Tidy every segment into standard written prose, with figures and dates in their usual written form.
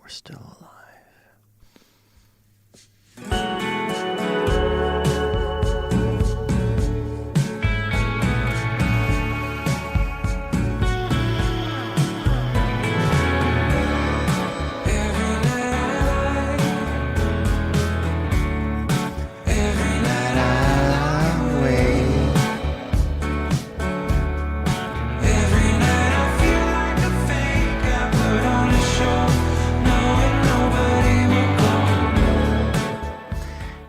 Still alive.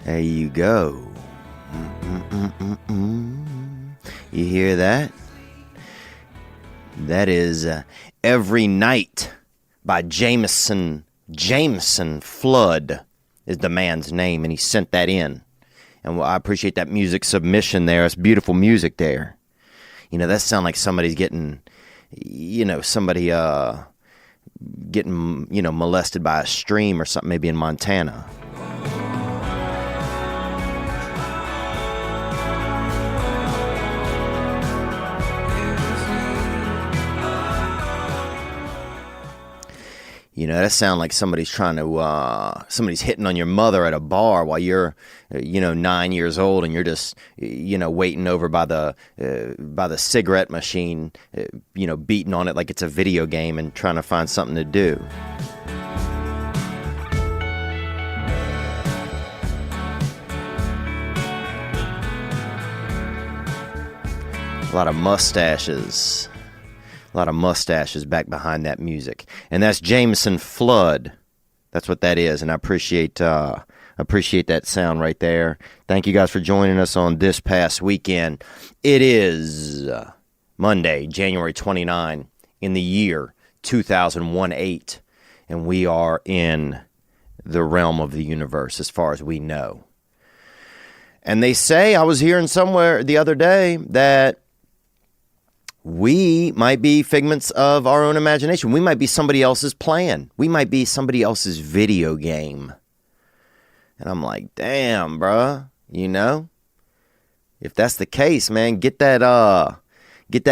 There you go. You hear that? That is Every Night by Jameson Flood is the man's name, and he sent that in. And I appreciate that music submission there. It's beautiful music there. You know, that sounds like somebody's getting, getting, molested by a stream or something, maybe in Montana. You know, that sounds like somebody's somebody's hitting on your mother at a bar while you're, 9 years old and you're just, waiting over by the cigarette machine, beating on it like it's a video game and trying to find something to do. A lot of mustaches. A lot of mustaches back behind that music. And that's Jameson Flood. That's what that is. And I appreciate that sound right there. Thank you guys for joining us on this past weekend. It is Monday, January 29, in the year 2018. And we are in the realm of the universe as far as we know. And they say, I was hearing somewhere the other day that we might be figments of our own imagination. We might be somebody else's plan. We might be somebody else's video game. And I'm like, damn, bruh. If that's the case, man, get that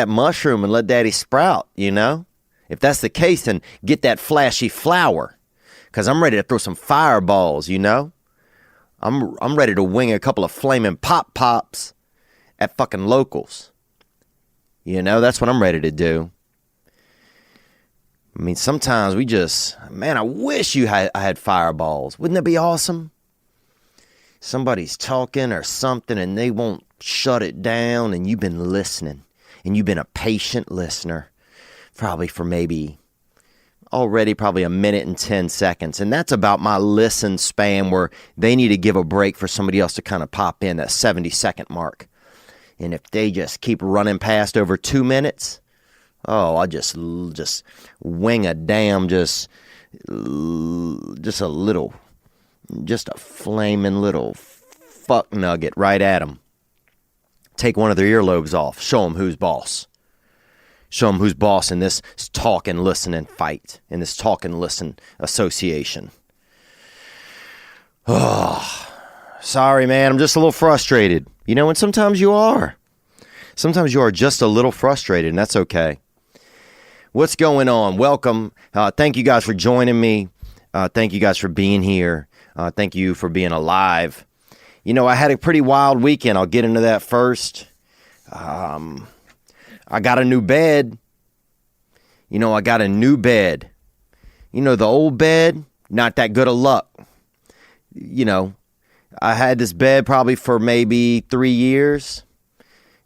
mushroom and let daddy sprout, If that's the case, then get that flashy flower. Because I'm ready to throw some fireballs, I'm ready to wing a couple of flaming pops at fucking locals. That's what I'm ready to do. I mean, sometimes I wish I had fireballs. Wouldn't that be awesome? Somebody's talking or something and they won't shut it down and you've been listening. And you've been a patient listener. Probably for probably a minute and 10 seconds. And that's about my listen span where they need to give a break for somebody else to kind of pop in, that 70-second mark. And if they just keep running past over 2 minutes, I'll just wing a damn, just a flaming little fuck nugget right at them. Take one of their earlobes off. Show them who's boss. Show them who's boss in this talk and listen and fight, in this talk and listen association. Oh, sorry, man. I'm just a little frustrated. And sometimes you are. Sometimes you are just a little frustrated, and that's okay. What's going on? Welcome. Thank you guys for joining me. Thank you guys for being here. Thank you for being alive. I had a pretty wild weekend. I'll get into that first. I got a new bed. The old bed, not that good of luck. I had this bed probably for maybe 3 years.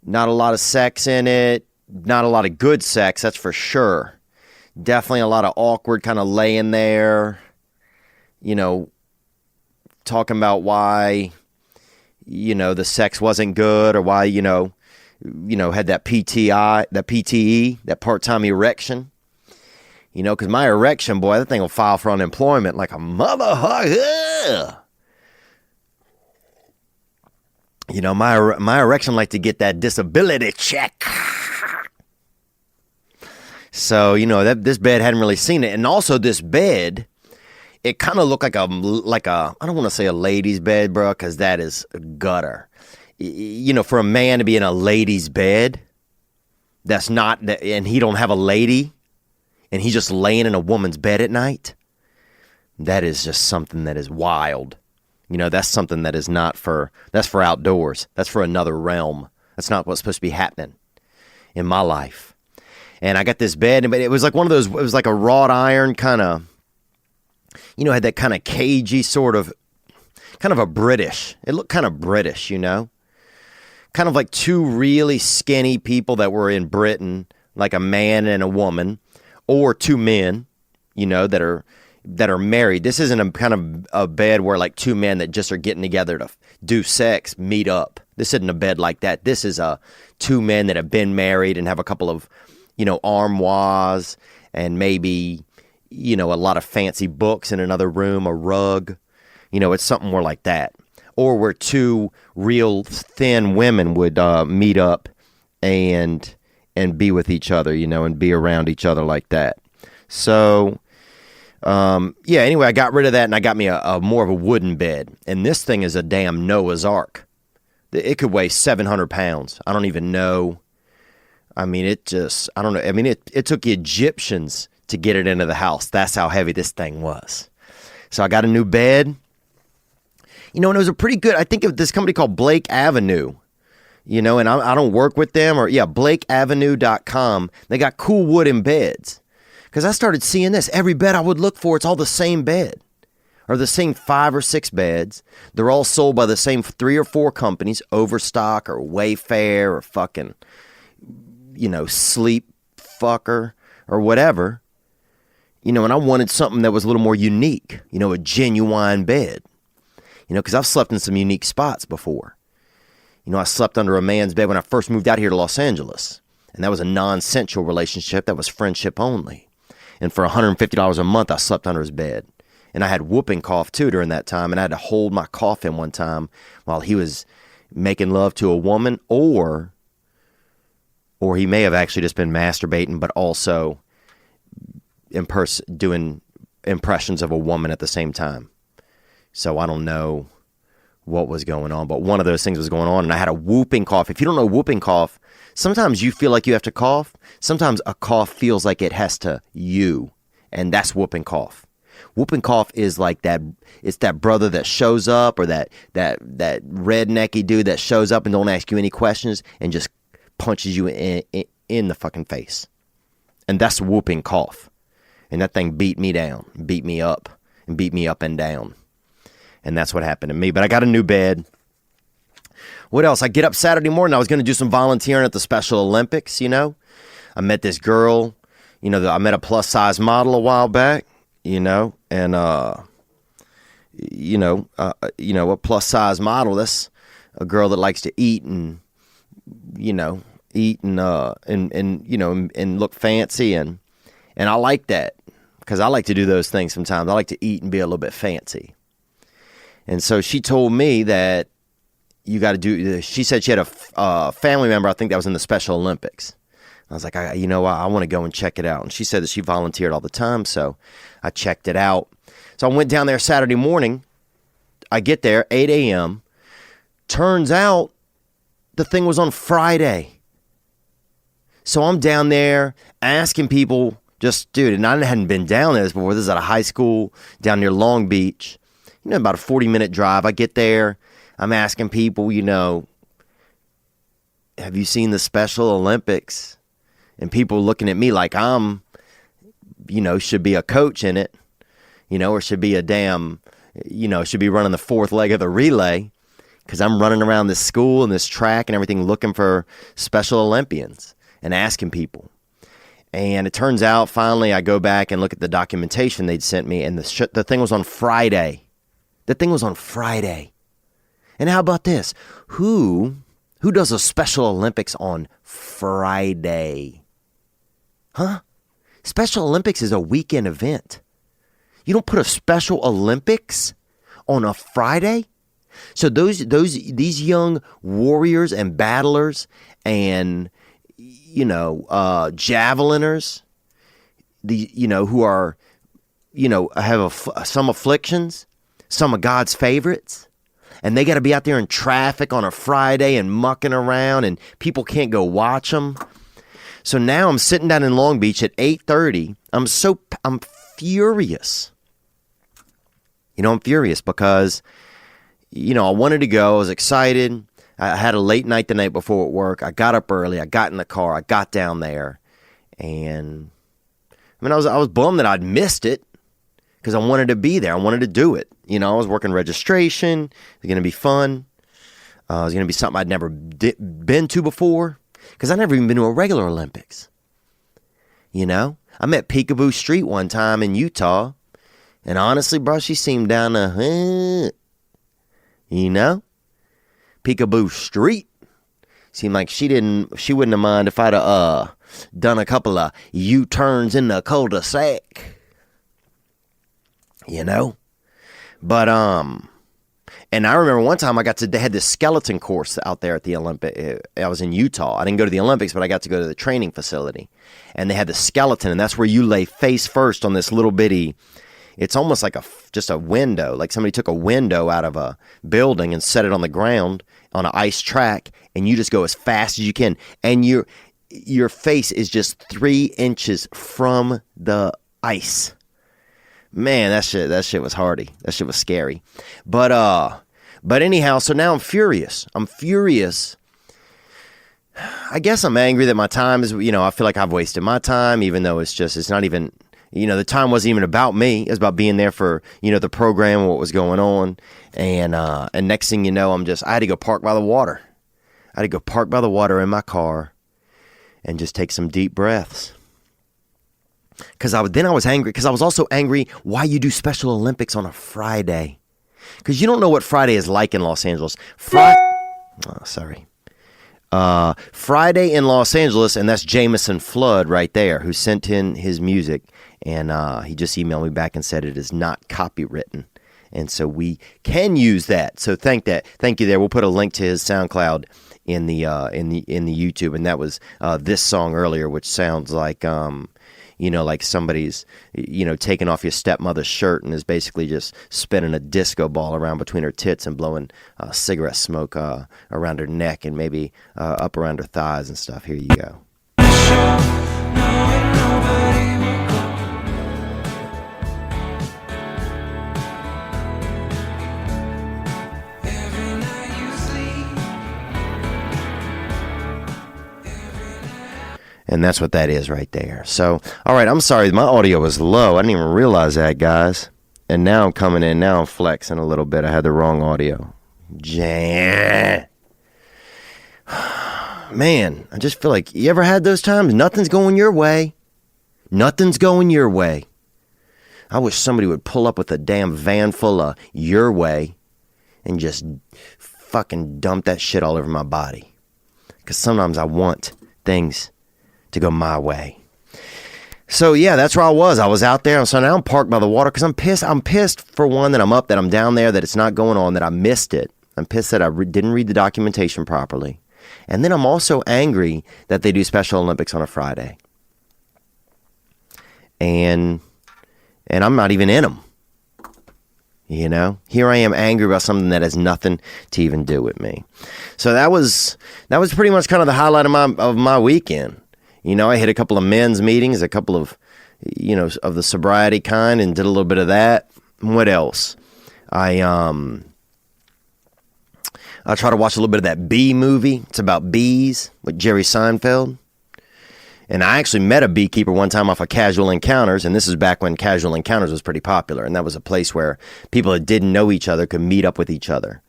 Not a lot of sex in it. Not a lot of good sex, that's for sure. Definitely a lot of awkward kind of laying there. Talking about why, the sex wasn't good or why, had that PTE, that part-time erection. Because my erection, boy, that thing will file for unemployment like a motherfucker. My erection like to get that disability check. So, this bed hadn't really seen it. And also this bed, it kind of looked like a, I don't want to say a lady's bed, bro, because that is gutter. For a man to be in a lady's bed, that's not, and he don't have a lady, and he's just laying in a woman's bed at night. that is just something that is wild. That's something that is that's for outdoors. That's for another realm. That's not what's supposed to be happening in my life. And I got this bed, but it was like one of those, it was like a wrought iron kind of, had that kind of cagey sort of, kind of a British. It looked kind of British, kind of like two really skinny people that were in Britain, like a man and a woman, or two men, that are married. This isn't a kind of a bed where like two men that just are getting together to do sex meet up. This isn't a bed like that. This is two men that have been married and have a couple of, armoires and maybe, a lot of fancy books in another room, a rug. It's something more like that. Or where two real thin women would meet up and be with each other, and be around each other like that. So, anyway, I got rid of that and I got me a more of a wooden bed. And this thing is a damn Noah's Ark. It could weigh 700 pounds. I don't even know. I mean, I don't know. I mean, it took the Egyptians to get it into the house. That's how heavy this thing was. So I got a new bed. And it was a pretty good, I think of this company called Blake Avenue, and I don't work with them blakeavenue.com. They got cool wooden beds. Because I started seeing this. Every bed I would look for, it's all the same bed. Or the same 5 or 6 beds. They're all sold by the same 3 or 4 companies, Overstock or Wayfair or fucking, Sleep Fucker or whatever. And I wanted something that was a little more unique, a genuine bed. Because I've slept in some unique spots before. I slept under a man's bed when I first moved out here to Los Angeles. And that was a non-sensual relationship. That was friendship only. And for $150 a month, I slept under his bed. And I had whooping cough, too, during that time. And I had to hold my cough in one time while he was making love to a woman. Or he may have actually just been masturbating, but also doing impressions of a woman at the same time. So I don't know what was going on, but one of those things was going on, and I had a whooping cough. If you don't know whooping cough, sometimes you feel like you have to cough. Sometimes a cough feels like it has to you, and that's whooping cough. Whooping cough is like that. It's that brother that shows up, or that rednecky dude that shows up and don't ask you any questions and just punches you in the fucking face. And that's whooping cough. And that thing beat me down, beat me up, and beat me up and down. And that's what happened to me. But I got a new bed. What else? I get up Saturday morning. I was going to do some volunteering at the Special Olympics, I met this girl, I met a plus-size model a while back, and, a plus-size model, that's a girl that likes to eat and look fancy. And I like that because I like to do those things sometimes. I like to eat and be a little bit fancy. And so she told me that you got to do, she said she had a family member, I think that was in the Special Olympics. I was like, I want to go and check it out. And she said that she volunteered all the time, so I checked it out. So I went down there Saturday morning. I get there, 8 a.m. Turns out the thing was on Friday. So I'm down there asking people, and I hadn't been down there before. This is at a high school down near Long Beach. About a 40-minute drive. I get there. I'm asking people, have you seen the Special Olympics? And people looking at me like I'm, should be a coach in it, or should be a damn, should be running the 4th leg of the relay because I'm running around this school and this track and everything looking for Special Olympians and asking people. And it turns out, finally, I go back and look at the documentation they'd sent me, and the thing was on Friday. The thing was on Friday. And how about this? Who does a Special Olympics on Friday? Huh? Special Olympics is a weekend event. You don't put a Special Olympics on a Friday? So these young warriors and battlers and javeliners, who are have some afflictions, some of God's favorites, and they got to be out there in traffic on a Friday and mucking around, and people can't go watch them. So now I'm sitting down in Long Beach at 8:30. I'm furious. I'm furious because, I wanted to go. I was excited. I had a late night the night before at work. I got up early. I got in the car. I got down there. And, I was bummed that I'd missed it because I wanted to be there. I wanted to do it. I was working registration. It was going to be fun. It was going to be something I'd never been to before because I'd never even been to a regular Olympics. I met Peekaboo Street one time in Utah. And honestly, bro, she seemed down to, Peekaboo Street. Seemed like she wouldn't have mind if I'd have done a couple of U-turns in the cul-de-sac. But, and I remember one time they had this skeleton course out there at the Olympic. I was in Utah. I didn't go to the Olympics, but I got to go to the training facility. And they had the skeleton, and that's where you lay face first on this little bitty, it's almost like just a window, like somebody took a window out of a building and set it on the ground on an ice track, and you just go as fast as you can. And your face is just 3 inches from the ice. Man, that shit was hardy. That shit was scary. But anyhow, so now I'm furious. I guess I'm angry that my time is, I feel like I've wasted my time, even though it's not even, the time wasn't even about me. It was about being there for, the program and what was going on. And next thing you know, I had to go park by the water. I had to go park by the water in my car and just take some deep breaths. Because I was angry. Because I was also angry why you do Special Olympics on a Friday. Because you don't know what Friday is like in Los Angeles. Friday in Los Angeles, and that's Jameson Flood right there, who sent in his music. And he just emailed me back and said it is not copywritten. And so we can use that. So thank you there. We'll put a link to his SoundCloud in the YouTube. And that was this song earlier, which sounds like like somebody's, taking off your stepmother's shirt and is basically just spinning a disco ball around between her tits and blowing cigarette smoke around her neck and maybe up around her thighs and stuff. Here you go. And that's what that is right there. So, all right, I'm sorry. My audio was low. I didn't even realize that, guys. And now I'm coming in. Now I'm flexing a little bit. I had the wrong audio. Man, I just feel like, you ever had those times? Nothing's going your way. Nothing's going your way. I wish somebody would pull up with a damn van full of your way and just fucking dump that shit all over my body. Because sometimes I want things to go my way. So yeah, that's where I was. I was out there. So now I'm parked by the water because I'm pissed. I'm pissed for one, that I'm up, that I'm down there, that it's not going on, that I missed it. I'm pissed that I didn't read the documentation properly. And then I'm also angry that they do Special Olympics on a Friday. And I'm not even in them. Here I am angry about something that has nothing to even do with me. So that was pretty much kind of the highlight of my weekend. I hit a couple of men's meetings, a couple of, of the sobriety kind, and did a little bit of that. What else? I try to watch a little bit of that bee movie. It's about bees with Jerry Seinfeld. And I actually met a beekeeper one time off of Casual Encounters, and this is back when Casual Encounters was pretty popular. And that was a place where people that didn't know each other could meet up with each other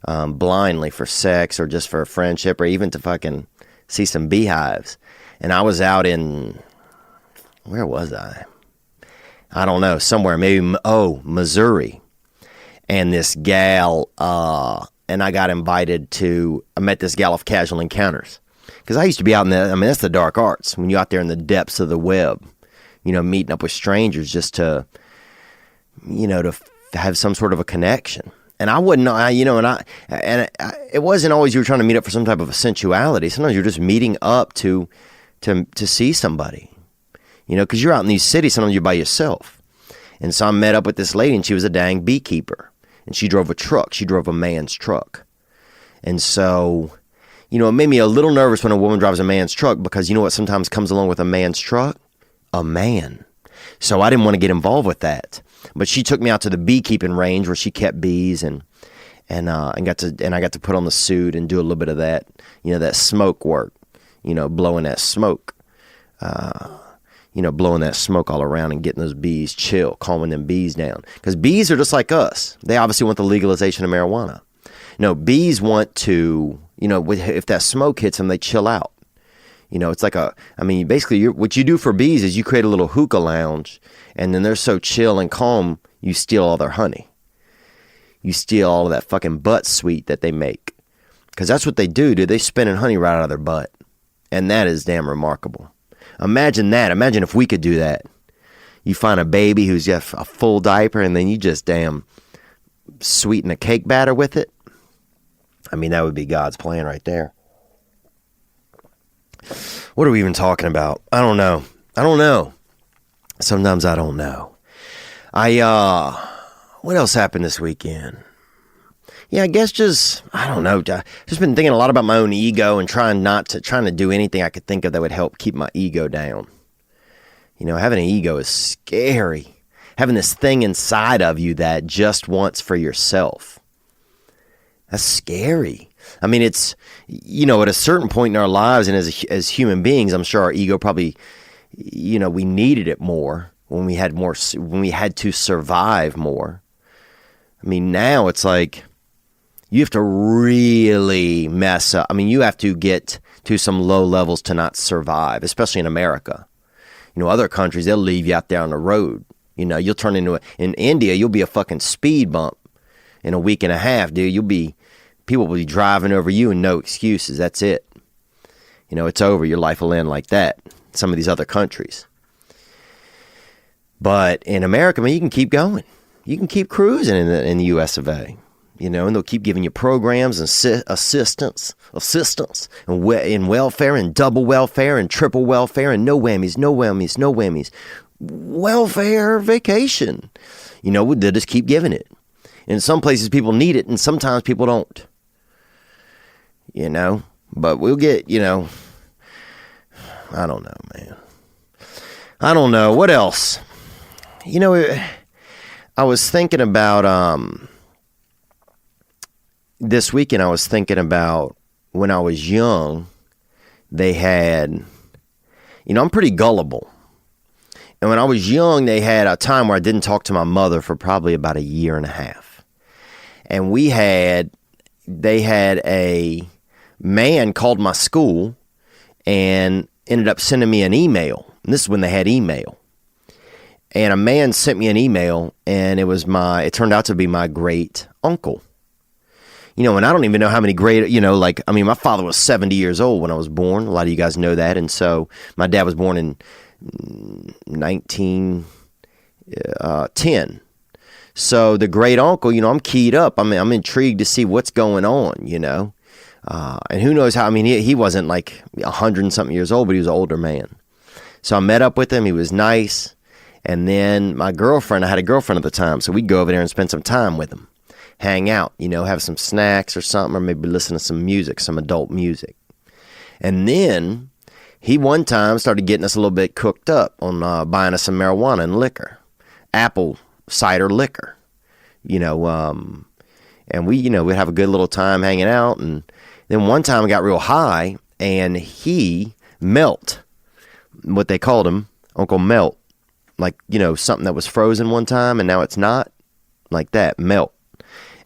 blindly for sex or just for a friendship or even to fucking see some beehives. And I was out in, where was I? I don't know, somewhere, maybe, Missouri. And this gal, and I got invited I met this gal off Casual Encounters. Because I used to be out in that's the dark arts. When you're out there in the depths of the web, meeting up with strangers just to, to have some sort of a connection. And I wouldn't know, it wasn't always you were trying to meet up for some type of a sensuality. Sometimes you're just meeting up to see somebody, because you're out in these cities, sometimes you're by yourself. And so I met up with this lady, and she was a dang beekeeper, and she drove a truck. She drove a man's truck. And so, it made me a little nervous when a woman drives a man's truck, because you know what sometimes comes along with a man's truck? A man. So I didn't want to get involved with that. But she took me out to the beekeeping range where she kept bees and I got to put on the suit and do a little bit of that, that smoke work, blowing that smoke, blowing that smoke all around and getting those bees chill, calming them bees down. Because bees are just like us. They obviously want the legalization of marijuana. No, bees want to, if that smoke hits them, they chill out. It's like basically what you do for bees is you create a little hookah lounge, and then they're so chill and calm, you steal all their honey. You steal all of that fucking butt sweet that they make. Because that's what they do, dude. They spinning honey right out of their butt. And that is damn remarkable. Imagine that. Imagine if we could do that. You find a baby who's got a full diaper, and then you just damn sweeten a cake batter with it. That would be God's plan right there. What are we even talking about? I don't know. Sometimes I don't know. What else happened this weekend? Yeah, I guess I don't know. Just been thinking a lot about my own ego and trying to do anything I could think of that would help keep my ego down. Having an ego is scary. Having this thing inside of you that just wants for yourself. That's scary. It's, at a certain point in our lives and as human beings, I'm sure our ego probably, we needed it more when we had to survive more. Now it's like you have to really mess up. You have to get to some low levels to not survive, especially in America. Other countries, they'll leave you out there on the road. You'll turn in India, you'll be a fucking speed bump in a week and a half, dude. People will be driving over you and no excuses. That's it. It's over. Your life will end like that. Some of these other countries. But in America, you can keep going. You can keep cruising in the US of A. And they'll keep giving you programs and assistance, and in welfare and double welfare and triple welfare and no whammies. Welfare vacation. They'll just keep giving it. In some places, people need it, and sometimes people don't. But we'll get, I don't know, man. I don't know. What else? I was thinking about, this weekend, I was thinking about when I was young, they had, I'm pretty gullible. And when I was young, they had a time where I didn't talk to my mother for probably about a year and a half. And they had a man called my school and ended up sending me an email. And this is when they had email. And a man sent me an email, and it turned out to be my great uncle. And I don't even know how many my father was 70 years old when I was born. A lot of you guys know that. And so my dad was born in 1910. So the great uncle, I'm keyed up. I'm intrigued to see what's going on, and who knows how, he wasn't like 100 and something years old, but he was an older man. So I met up with him. He was nice. And then my girlfriend, I had a girlfriend at the time. So we'd go over there and spend some time with him, hang out, have some snacks or something, or maybe listen to some music, some adult music. And then he one time started getting us a little bit cooked up on buying us some marijuana and liquor, apple cider liquor, and we'd have a good little time hanging out. And then one time I got real high, and he Melt, what they called him, Uncle Melt, like, something that was frozen one time and now it's not, like that, Melt.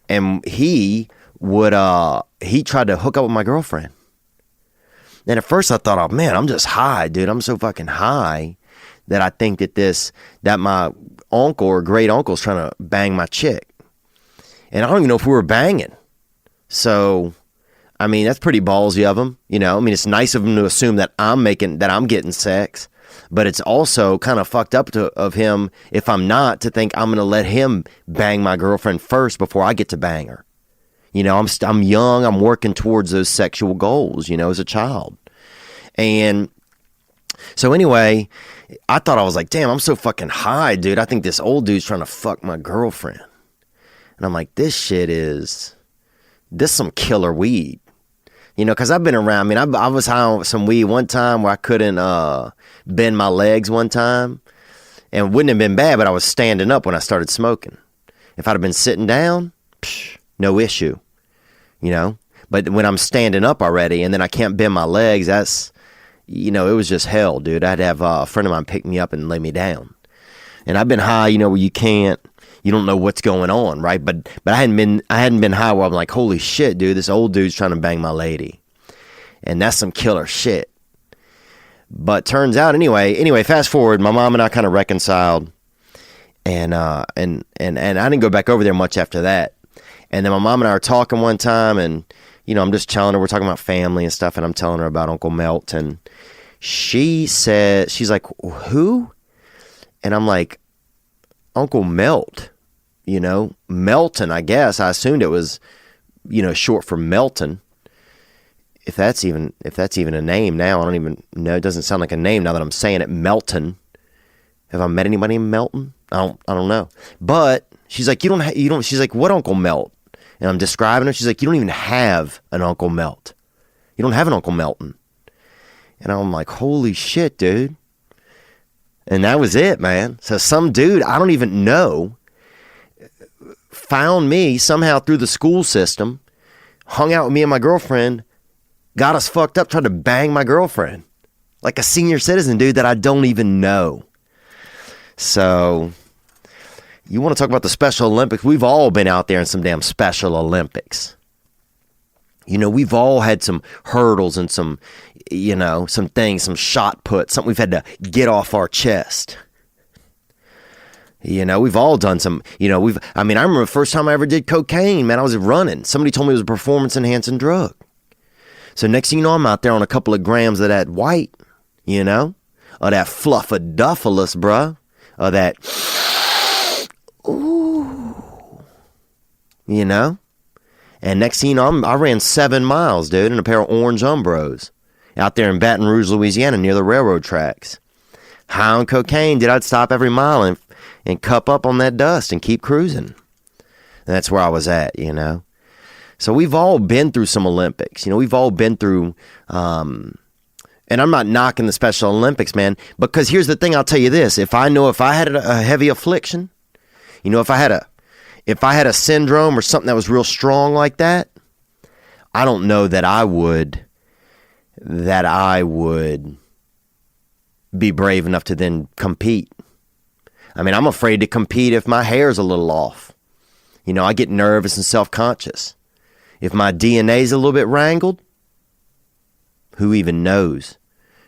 And he tried to hook up with my girlfriend. And at first I thought, oh man, I'm just high, dude. I'm so fucking high that I think that my uncle or great uncle's trying to bang my chick. And I don't even know if we were banging. So, that's pretty ballsy of him. It's nice of him to assume that I'm getting sex. But it's also kind of fucked up of him, if I'm not, to think I'm going to let him bang my girlfriend first before I get to bang her. I'm young. I'm working towards those sexual goals, as a child. And so anyway, I thought, I was like, damn, I'm so fucking high, dude. I think this old dude's trying to fuck my girlfriend. And I'm like, this some killer weed. Because I've been around. I was high on some weed one time where I couldn't bend my legs one time. And it wouldn't have been bad, but I was standing up when I started smoking. If I'd have been sitting down, no issue, you know. But when I'm standing up already and then I can't bend my legs, that's, you know, it was just hell, dude. I'd have a friend of mine pick me up and lay me down. And I've been high, you know, where you don't know what's going on, right? But I hadn't been high where I'm like, holy shit, dude, this old dude's trying to bang my lady. And that's some killer shit. But turns out anyway, fast forward, my mom and I kind of reconciled, and I didn't go back over there much after that. And then my mom and I are talking one time, and you know, I'm just telling her, we're talking about family and stuff, and I'm telling her about Uncle Melt, and she's like, who? And I'm like, Uncle Melt, you know, Melton, I guess. I assumed it was, you know, short for Melton. If that's even a name now, I don't even know. It doesn't sound like a name now that I'm saying it. Melton. Have I met anybody named Melton? I don't know. But she's like, you don't. She's like, what Uncle Melt? And I'm describing her. She's like, you don't even have an Uncle Melt. You don't have an Uncle Melton. And I'm like, holy shit, dude. And that was it, man. So some dude I don't even know found me somehow through the school system, hung out with me and my girlfriend, got us fucked up, tried to bang my girlfriend. Like a senior citizen, dude, that I don't even know. So, you want to talk about the Special Olympics? We've all been out there in some damn Special Olympics. You know, we've all had some hurdles and some, you know, some things, some shot put, something we've had to get off our chest. You know, we've all done some, you know, I remember the first time I ever did cocaine, man, I was running. Somebody told me it was a performance enhancing drug. So next thing you know, I'm out there on a couple of grams of that white, you know, of that fluffaduffalus, bruh, of that, ooh, you know. And next thing you know, I ran 7 miles, dude, in a pair of orange Umbros out there in Baton Rouge, Louisiana, near the railroad tracks. High on cocaine, dude, I'd stop every mile and cup up on that dust and keep cruising. And that's where I was at, you know. So we've all been through some Olympics. You know, we've all been through, and I'm not knocking the Special Olympics, man, because here's the thing, I'll tell you this. If I had a heavy affliction, you know, if I had a syndrome or something that was real strong like that, I don't know that I would be brave enough to then compete. I mean, I'm afraid to compete if my hair's a little off. You know, I get nervous and self-conscious. If my DNA's a little bit wrangled, who even knows?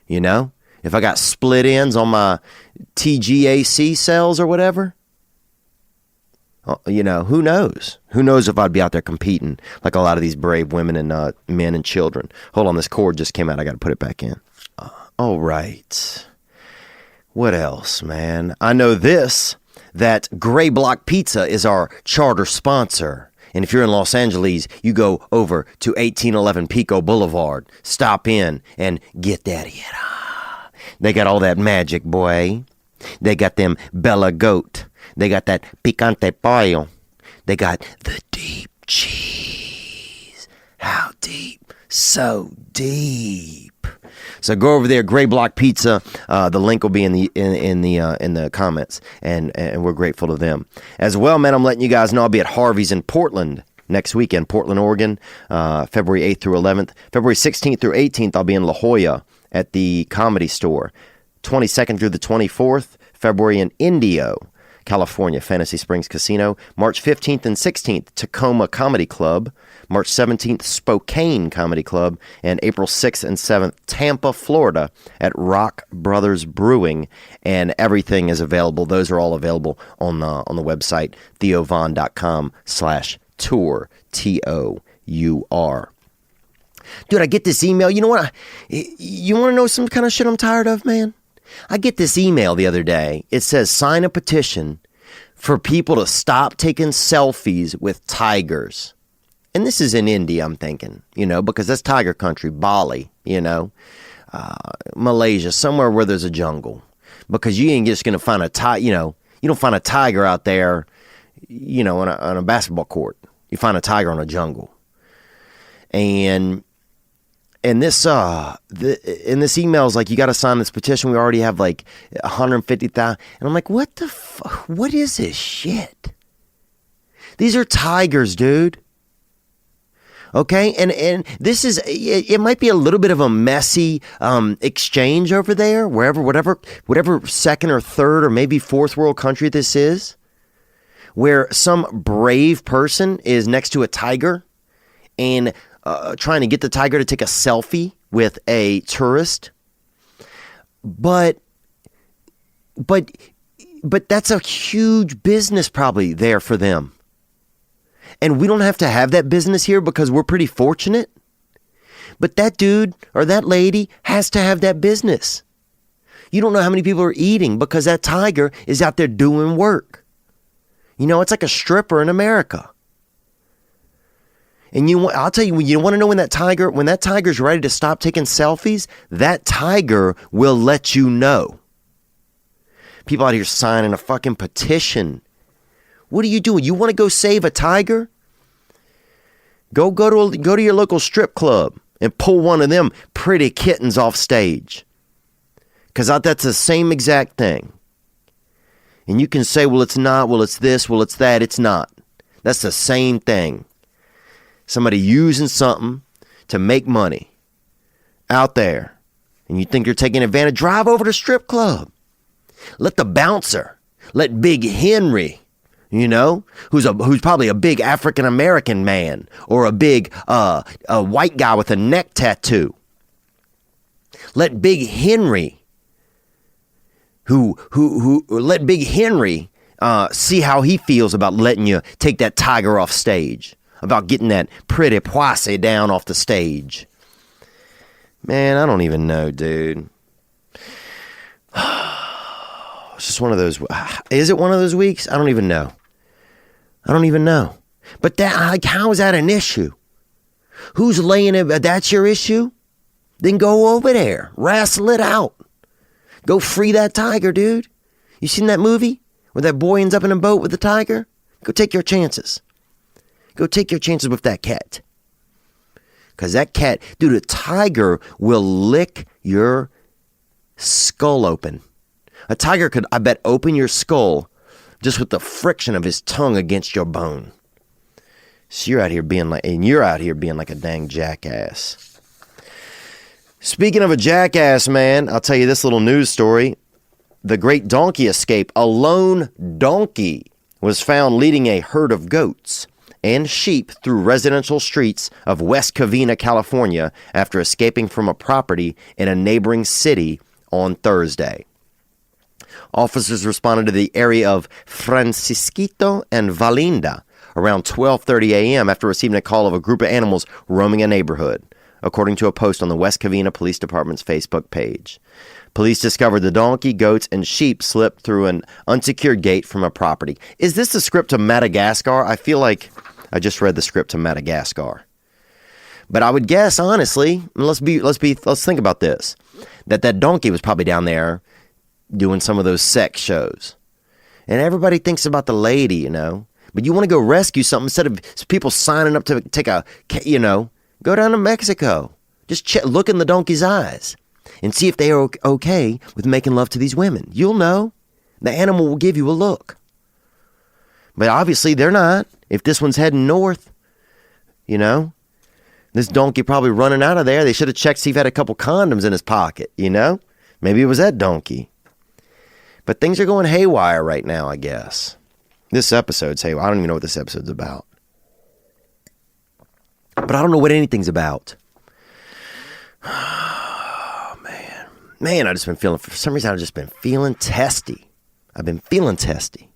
You know? If I got split ends on my TGAC cells or whatever, you know, who knows? Who knows if I'd be out there competing like a lot of these brave women and men and children. Hold on, this cord just came out. I got to put it back in. All right. What else, man? I know this, that Gray Block Pizza is our charter sponsor. And if you're in Los Angeles, you go over to 1811 Pico Boulevard, stop in and get that. They got all that magic, boy. They got them Bella Goat. They got that picante pollo. They got the deep cheese. How deep? So deep. So go over there, Gray Block Pizza. The link will be in the comments, and we're grateful to them as well, man. I'm letting you guys know I'll be at Harvey's in Portland next weekend, Portland, Oregon, February 8th through 11th. February 16th through 18th, I'll be in La Jolla at the Comedy Store. 22nd through the 24th, February in Indio, California, Fantasy Springs Casino. March 15th and 16th, Tacoma Comedy Club. March 17th, Spokane Comedy Club. And April 6th and 7th, Tampa, Florida at Rock Brothers Brewing. And everything is available. Those are all available on the website, theovon.com/tour, TOUR. Dude, I get this email. You know what? You want to know some kind of shit I'm tired of, man? I get this email the other day. It says, sign a petition for people to stop taking selfies with tigers. And this is in India, I'm thinking, you know, because that's tiger country, Bali, you know, Malaysia, somewhere where there's a jungle. Because you ain't just going to find a tiger, you know, you don't find a tiger out there, you know, on a basketball court. You find a tiger on a jungle. And And this in this email is like, you got to sign this petition. We already have like 150,000. And I'm like, what the fuck? What is this shit? These are tigers, dude. Okay, and this is, it might be a little bit of a messy exchange over there, whatever second or third or maybe fourth world country this is, where some brave person is next to a tiger and trying to get the tiger to take a selfie with a tourist. But that's a huge business probably there for them. And we don't have to have that business here because we're pretty fortunate. But that dude or that lady has to have that business. You don't know how many people are eating because that tiger is out there doing work. You know, it's like a stripper in America. And I'll tell you, you want to know when that tiger's ready to stop taking selfies, that tiger will let you know. People out here signing a fucking petition. What are you doing? You want to go save a tiger? Go to your local strip club and pull one of them pretty kittens off stage. Because that's the same exact thing. And you can say, well, it's not, well, it's this, well, it's that. It's not. That's the same thing. Somebody using something to make money out there. And you think you're taking advantage, drive over to strip club. Let the bouncer, let Big Henry, you know, who's probably a big African American man or a big a white guy with a neck tattoo. Let Big Henry, let Big Henry see how he feels about letting you take that tiger off stage, about getting that pretty poisse down off the stage. Man, I don't even know, dude. It's just one of those. Is it one of those weeks? I don't even know. But how is that an issue? Who's laying it? That's your issue? Then go over there. Wrestle it out. Go free that tiger, dude. You seen that movie where that boy ends up in a boat with the tiger? Go take your chances. Go take your chances with that cat. Because that cat, dude, a tiger will lick your skull open. A tiger could, I bet, open your skull just with the friction of his tongue against your bone. So you're out here being like a dang jackass. Speaking of a jackass, man, I'll tell you this little news story. The Great Donkey Escape. A lone donkey was found leading a herd of goats and sheep through residential streets of West Covina, California, after escaping from a property in a neighboring city on Thursday. Officers responded to the area of Francisquito and Valinda around 12:30 a.m. after receiving a call of a group of animals roaming a neighborhood, according to a post on the West Covina Police Department's Facebook page. Police discovered the donkey, goats, and sheep slipped through an unsecured gate from a property. Is this the script to Madagascar? I feel like I just read the script to Madagascar. But I would guess, honestly, let's think about this, that donkey was probably down there doing some of those sex shows. And everybody thinks about the lady, you know. But you want to go rescue something instead of people signing up to take go down to Mexico. Just look in the donkey's eyes and see if they are okay with making love to these women. You'll know. The animal will give you a look. But obviously they're not. If this one's heading north, you know, this donkey probably running out of there. They should have checked, see if he had a couple condoms in his pocket, you know. Maybe it was that donkey. But things are going haywire right now, I guess. This episode's haywire. I don't even know what this episode's about. But I don't know what anything's about. Oh, man. Man, for some reason, I've just been feeling testy. I've been feeling testy.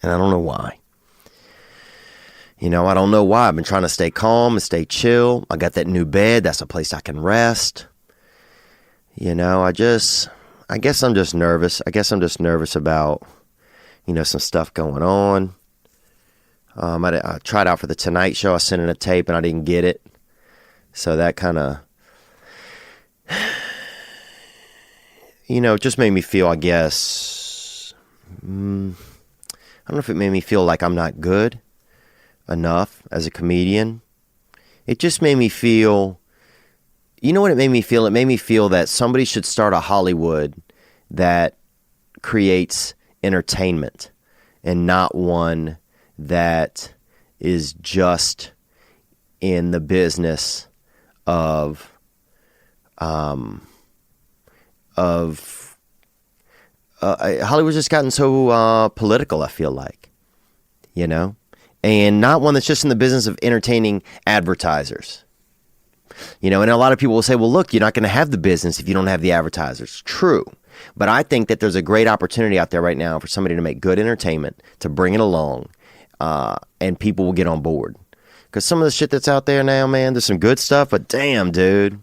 And I don't know why. You know, I don't know why. I've been trying to stay calm and stay chill. I got that new bed. That's a place I can rest. You know, I guess I'm just nervous. I guess I'm just nervous about, you know, some stuff going on. I tried out for the Tonight Show. I sent in a tape and I didn't get it. So that kind of, you know, just made me feel, I guess, I don't know if it made me feel like I'm not good enough as a comedian. It just made me feel, You know what it made me feel? It made me feel that somebody should start a Hollywood that creates entertainment and not one that is just in the business of Hollywood's just gotten so political, I feel like, you know, and not one that's just in the business of entertaining advertisers. You know, and a lot of people will say, well, look, you're not going to have the business if you don't have the advertisers. True. But I think that there's a great opportunity out there right now for somebody to make good entertainment, to bring it along, and people will get on board. Because some of the shit that's out there now, man, there's some good stuff, but damn, dude.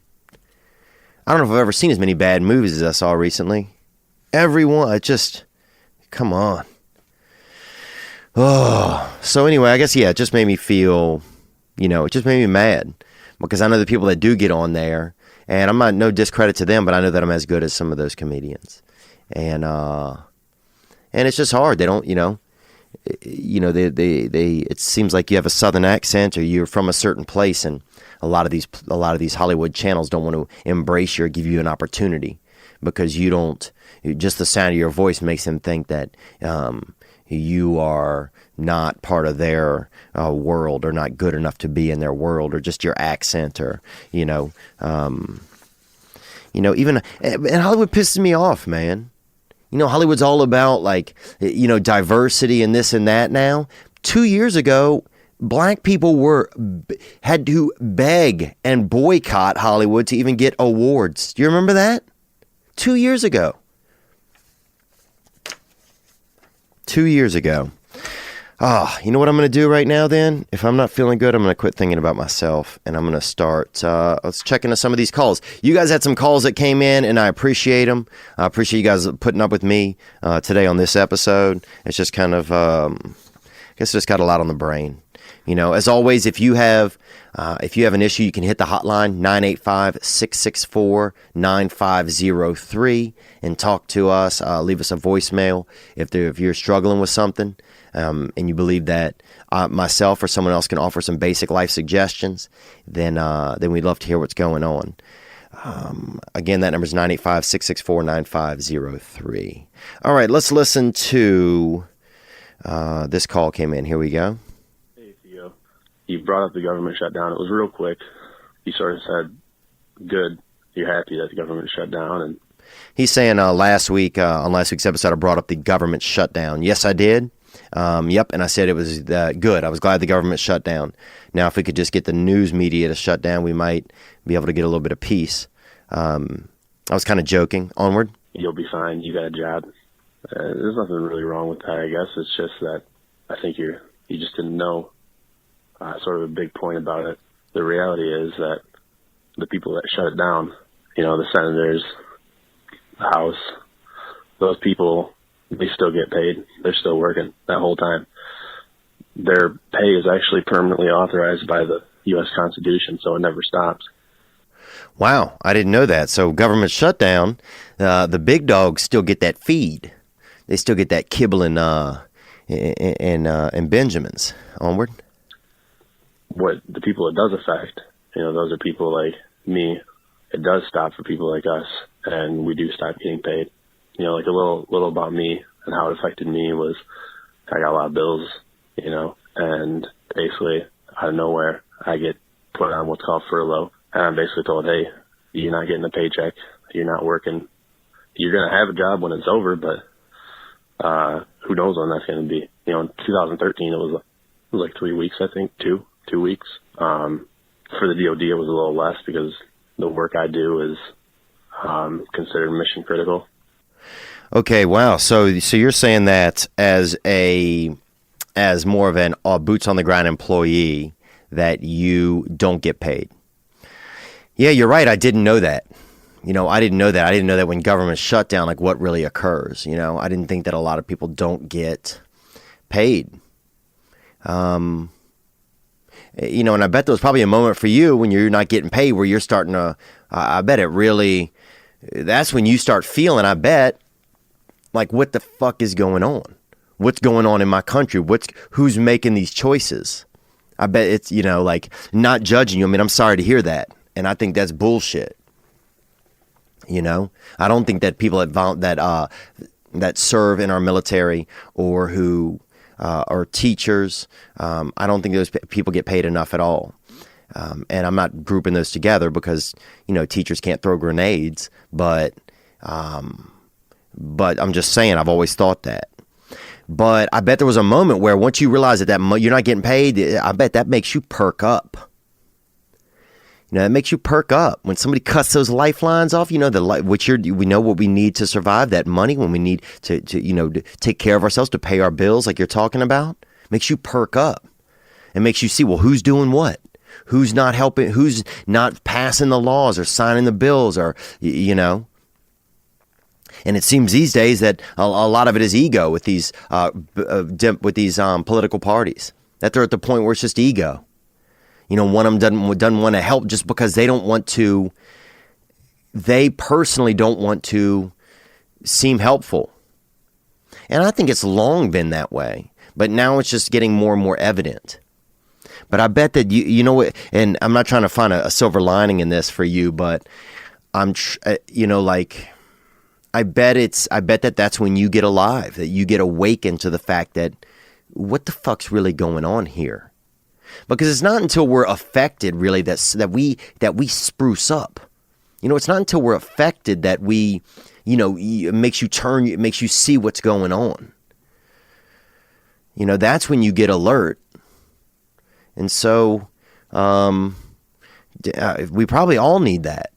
I don't know if I've ever seen as many bad movies as I saw recently. Everyone, it just, come on. Oh, so anyway, I guess, yeah, it just made me feel, you know, it just made me mad. Because I know the people that do get on there, and I'm not no discredit to them, but I know that I'm as good as some of those comedians. And it's just hard. They don't, it seems like you have a southern accent or you're from a certain place, and a lot of these Hollywood channels don't want to embrace you or give you an opportunity because you don't, just the sound of your voice makes them think that you are not part of their world or not good enough to be in their world, or just your accent, or even, and Hollywood pisses me off, man. You know, Hollywood's all about like, diversity and this and that now. 2 years ago, black people had to beg and boycott Hollywood to even get awards. Do you remember that? 2 years ago. 2 years ago. You know what I'm going to do right now then? If I'm not feeling good, I'm going to quit thinking about myself, and I'm going to start let's check into some of these calls. You guys had some calls that came in, and I appreciate them. I appreciate you guys putting up with me today on this episode. It's just kind of, I guess just got a lot on the brain. You know, as always, if you have an issue, you can hit the hotline, 985-664-9503, and talk to us. Leave us a voicemail if you're struggling with something, and you believe that myself or someone else can offer some basic life suggestions, then we'd love to hear what's going on. Again, that number is 985-664-9503. All right, let's listen to this call came in. Here we go. Hey, Theo. You brought up the government shutdown. It was real quick. You sort of said, good, you're happy that the government shut down. And he's saying on last week's episode, I brought up the government shutdown. Yes, I did. Yep, and I said it was good. I was glad the government shut down. Now, if we could just get the news media to shut down, we might be able to get a little bit of peace. I was kind of joking. Onward. You'll be fine. You got a job. There's nothing really wrong with that, I guess. It's just that I think you just didn't know sort of a big point about it. The reality is that the people that shut it down, the senators, the House, those people, they still get paid. They're still working that whole time. Their pay is actually permanently authorized by the U.S. Constitution, so it never stops. Wow, I didn't know that. So government shutdown, the big dogs still get that feed. They still get that kibble and Benjamins. Onward. What the people it does affect, those are people like me. It does stop for people like us, and we do stop getting paid. Like a little about me and how it affected me was I got a lot of bills, and basically out of nowhere I get put on what's called furlough. And I'm basically told, hey, you're not getting a paycheck. You're not working. You're going to have a job when it's over, but who knows when that's going to be. In 2013 it was like 3 weeks, I think, two weeks. For the DOD it was a little less because the work I do is considered mission critical. Okay, wow. So you're saying that as more of an boots on the ground employee that you don't get paid. Yeah, you're right. I didn't know that. I didn't know that. I didn't know that when government shut down, like what really occurs. I didn't think that a lot of people don't get paid. And I bet there was probably a moment for you when you're not getting paid where you're starting to, I bet it really, that's when you start feeling, I bet, like, what the fuck is going on? What's going on in my country? Who's making these choices? I bet it's, like, not judging you. I mean, I'm sorry to hear that. And I think that's bullshit. You know, I don't think that people that serve in our military or who are teachers, I don't think those people get paid enough at all. And I'm not grouping those together because, you know, teachers can't throw grenades, but I'm just saying, I've always thought that. But I bet there was a moment where once you realize that you're not getting paid, I bet that makes you perk up. You know, it makes you perk up when somebody cuts those lifelines off. You know, we know what we need to survive. That money when we need to take care of ourselves, to pay our bills, like you're talking about, makes you perk up. It makes you see, well, who's doing what, who's not helping, who's not passing the laws or signing the bills, or you know. And it seems these days that a lot of it is ego with these political parties. That they're at the point where it's just ego. You know, one of them doesn't want to help just because they don't want to. They personally don't want to seem helpful. And I think it's long been that way, but now it's just getting more and more evident. But I bet that you know what, and I'm not trying to find a silver lining in this for you, but I bet that that's when you get alive, that you get awakened to the fact that what the fuck's really going on here. Because it's not until we're affected really that we spruce up. You know, it's not until we're affected that we, you know, it makes you see what's going on. You know, that's when you get alert. And so we probably all need that.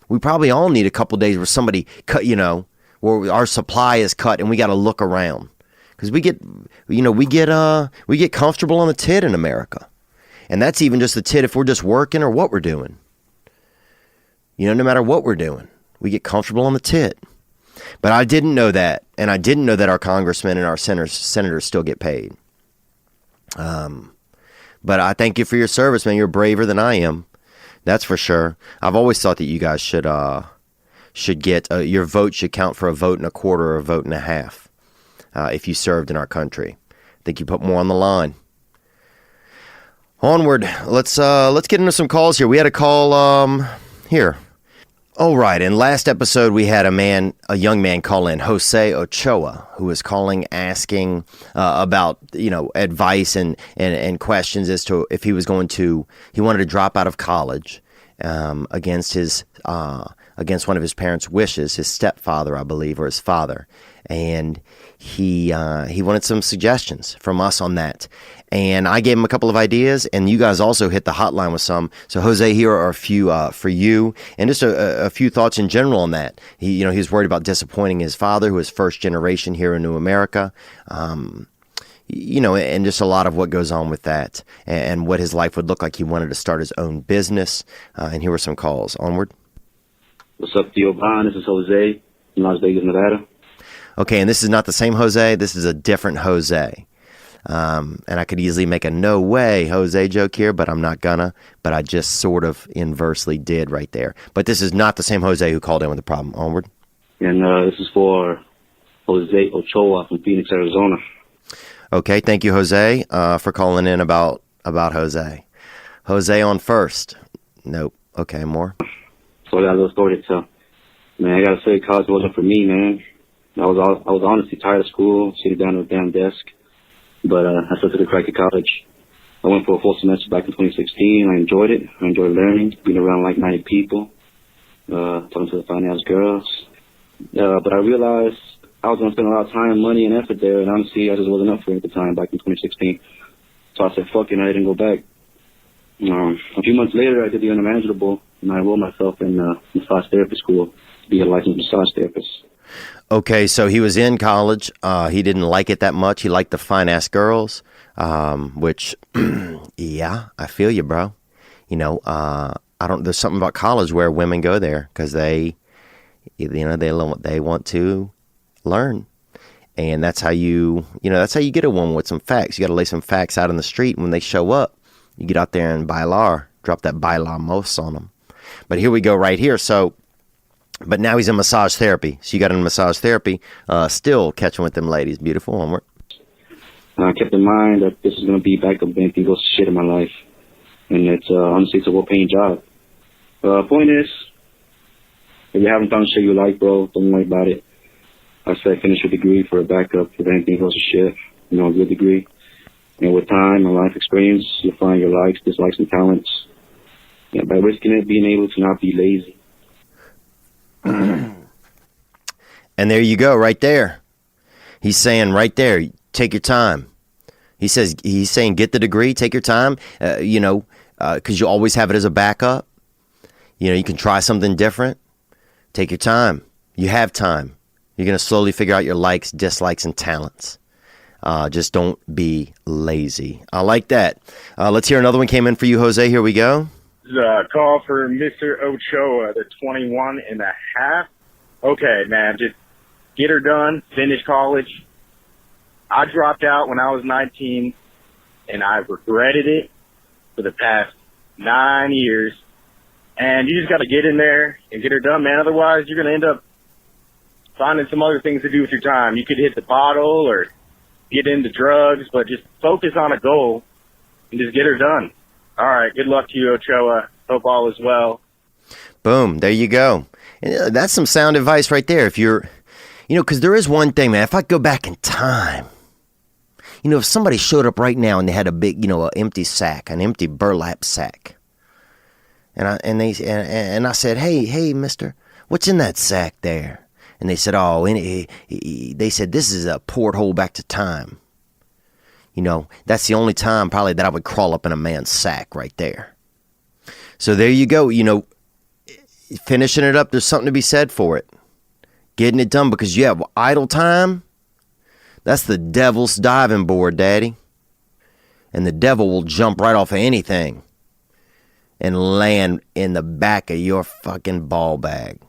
We probably all need a couple days where somebody cut, you know, where our supply is cut and we got to look around. Because we get comfortable on the tit in America. And that's even just the tit if we're just working or what we're doing. You know, no matter what we're doing, we get comfortable on the tit. But I didn't know that. And I didn't know that our congressmen and our senators still get paid. But I thank you for your service, man. You're braver than I am. That's for sure. I've always thought that you guys should get, your vote should count for a vote and a quarter or a vote and a half. If you served in our country. I think you put more on the line. Onward. Let's get into some calls here. We had a call here. All right. In last episode, we had a young man call in, Jose Ochoa, who was calling asking about, you know, advice and questions as to if he wanted to drop out of college against one of his parents' wishes, his stepfather, I believe, or his father. And he wanted some suggestions from us on that. And I gave him a couple of ideas, and you guys also hit the hotline with some. So, Jose, here are a few for you, and just a few thoughts in general on that. He was worried about disappointing his father, who is first generation here in New America. You know, and just a lot of what goes on with that and what his life would look like. He wanted to start his own business. And here were some calls. Onward. What's up, Theo? This is Jose in Las Vegas, Nevada. Okay, and this is not the same Jose. This is a different Jose. And I could easily make a no way Jose joke here, but I'm not gonna. But I just sort of inversely did right there. But this is not the same Jose who called in with the problem. Onward. And this is for Jose Ochoa from Phoenix, Arizona. Okay, thank you, Jose, for calling in about Jose. Jose on first. Nope. Okay, more. So I got a little story to tell. Man, I gotta say, college wasn't for me, man. I was honestly tired of school, sitting down at a damn desk. But I still took a crack at college. I went for a full semester back in 2016. I enjoyed it. I enjoyed learning, being around like-minded people, talking to the fine-ass girls. But I realized I was going to spend a lot of time, money, and effort there, and honestly, I just wasn't up for it at the time back in 2016. So I said, fuck it, and I didn't go back. A few months later, I did the unimaginable, and I enrolled myself in massage therapy school to be a licensed massage therapist. Okay, so he was in college. He didn't like it that much. He liked the fine-ass girls, which, yeah, I feel you, bro. You know, there's something about college where women go there because they want to learn. And that's how that's how you get a woman with some facts. You got to lay some facts out in the street. And when they show up, you get out there and drop that bailar most on them. But here we go right here. So, but now he's in massage therapy. So you got in massage therapy, still catching with them ladies. Beautiful. Onward. I kept in mind that this is going to be back up anything goes to shit in my life. And it's honestly, it's a well-paying job. Point is, if you haven't done shit you like, bro, don't worry about it. I say finish your degree for a backup if anything goes to shit. You know, a good degree. And with time and life experience, you'll find your likes, dislikes, and talents. Yeah, by risking it, being able to not be lazy. And there you go, right there. He's saying right there, take your time. He's saying get the degree, take your time, because you always have it as a backup. You know, you can try something different. Take your time. You have time. You're going to slowly figure out your likes, dislikes, and talents. Just don't be lazy. I like that. Let's hear another one came in for you, Jose. Here we go. Call for Mr. Ochoa, the 21 and a half. Okay, man, just get her done, finish college. I dropped out when I was 19, and I've regretted it for the past 9 years. And you just got to get in there and get her done, man. Otherwise, you're going to end up finding some other things to do with your time. You could hit the bottle or get into drugs, but just focus on a goal and just get her done. All right, good luck to you, Ochoa. Hope all is well. Boom, there you go. And that's some sound advice right there. If you're, because there is one thing, man. If I go back in time, if somebody showed up right now and they had a big, an empty sack, an empty burlap sack, and I said, hey, mister, what's in that sack there? And they said, they said, this is a porthole back to time. That's the only time probably that I would crawl up in a man's sack right there. So there you go. Finishing it up, there's something to be said for it. Getting it done, because you have idle time. That's the devil's diving board, Daddy. And the devil will jump right off of anything and land in the back of your fucking ball bag.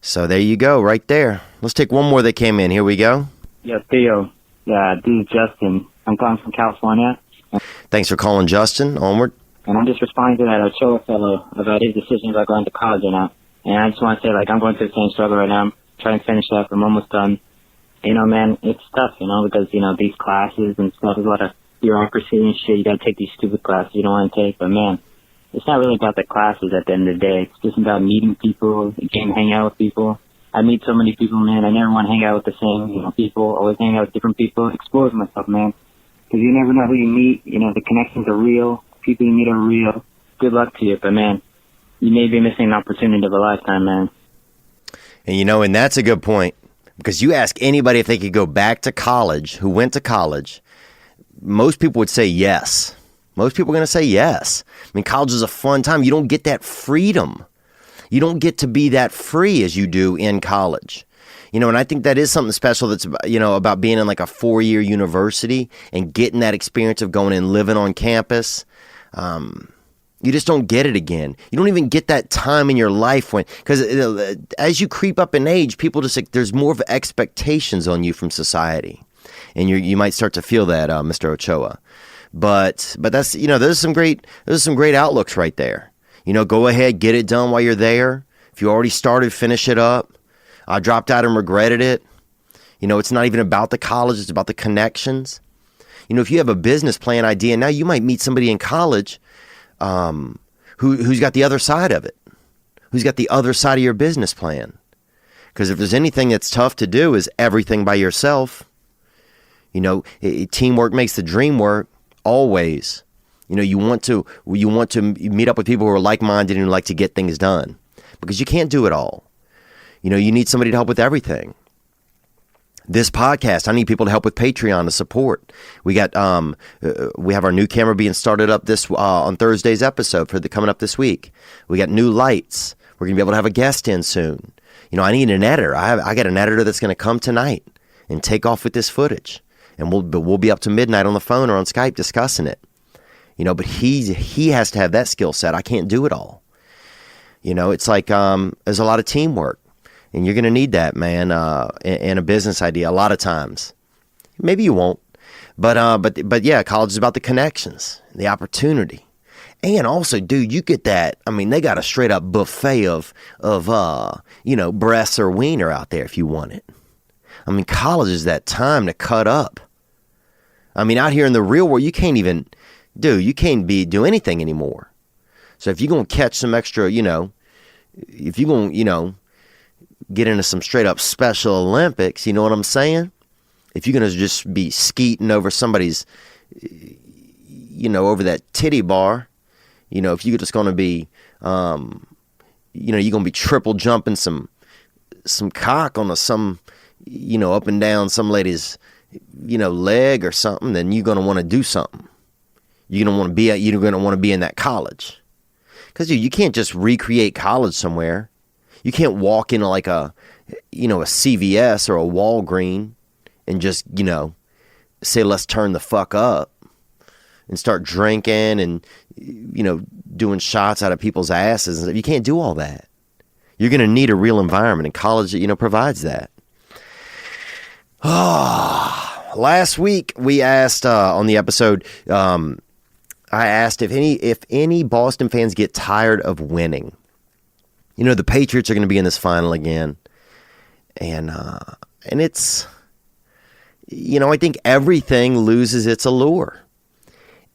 So there you go, right there. Let's take one more that came in. Here we go. Yeah, Theo. Yeah, this is Justin. I'm calling from California. Thanks for calling, Justin. Onward. And I'm just responding to that Ochoa fellow about his decision about going to college or not. And I just want to say, I'm going through the same struggle right now. I'm trying to finish up. I'm almost done. Man, it's tough, because, these classes and stuff, there's a lot of bureaucracy and shit. You got to take these stupid classes you don't want to take. But, man, it's not really about the classes at the end of the day. It's just about meeting people, hanging out with people. I meet so many people, man. I never want to hang out with the same, people. Always hang out with different people. Expose myself, man. Because you never know who you meet. The connections are real. People you meet are real. Good luck to you. But, man, you may be missing an opportunity of a lifetime, man. And, and that's a good point. Because you ask anybody if they could go back to college, who went to college, most people would say yes. Most people are going to say yes. I mean, college is a fun time. You don't get that freedom. You don't get to be that free as you do in college. And I think that is something special that's, about being in like a 4-year university and getting that experience of going and living on campus. You just don't get it again. You don't even get that time in your life because as you creep up in age, people just there's more of expectations on you from society, and you might start to feel that, Mr. Ochoa. But that's there's some great outlooks right there. Go ahead, get it done while you're there. If you already started, finish it up. I dropped out and regretted it. It's not even about the college; it's about the connections. If you have a business plan idea now, you might meet somebody in college. Who's got the other side of it? Who's got the other side of your business plan? Because if there's anything that's tough to do is everything by yourself. Teamwork makes the dream work always. You want to meet up with people who are like-minded and who like to get things done, because you can't do it all. You need somebody to help with everything. This podcast, I need people to help with Patreon to support. We got we have our new camera being started up this on Thursday's episode coming up this week. We got new lights. We're gonna be able to have a guest in soon. I need an editor. I got an editor that's gonna come tonight and take off with this footage, and we'll be up to midnight on the phone or on Skype discussing it. But he has to have that skill set. I can't do it all. It's like there's a lot of teamwork. And you're going to need that, man, in a business idea a lot of times. Maybe you won't. But yeah, college is about the connections, the opportunity. And also, dude, you get that. I mean, they got a straight up buffet of breasts or wiener out there if you want it. I mean, college is that time to cut up. I mean, out here in the real world, you can't do anything anymore. So if you're going to catch some extra, if you're going to, get into some straight up Special Olympics, you know what I'm saying? If you're going to just be skeeting over somebody's, over that titty bar, if you're just going to be, you're going to be triple jumping some cock on some, up and down some lady's, leg or something, then you're going to want to do something. You're going to want to be in that college. Because you can't just recreate college somewhere. You can't walk into like a CVS or a Walgreens and just, say, let's turn the fuck up and start drinking and, doing shots out of people's asses. You can't do all that. You're going to need a real environment, and college, provides that. Last week we asked on the episode, I asked if any Boston fans get tired of winning. The Patriots are going to be in this final again, and it's, I think everything loses its allure,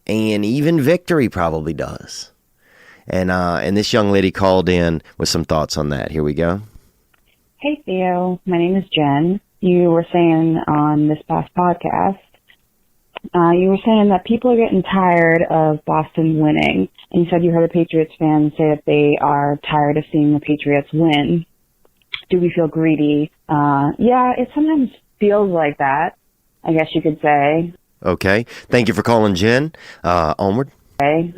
and even victory probably does. And this young lady called in with some thoughts on that. Here we go. Hey, Theo. My name is Jen. You were saying on this past podcast, you were saying that people are getting tired of Boston winning. And you said you heard a Patriots fan say that they are tired of seeing the Patriots win. Do we feel greedy? Yeah, it sometimes feels like that, I guess you could say. Okay. Thank you for calling, Jen. Onward. Okay.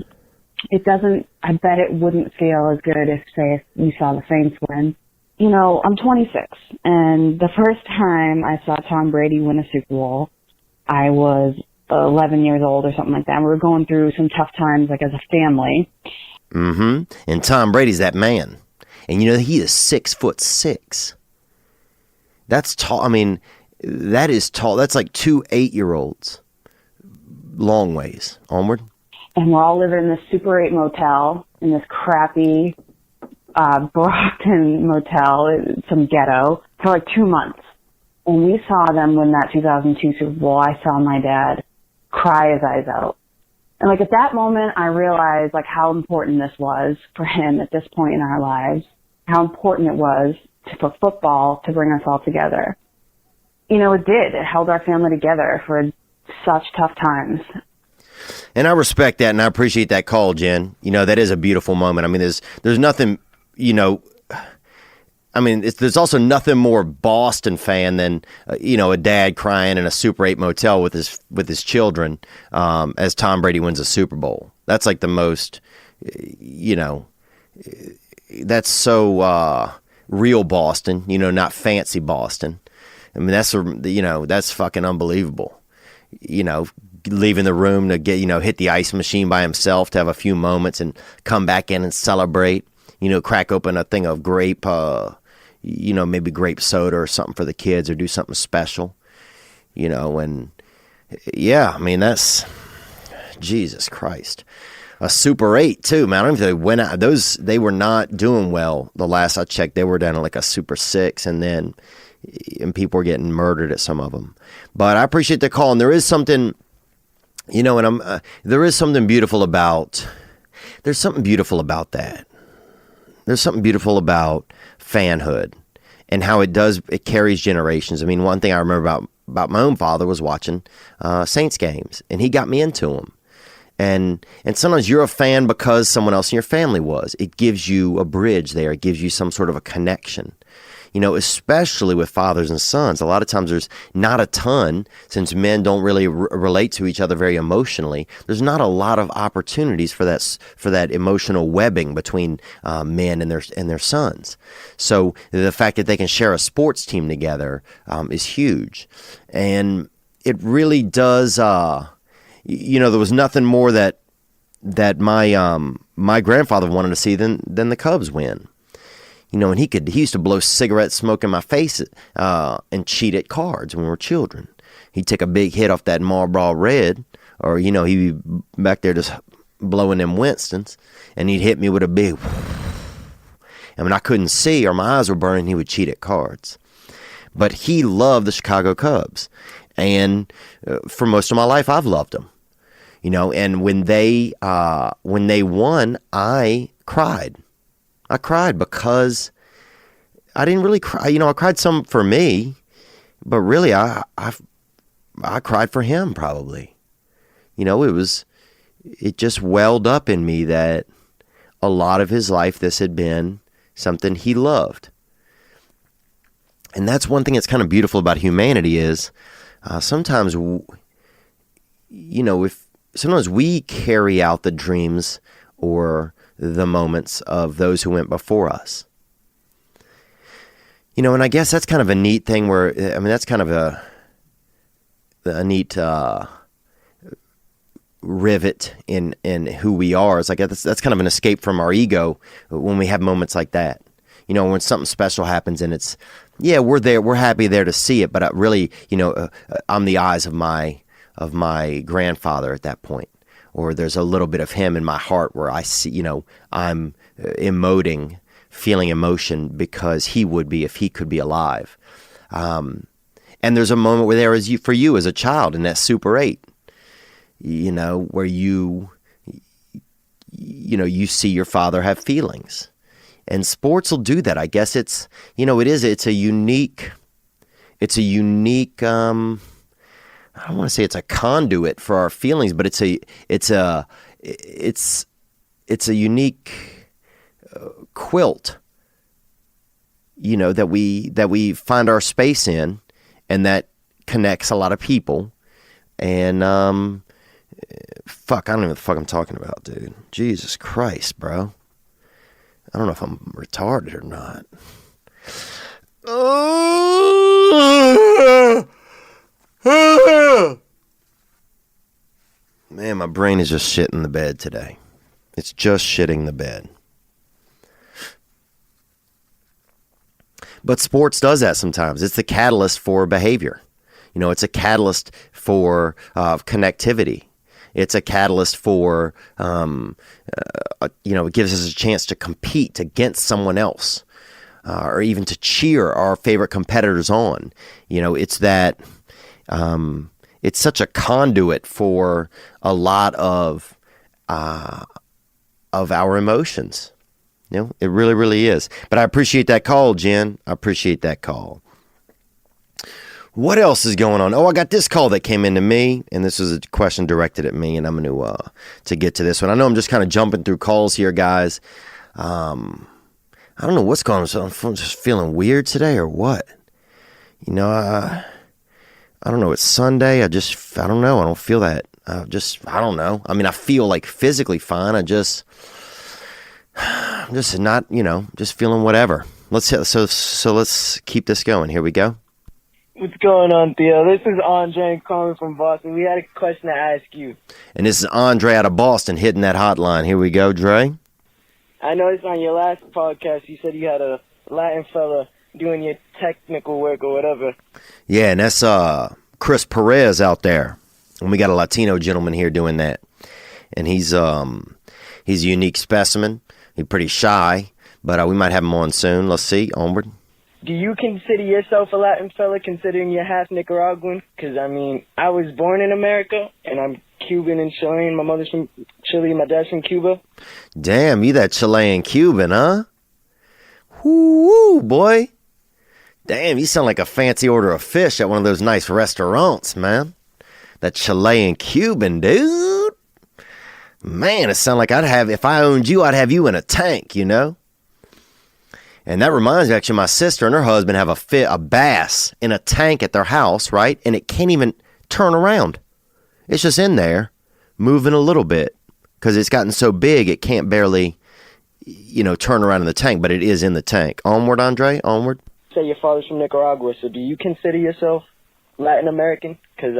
It doesn't, I bet it wouldn't feel as good if, say, if you saw the Saints win. I'm 26, and the first time I saw Tom Brady win a Super Bowl, I was 11 years old or something like that. We were going through some tough times, like, as a family. Mm-hmm. And Tom Brady's that man. And he is 6'6". That's tall. I mean, that is tall. That's like 2 8-year-olds. Long ways. Onward. And we're all living in this Super 8 motel, in this crappy Brockton motel, some ghetto, for like 2 months. When we saw them win that 2002 Super Bowl, I saw my dad cry his eyes out. And like at that moment, I realized like how important this was for him at this point in our lives, how important it was for football to bring us all together. It did. It held our family together for such tough times. And I respect that, and I appreciate that call, Jen. That is a beautiful moment. I mean, there's nothing, there's also nothing more Boston fan than, a dad crying in a Super 8 motel with his children as Tom Brady wins a Super Bowl. That's like the most, that's so real Boston, not fancy Boston. I mean, that's fucking unbelievable. Leaving the room to get, hit the ice machine by himself to have a few moments and come back in and celebrate, crack open a thing of grape, maybe grape soda or something for the kids or do something special, and yeah, I mean, that's Jesus Christ. A Super 8 too, man. I don't even think they went out. They were not doing well. The last I checked, they were down to like a Super 6 and people were getting murdered at some of them. But I appreciate the call, and there is something, there is something beautiful about. There's something beautiful about that. There's something beautiful about fanhood and how it carries generations. I mean, one thing I remember about my own father was watching Saints games, and he got me into them. And sometimes you're a fan because someone else in your family was. It gives you a bridge there. It gives you some sort of a connection. Especially with fathers and sons. A lot of times there's not a ton, since men don't really relate to each other very emotionally. There's not a lot of opportunities for that emotional webbing between men and their sons. So the fact that they can share a sports team together is huge, and it really does. There was nothing more that my grandfather wanted to see than the Cubs win. And he used to blow cigarette smoke in my face and cheat at cards when we were children. He'd take a big hit off that Marlboro Red, or, he'd be back there just blowing them Winstons, and he'd hit me with a big, and when I couldn't see or my eyes were burning, he would cheat at cards. But he loved the Chicago Cubs, and for most of my life, I've loved them. And when they won, I cried. I cried because I didn't really cry. I cried some for me, but really I cried for him probably. It just welled up in me that a lot of his life, this had been something he loved. And that's one thing that's kind of beautiful about humanity is sometimes, sometimes we carry out the dreams or the moments of those who went before us. And I guess that's kind of a neat thing that's kind of a neat rivet in who we are. It's like that's kind of an escape from our ego when we have moments like that. When something special happens and it's, we're there, we're happy there to see it, but really, I'm the eyes of my grandfather at that point, or there's a little bit of him in my heart where I see, I'm emoting, feeling emotion because he would be if he could be alive. And there's a moment where there is for you as a child in that Super 8, where you see your father have feelings. And sports will do that. I guess it's a unique, I don't want to say it's a conduit for our feelings, but it's a unique quilt, that we find our space in, and that connects a lot of people. And I don't know what the fuck I'm talking about, dude. Jesus Christ, bro. I don't know if I'm retarded or not. Man, my brain is just shitting the bed today. It's just shitting the bed. But sports does that sometimes. It's the catalyst for behavior. It's a catalyst for connectivity. It's a catalyst for, it gives us a chance to compete against someone else, or even to cheer our favorite competitors on. It's that, it's such a conduit for a lot of our emotions. It really, really is. But I appreciate that call, Jen. I appreciate that call. What else is going on? Oh, I got this call that came into me, and this was a question directed at me, and I'm going to get to this one. I know I'm just kind of jumping through calls here, guys. I don't know what's going on. So I'm just feeling weird today or what? I don't know. It's Sunday. I don't know. I don't feel that. I don't know. I mean, I feel like physically fine. I'm just not, just feeling whatever. So let's keep this going. Here we go. What's going on, Theo? This is Andre calling from Boston. We had a question to ask you. And this is Andre out of Boston hitting that hotline. Here we go, Dre. I noticed on your last podcast you said you had a Latin fella doing your technical work or whatever. Yeah, and that's Chris Perez out there. And we got a Latino gentleman here doing that. And he's a unique specimen. He's pretty shy, but we might have him on soon. Let's see. Onward. Do you consider yourself a Latin fella considering you're half Nicaraguan? Because, I was born in America, and I'm Cuban and Chilean. My mother's from Chile, my dad's from Cuba. Damn, you that Chilean Cuban, huh? Whoo, boy. Damn, you sound like a fancy order of fish at one of those nice restaurants, man. That Chilean Cuban, dude. Man, it sounds like if I owned you, I'd have you in a tank, And that reminds me, actually, my sister and her husband have a bass in a tank at their house, right? And it can't even turn around. It's just in there, moving a little bit, because it's gotten so big it can't barely, turn around in the tank, but it is in the tank. Onward, Andre, onward. Say your father's from Nicaragua, so do you consider yourself Latin American? Because,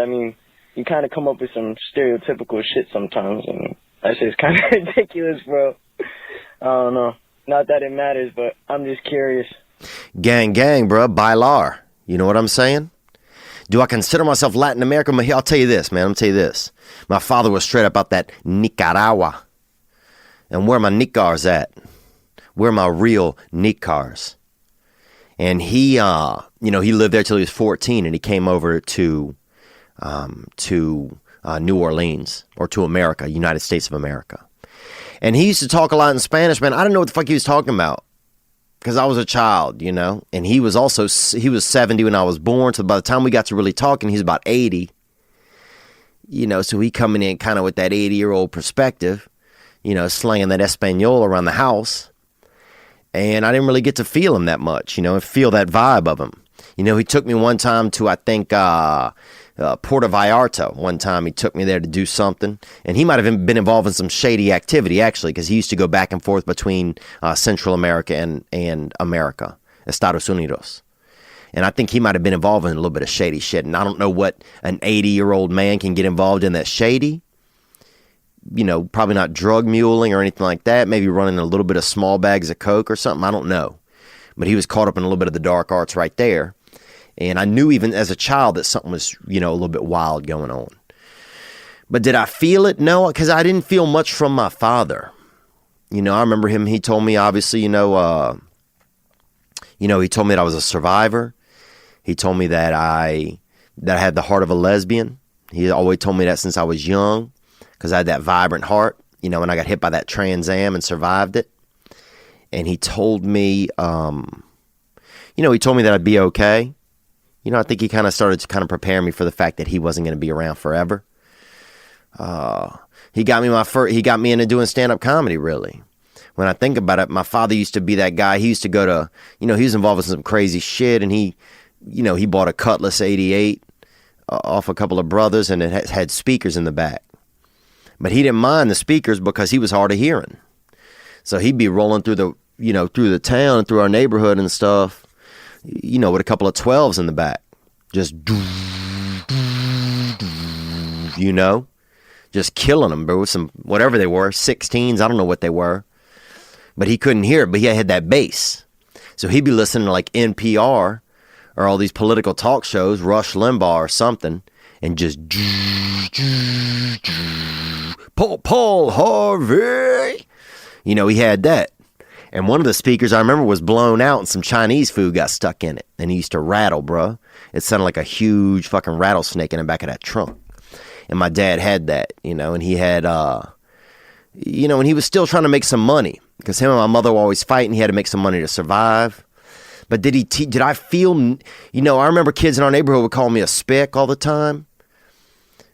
you kind of come up with some stereotypical shit sometimes, and that shit's kind of ridiculous, bro. I don't know. Not that it matters, but I'm just curious. Gang, bro. Bailar. You know what I'm saying? Do I consider myself Latin American? I'll tell you this, man. I'm tell you this. My father was straight up about that Nicaragua. And where my Nicars at? Where my real Nicars? And he lived there till he was 14, and he came over to New Orleans, or to America, United States of America. And he used to talk a lot in Spanish, man. I didn't know what the fuck he was talking about because I was a child, you know. And he was 70 when I was born. So by the time we got to really talking, he's about 80. You know, so he coming in kind of with that 80-year-old perspective, you know, slanging that Espanol around the house. And I didn't really get to feel him that much, you know, and feel that vibe of him. You know, he took me one time to, I think, Puerto Vallarta. One time he took me there to do something. And he might have been involved in some shady activity, actually, because he used to go back and forth between Central America and America, Estados Unidos. And I think he might have been involved in a little bit of shady shit. And I don't know what an 80-year-old man can get involved in that's shady. You know, probably not drug muling or anything like that. Maybe running a little bit of small bags of coke or something. I don't know. But he was caught up in a little bit of the dark arts right there. And I knew even as a child that something was, you know, a little bit wild going on. But did I feel it? No, because I didn't feel much from my father. You know, I remember him. He told me, obviously, he told me that I was a survivor. He told me that I had the heart of a lesbian. He always told me that since I was young, because I had that vibrant heart, you know, and I got hit by that Trans Am and survived it. And he told me, he told me that I'd be okay. You know, I think he kind of started to kind of prepare me for the fact that he wasn't going to be around forever. He got me into doing stand-up comedy, really. When I think about it, my father used to be that guy. He used to go to, you know, he was involved in some crazy shit, and he bought a Cutlass 88 off a couple of brothers, and it had speakers in the back. But he didn't mind the speakers because he was hard of hearing. So he'd be rolling through the town and through our neighborhood and stuff, you know, with a couple of 12s in the back. Just, you know, just killing them, bro, with some, whatever they were, 16s, I don't know what they were. But he couldn't hear it, but he had that bass. So he'd be listening to like NPR or all these political talk shows, Rush Limbaugh or something, and just Paul Harvey. You know, he had that. And one of the speakers I remember was blown out and some Chinese food got stuck in it. And he used to rattle, bro. It sounded like a huge fucking rattlesnake in the back of that trunk. And my dad had that, you know, and he had, and he was still trying to make some money because him and my mother were always fighting. He had to make some money to survive. But did I feel, you know, I remember kids in our neighborhood would call me a spick all the time.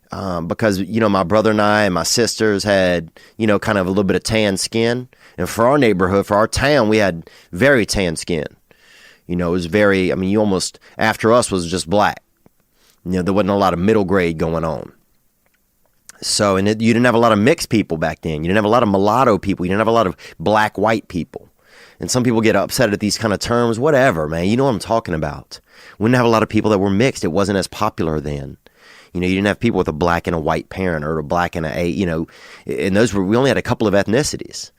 Because, you know, my brother and I and my sisters had, you know, kind of a little bit of tan skin. And for our neighborhood, for our town, we had very tan skin. You know, it was very, I mean, you almost, after us was just black. You know, there wasn't a lot of middle grade going on. So, and you didn't have a lot of mixed people back then. You didn't have a lot of mulatto people. You didn't have a lot of black, white people. And some people get upset at these kind of terms. Whatever, man. You know what I'm talking about. We didn't have a lot of people that were mixed. It wasn't as popular then. You know, you didn't have people with a black and a white parent or a black and a, you know, and we only had a couple of ethnicities,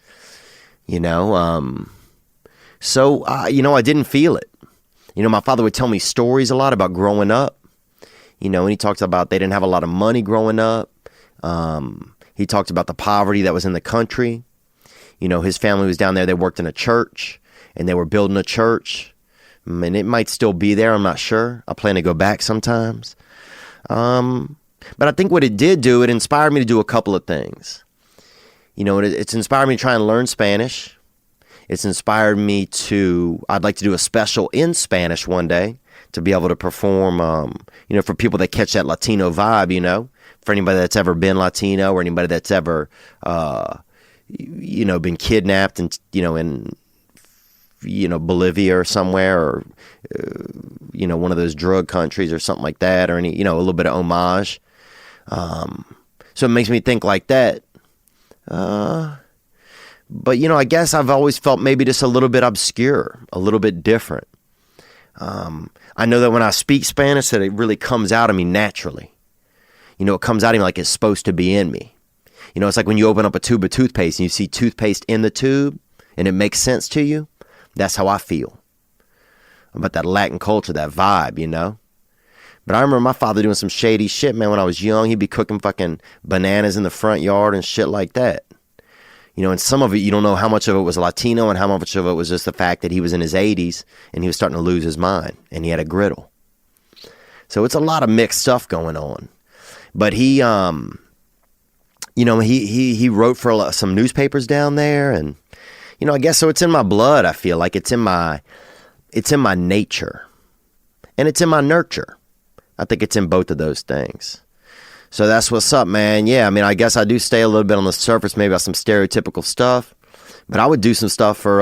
you know. So, you know, I didn't feel it. You know, my father would tell me stories a lot about growing up, you know, and he talked about they didn't have a lot of money growing up. He talked about the poverty that was in the country. You know, his family was down there. They worked in a church and they were building a church. And it might still be there. I'm not sure. I plan to go back sometimes. But I think what it did do, it inspired me to do a couple of things. You know, it's inspired me to try and learn Spanish. It's inspired me I'd like to do a special in Spanish one day to be able to perform, you know, for people that catch that Latino vibe, you know, for anybody that's ever been Latino or anybody that's ever, you know, been kidnapped and, you know, in, you know, Bolivia or somewhere, or, you know, one of those drug countries or something like that, or any, you know, a little bit of homage. So it makes me think like that. But, you know, I guess I've always felt maybe just a little bit obscure, a little bit different. I know that when I speak Spanish that it really comes out of me naturally. You know, it comes out of me like it's supposed to be in me. You know, it's like when you open up a tube of toothpaste and you see toothpaste in the tube and it makes sense to you. That's how I feel about that Latin culture, that vibe, you know. But I remember my father doing some shady shit, man, when I was young. He'd be cooking fucking bananas in the front yard and shit like that. You know, and some of it, you don't know how much of it was Latino and how much of it was just the fact that he was in his 80s and he was starting to lose his mind and he had a griddle. So it's a lot of mixed stuff going on. But he, he wrote for some newspapers down there, and I guess so. It's in my blood. I feel like it's in my nature, and it's in my nurture. I think it's in both of those things. So that's what's up, man. Yeah, I mean, I guess I do stay a little bit on the surface, maybe about some stereotypical stuff, but I would do some stuff for,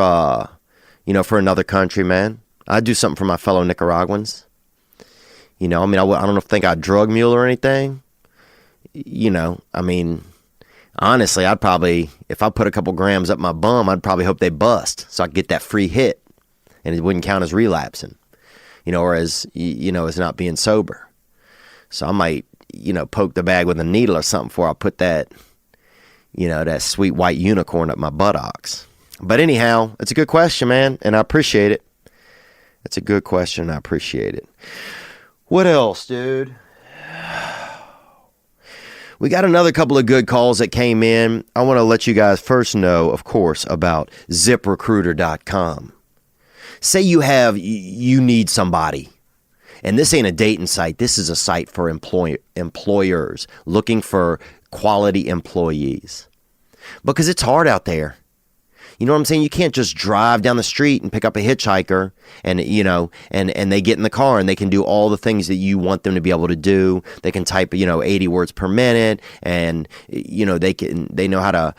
for another country, man. I'd do something for my fellow Nicaraguans. I don't think I'd drug mule or anything. Honestly, I'd probably, if I put a couple grams up my bum, I'd probably hope they bust so I could get that free hit, and it wouldn't count as relapsing, or as not being sober. So I might, poke the bag with a needle or something before I put that, that sweet white unicorn up my buttocks. But anyhow, it's a good question, man, and I appreciate it. It's a good question, and I appreciate it. What else, dude? We got another couple of good calls that came in. I want to let you guys first know, of course, about ZipRecruiter.com. Say you need somebody. And this ain't a dating site. This is a site for employers looking for quality employees. Because it's hard out there. You know what I'm saying? You can't just drive down the street and pick up a hitchhiker and they get in the car and they can do all the things that you want them to be able to do. They can type, 80 words per minute, and, they know how to,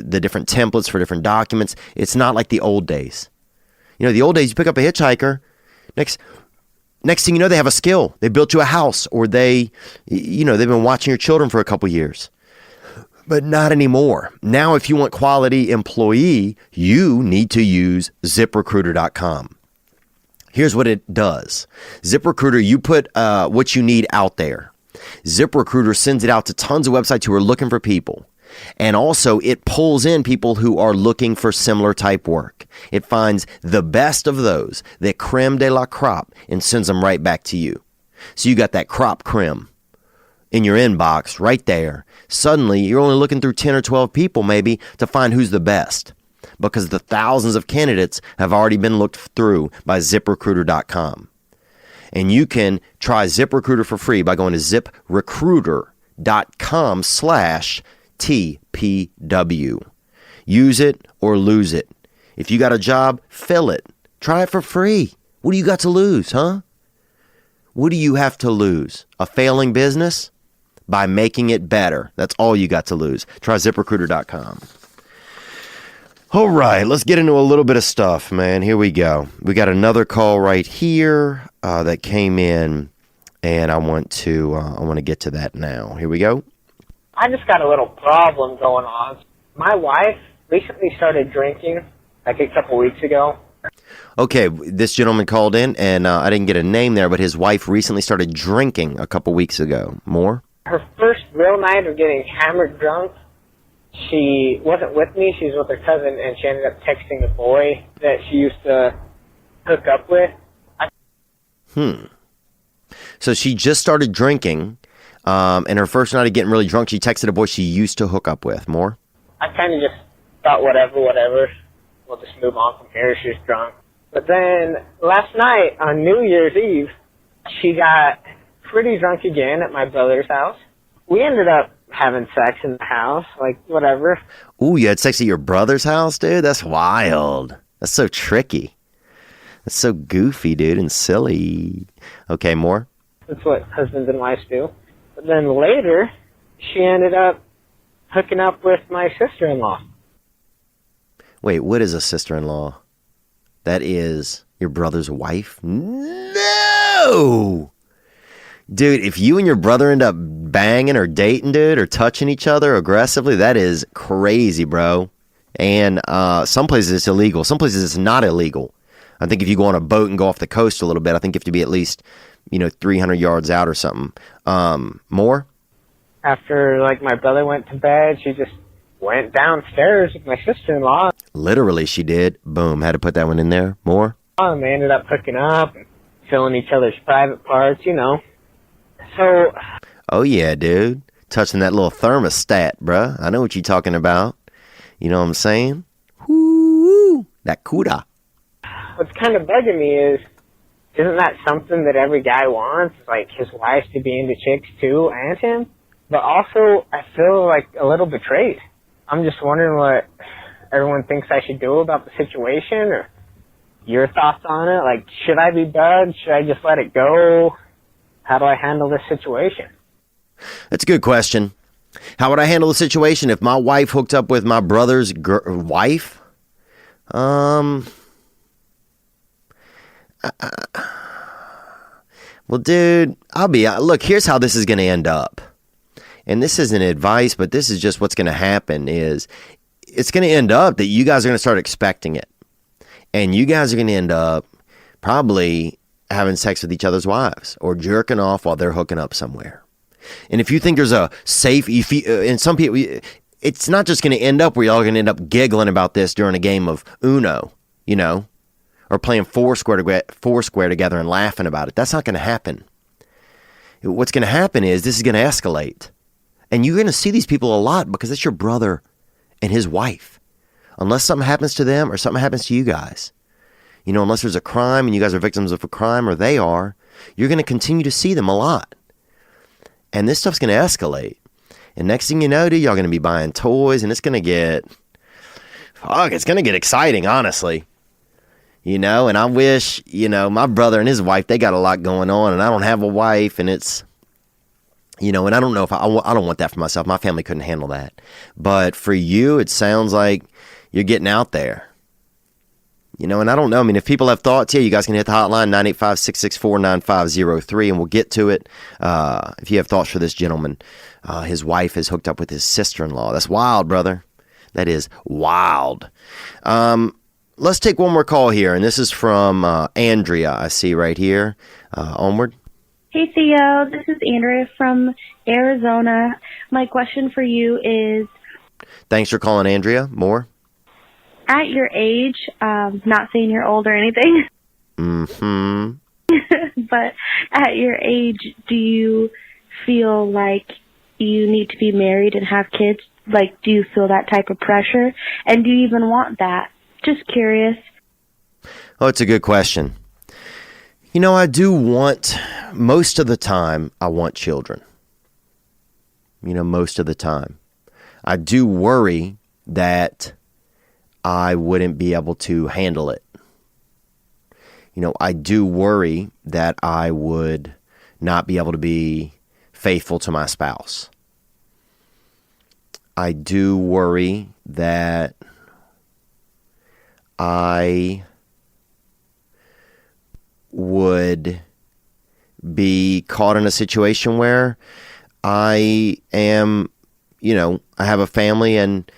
the different templates for different documents. It's not like the old days. The old days, you pick up a hitchhiker, next thing you know, they have a skill. They built you a house, or they've been watching your children for a couple years. But not anymore. Now, if you want quality employee, you need to use ZipRecruiter.com. Here's what it does. ZipRecruiter, you put what you need out there. ZipRecruiter sends it out to tons of websites who are looking for people. And also, it pulls in people who are looking for similar type work. It finds the best of those, the creme de la crop, and sends them right back to you. So you got that crop creme in your inbox right there. Suddenly, you're only looking through 10 or 12 people maybe to find who's the best, because the thousands of candidates have already been looked through by ZipRecruiter.com. And you can try ZipRecruiter for free by going to ZipRecruiter.com/TPW. Use it or lose it. If you got a job, fill it. Try it for free. What do you got to lose, huh? What do you have to lose? A failing business? By making it better. That's all you got to lose. Try ZipRecruiter.com. All right, let's get into a little bit of stuff, man. Here we go. We got another call right here that came in, and I want to get to that now. Here we go. I just got a little problem going on. My wife recently started drinking, like a couple weeks ago. Okay, this gentleman called in, and I didn't get a name there, but his wife recently started drinking a couple weeks ago. More? Her first real night of getting hammered drunk, she wasn't with me. She was with her cousin, and she ended up texting the boy that she used to hook up with. So she just started drinking, and her first night of getting really drunk, she texted a boy she used to hook up with. More? I kind of just thought, whatever. We'll just move on from here. She was drunk. But then last night on New Year's Eve, she got pretty drunk again at my brother's house. We ended up having sex in the house, like whatever. Ooh, you had sex at your brother's house, dude? That's wild. That's so tricky. That's so goofy, dude, and silly. Okay, more? That's what husbands and wives do. But then later, she ended up hooking up with my sister-in-law. Wait, what is a sister-in-law? That is your brother's wife? No! Dude, if you and your brother end up banging or dating, dude, or touching each other aggressively, that is crazy, bro. And some places it's illegal. Some places it's not illegal. I think if you go on a boat and go off the coast a little bit, I think you have to be at least, 300 yards out or something. More? After, my brother went to bed, she just went downstairs with my sister-in-law. Literally, she did. Boom. Had to put that one in there. More? And they ended up hooking up, filling each other's private parts, So. Oh, yeah, dude. Touching that little thermostat, bruh. I know what you're talking about. You know what I'm saying? Woo! That cuda. What's kind of bugging me is isn't that something that every guy wants? Like his wife to be into chicks too, and him? But also, I feel like a little betrayed. I'm just wondering what everyone thinks I should do about the situation, or your thoughts on it. Like, should I be bugged? Should I just let it go? How do I handle this situation? That's a good question. How would I handle the situation if my wife hooked up with my brother's wife? Well, dude, look, here's how this is going to end up. And this isn't advice, but this is just what's going to happen is it's going to end up that you guys are going to start expecting it. And you guys are going to end up probably having sex with each other's wives or jerking off while they're hooking up somewhere. And if you think there's a safe, and some people, it's not just going to end up where y'all are going to end up giggling about this during a game of Uno, you know, or playing Foursquare together and laughing about it. That's not going to happen. What's going to happen is this is going to escalate. And you're going to see these people a lot because it's your brother and his wife. Unless something happens to them or something happens to you guys. You know, unless there's a crime and you guys are victims of a crime or they are, you're going to continue to see them a lot. And this stuff's going to escalate. And next thing you know, dude, y'all going to be buying toys and it's going to get exciting, honestly. You know, and I wish, you know, my brother and his wife, they got a lot going on and I don't have a wife and it's, you know, and I don't know if I don't want that for myself. My family couldn't handle that. But for you, it sounds like you're getting out there. You know, and I don't know. I mean, if people have thoughts, yeah, you guys can hit the hotline, 985-664-9503, and we'll get to it. If you have thoughts for this gentleman, his wife is hooked up with his sister-in-law. That's wild, brother. That is wild. Let's take one more call here, and this is from Andrea, I see right here. Onward. Hey, Theo. This is Andrea from Arizona. My question for you is... Thanks for calling, Andrea. More? At your age, not saying you're old or anything, mm-hmm. but at your age, do you feel like you need to be married and have kids? Like, do you feel that type of pressure? And do you even want that? Just curious. Oh, it's a good question. You know, I do want, most of the time, I want children. You know, most of the time. I do worry that I wouldn't be able to handle it. You know, I do worry that I would not be able to be faithful to my spouse. I do worry that I would be caught in a situation where I am, you know, I have a family and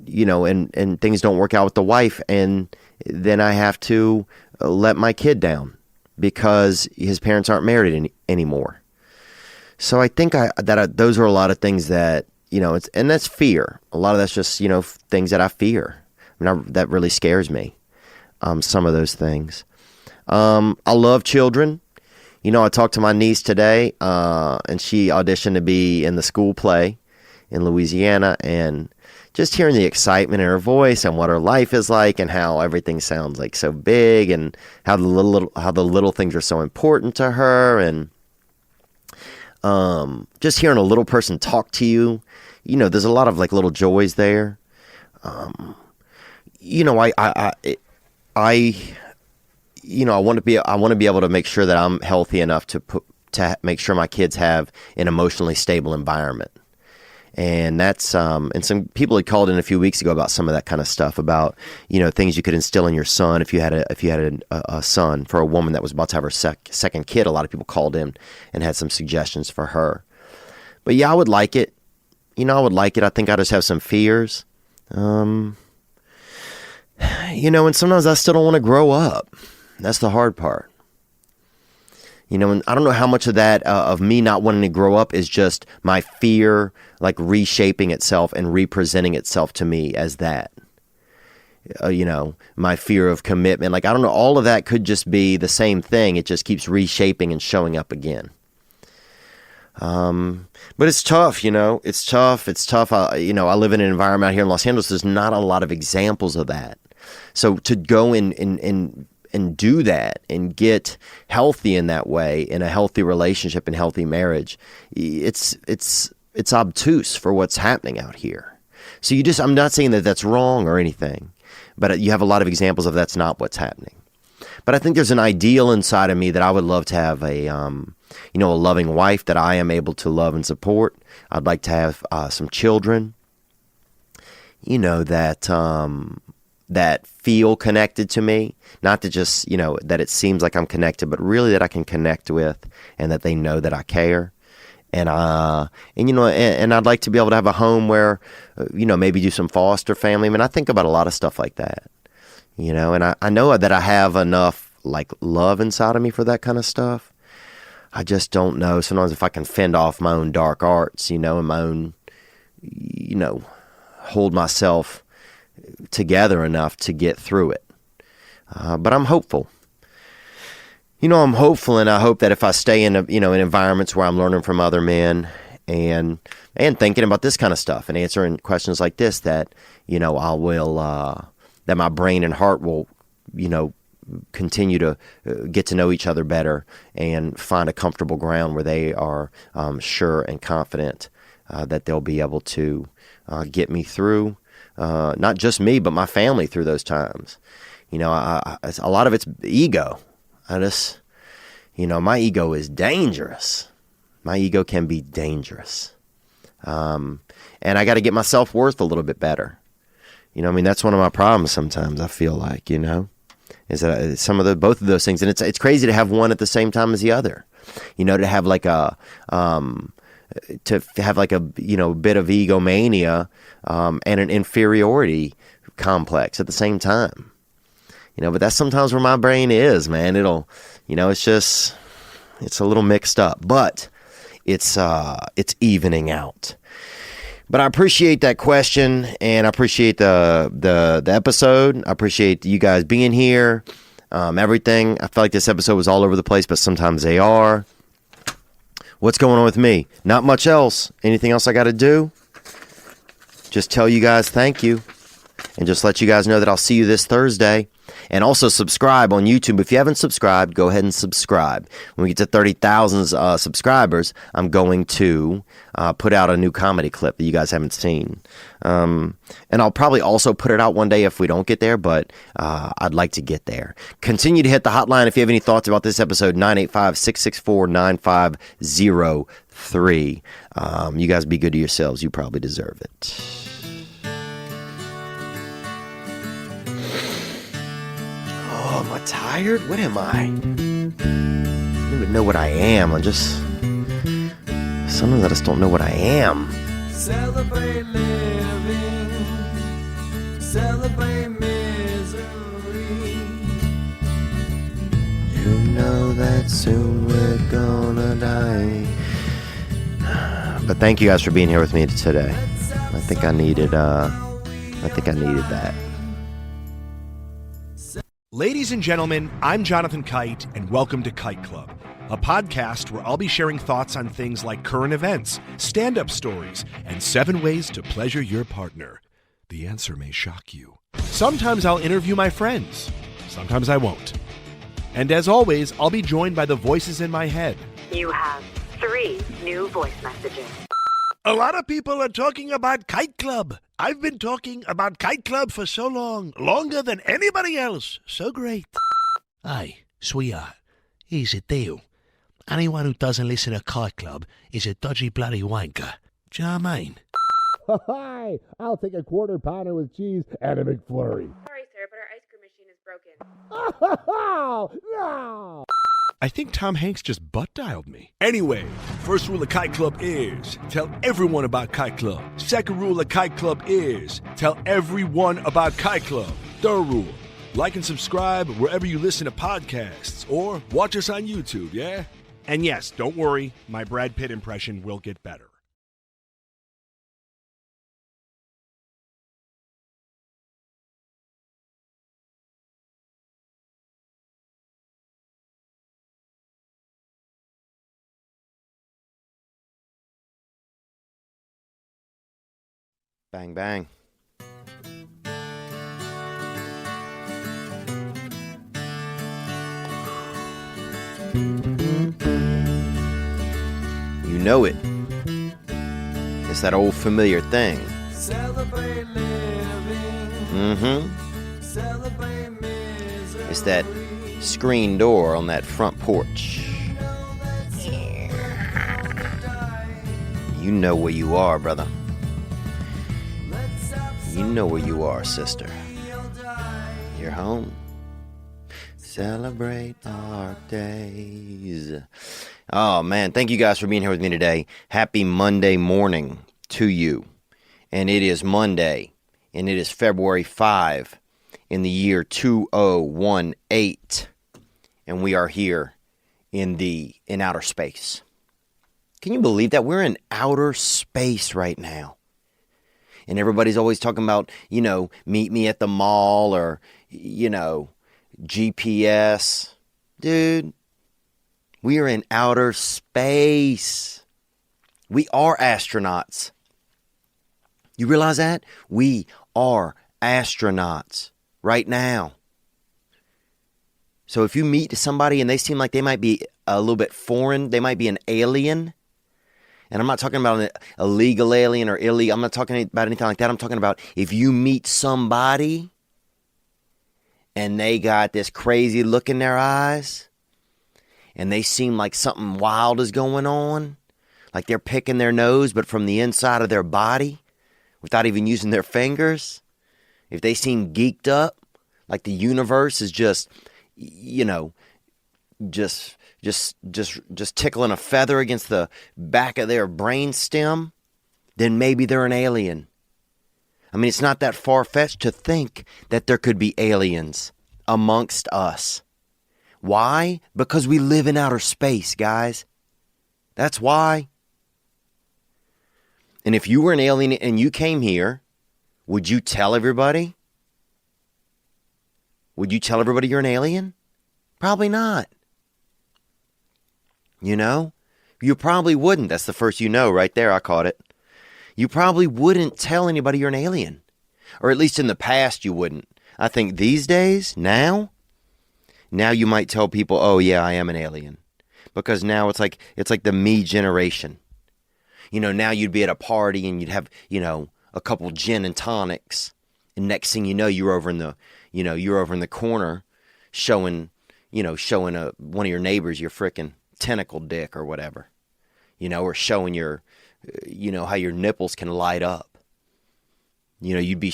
you know, and things don't work out with the wife, and then I have to let my kid down because his parents aren't married anymore. So I think those are a lot of things that, you know, and that's fear. A lot of that's just, you know, things that I fear. I mean, that really scares me. Some of those things. I love children. You know, I talked to my niece today, and she auditioned to be in the school play in Louisiana, and just hearing the excitement in her voice and what her life is like and how everything sounds like so big and how the little things are so important to her, and just hearing a little person talk to you, you know, there's a lot of like little joys there. You know, I want to be able to make sure that I'm healthy enough to make sure my kids have an emotionally stable environment. And that's, and some people had called in a few weeks ago about some of that kind of stuff, about, you know, things you could instill in your son if you had a son. For a woman that was about to have her second kid, a lot of people called in and had some suggestions for her. But yeah, I would like it. You know, I would like it. I think I just have some fears. You know, and sometimes I still don't want to grow up. That's the hard part. You know, and I don't know how much of that, of me not wanting to grow up, is just my fear, like reshaping itself and representing itself to me as that. You know, my fear of commitment. Like, I don't know, all of that could just be the same thing. It just keeps reshaping and showing up again. But it's tough, you know, it's tough. You know, I live in an environment out here in Los Angeles. There's not a lot of examples of that. So to go and and do that and get healthy in that way, in a healthy relationship and healthy marriage, it's obtuse for what's happening out here. So I'm not saying that that's wrong or anything, but you have a lot of examples of that's not what's happening. But I think there's an ideal inside of me that I would love to have a loving wife that I am able to love and support. I'd like to have some children, that feel connected to me, not to just, that it seems like I'm connected, but really that I can connect with, and that they know that I care. And I'd like to be able to have a home where, maybe do some foster family. I mean, I think about a lot of stuff like that, and I know that I have enough like love inside of me for that kind of stuff. I just don't know sometimes if I can fend off my own dark arts, and my own, hold myself together enough to get through it. But I'm hopeful. I'm hopeful, and I hope that if I stay in in environments where I'm learning from other men and thinking about this kind of stuff and answering questions like this, that that my brain and heart will continue to get to know each other better and find a comfortable ground where they are sure and confident that they'll be able to get me through, not just me, but my family through those times. A lot of it's ego. My ego is dangerous. My ego can be dangerous. And I got to get my self-worth a little bit better. That's one of my problems sometimes, I feel like, is that both of those things. And it's crazy to have one at the same time as the other, to have like a bit of egomania, and an inferiority complex at the same time. But that's sometimes where my brain is, man. It'll, it's a little mixed up, but it's evening out. But I appreciate that question, and I appreciate the episode. I appreciate you guys being here. Everything. I feel like this episode was all over the place, but sometimes they are. What's going on with me? Not much else. Anything else I got to do? Just tell you guys thank you, and just let you guys know that I'll see you this Thursday. And also subscribe on YouTube. If you haven't subscribed, go ahead and subscribe. When we get to 30,000 subscribers, I'm going to put out a new comedy clip that you guys haven't seen. And I'll probably also put it out one day if we don't get there, but I'd like to get there. Continue to hit the hotline if you have any thoughts about this episode, 985-664-9503. You guys be good to yourselves. You probably deserve it. Oh, am I tired? What am I? I don't even know what I am. Sometimes I just don't know what I am. Celebrate living, celebrate misery. You know that soon we're gonna die. But thank you guys for being here with me today. I think I needed that. Ladies and gentlemen, I'm Jonathan Kite, and welcome to Kite Club, a podcast where I'll be sharing thoughts on things like current events, stand-up stories, and 7 ways to pleasure your partner. The answer may shock you. Sometimes I'll interview my friends. Sometimes I won't. And as always, I'll be joined by the voices in my head. You have 3 new voice messages. A lot of people are talking about Kite Club. I've been talking about Kite Club for so long, longer than anybody else. So great. Hey, sweetheart, here's the deal. Anyone who doesn't listen to Kite Club is a dodgy bloody wanker. Do you know what I mean? Hi, I'll take a quarter pounder with cheese and a McFlurry. Sorry, sir, but our ice cream machine is broken. Oh, no! I think Tom Hanks just butt-dialed me. Anyway, first rule of Kite Club is tell everyone about Kite Club. Second rule of Kite Club is tell everyone about Kite Club. Third rule, like and subscribe wherever you listen to podcasts or watch us on YouTube, yeah? And yes, don't worry, my Brad Pitt impression will get better. Bang, bang. know it. It's that old familiar thing. It's that screen door on that front porch. You know where you are, brother. You know where you are, sister. You're home. Celebrate our days. Oh, man. Thank you guys for being here with me today. Happy Monday morning to you. And it is Monday. And it is February 5 in the year 2018. And we are here in outer space. Can you believe that? We're in outer space right now. And everybody's always talking about, meet me at the mall or, GPS. Dude, we are in outer space. We are astronauts. You realize that? We are astronauts right now. So if you meet somebody and they seem like they might be a little bit foreign, they might be an alien. And I'm not talking about an illegal alien or illegal. I'm not talking about anything like that. I'm talking about if you meet somebody and they got this crazy look in their eyes and they seem like something wild is going on, like they're picking their nose, but from the inside of their body without even using their fingers. If they seem geeked up, like the universe is just tickling a feather against the back of their brain stem, then maybe they're an alien. I mean, it's not that far-fetched to think that there could be aliens amongst us. Why? Because we live in outer space, guys. That's why. And if you were an alien and you came here, would you tell everybody? Would you tell everybody you're an alien? Probably not. You probably wouldn't. That's the first right there. I caught it. You probably wouldn't tell anybody you're an alien. Or at least in the past you wouldn't. I think these days, now you might tell people, oh yeah, I am an alien. Because now it's like the me generation. Now you'd be at a party and you'd have, a couple gin and tonics. And next thing you know, you're over in the corner showing one of your neighbors your frickin' tentacle dick or whatever, or showing your, how your nipples can light up. You'd be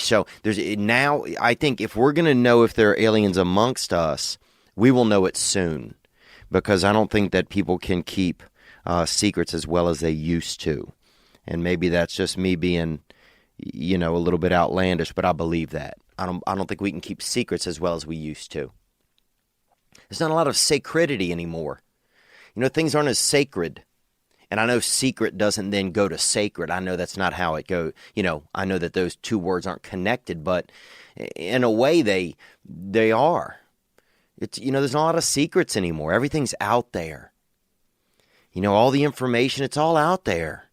now, I think if we're going to know if there are aliens amongst us, we will know it soon, because I don't think that people can keep secrets as well as they used to. And maybe that's just me being, a little bit outlandish, but I believe that. I don't think we can keep secrets as well as we used to. There's not a lot of sacredity anymore. Things aren't as sacred. And I know secret doesn't then go to sacred. I know that's not how it goes. I know that those two words aren't connected, but in a way they are. It's, there's not a lot of secrets anymore. Everything's out there. All the information, it's all out there.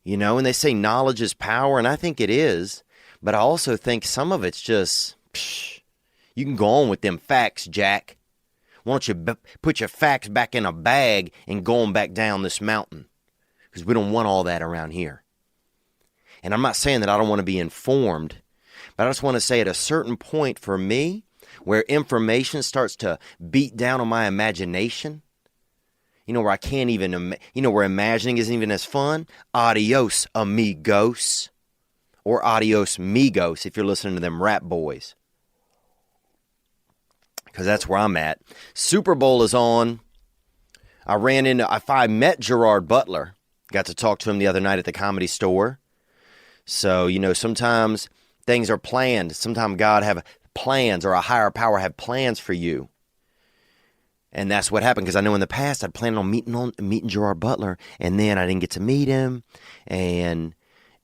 And they say knowledge is power, and I think it is. But I also think some of it's just, you can go on with them facts, Jack. Why don't you put your facts back in a bag and go on back down this mountain? Because we don't want all that around here. And I'm not saying that I don't want to be informed, but I just want to say at a certain point for me, where information starts to beat down on my imagination, where I can't even, where imagining isn't even as fun, adios, amigos. Or adios, migos, if you're listening to them rap boys. Because that's where I'm at. Super Bowl is on. I met Gerard Butler. Got to talk to him the other night at the Comedy Store. So, sometimes things are planned. Sometimes God have plans, or a higher power have plans for you. And that's what happened, because I know in the past I'd planned on meeting Gerard Butler, and then I didn't get to meet him, and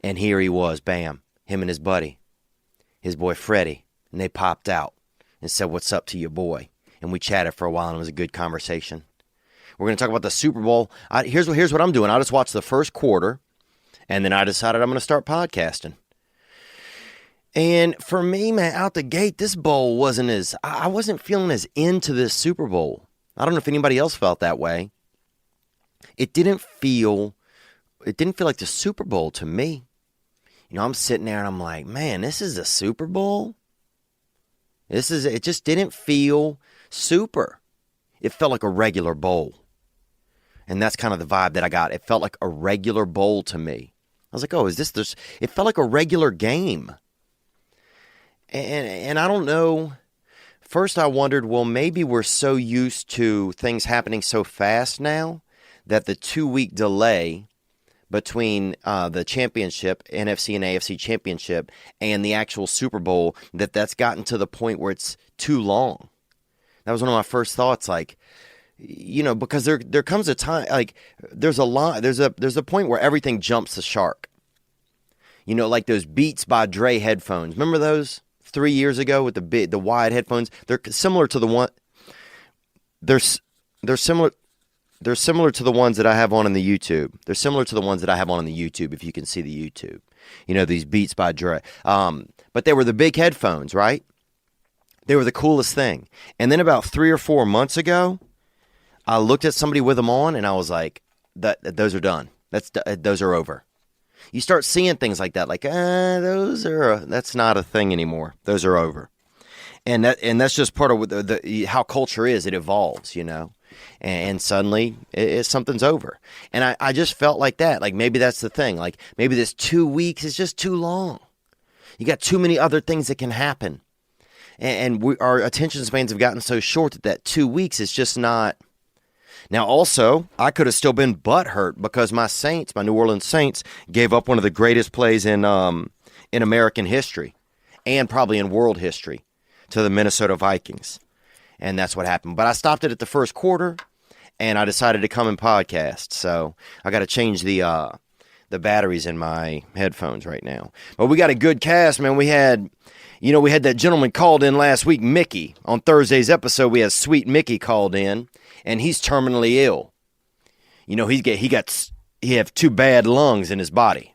here he was, bam, him and his buddy, his boy Freddie, and they popped out and said, what's up to your boy? And we chatted for a while, and it was a good conversation. We're going to talk about the Super Bowl. Here's what I'm doing. I just watched the first quarter, and then I decided I'm going to start podcasting. And for me, man, out the gate, this bowl I wasn't feeling as into this Super Bowl. I don't know if anybody else felt that way. it didn't feel like the Super Bowl to me. You know, I'm sitting there and I'm like, man, this is the Super Bowl? It just didn't feel super. It felt like a regular bowl. And that's kind of the vibe that I got. It felt like a regular bowl to me. I was like, oh, is this? It felt like a regular game. And I don't know. First I wondered, well, maybe we're so used to things happening so fast now that the 2-week delay between the championship, NFC and AFC championship, and the actual Super Bowl, that's gotten to the point where it's too long. That was one of my first thoughts, like, you know, because there comes a time, like, there's a point where everything jumps the shark. You know, like those Beats by Dre headphones. Remember those 3 years ago with the wide headphones? They're similar to the one. They're similar. They're similar to the ones that I have on in the YouTube. They're similar to the ones that I have on in the YouTube, if you can see the YouTube. You know, these Beats by Dre. But they were the big headphones, right? They were the coolest thing. And then about 3 or 4 months ago, I looked at somebody with them on, and I was like, those are done. Those are over. You start seeing things like that, like, that's not a thing anymore. Those are over. And that's just part of how culture is. It evolves, you know. And suddenly, something's over. And I just felt like that. Like, maybe that's the thing. Like, maybe this 2 weeks is just too long. You got too many other things that can happen. And our attention spans have gotten so short that 2 weeks is just not. Now, also, I could have still been butthurt because my New Orleans Saints, gave up one of the greatest plays in American history and probably in world history to the Minnesota Vikings. And that's what happened. But I stopped it at the first quarter, and I decided to come and podcast. So I got to change the batteries in my headphones right now. But we got a good cast, man. We had that gentleman called in last week, Mickey. On Thursday's episode, we had Sweet Mickey called in, and he's terminally ill. You know, he have 2 bad lungs in his body.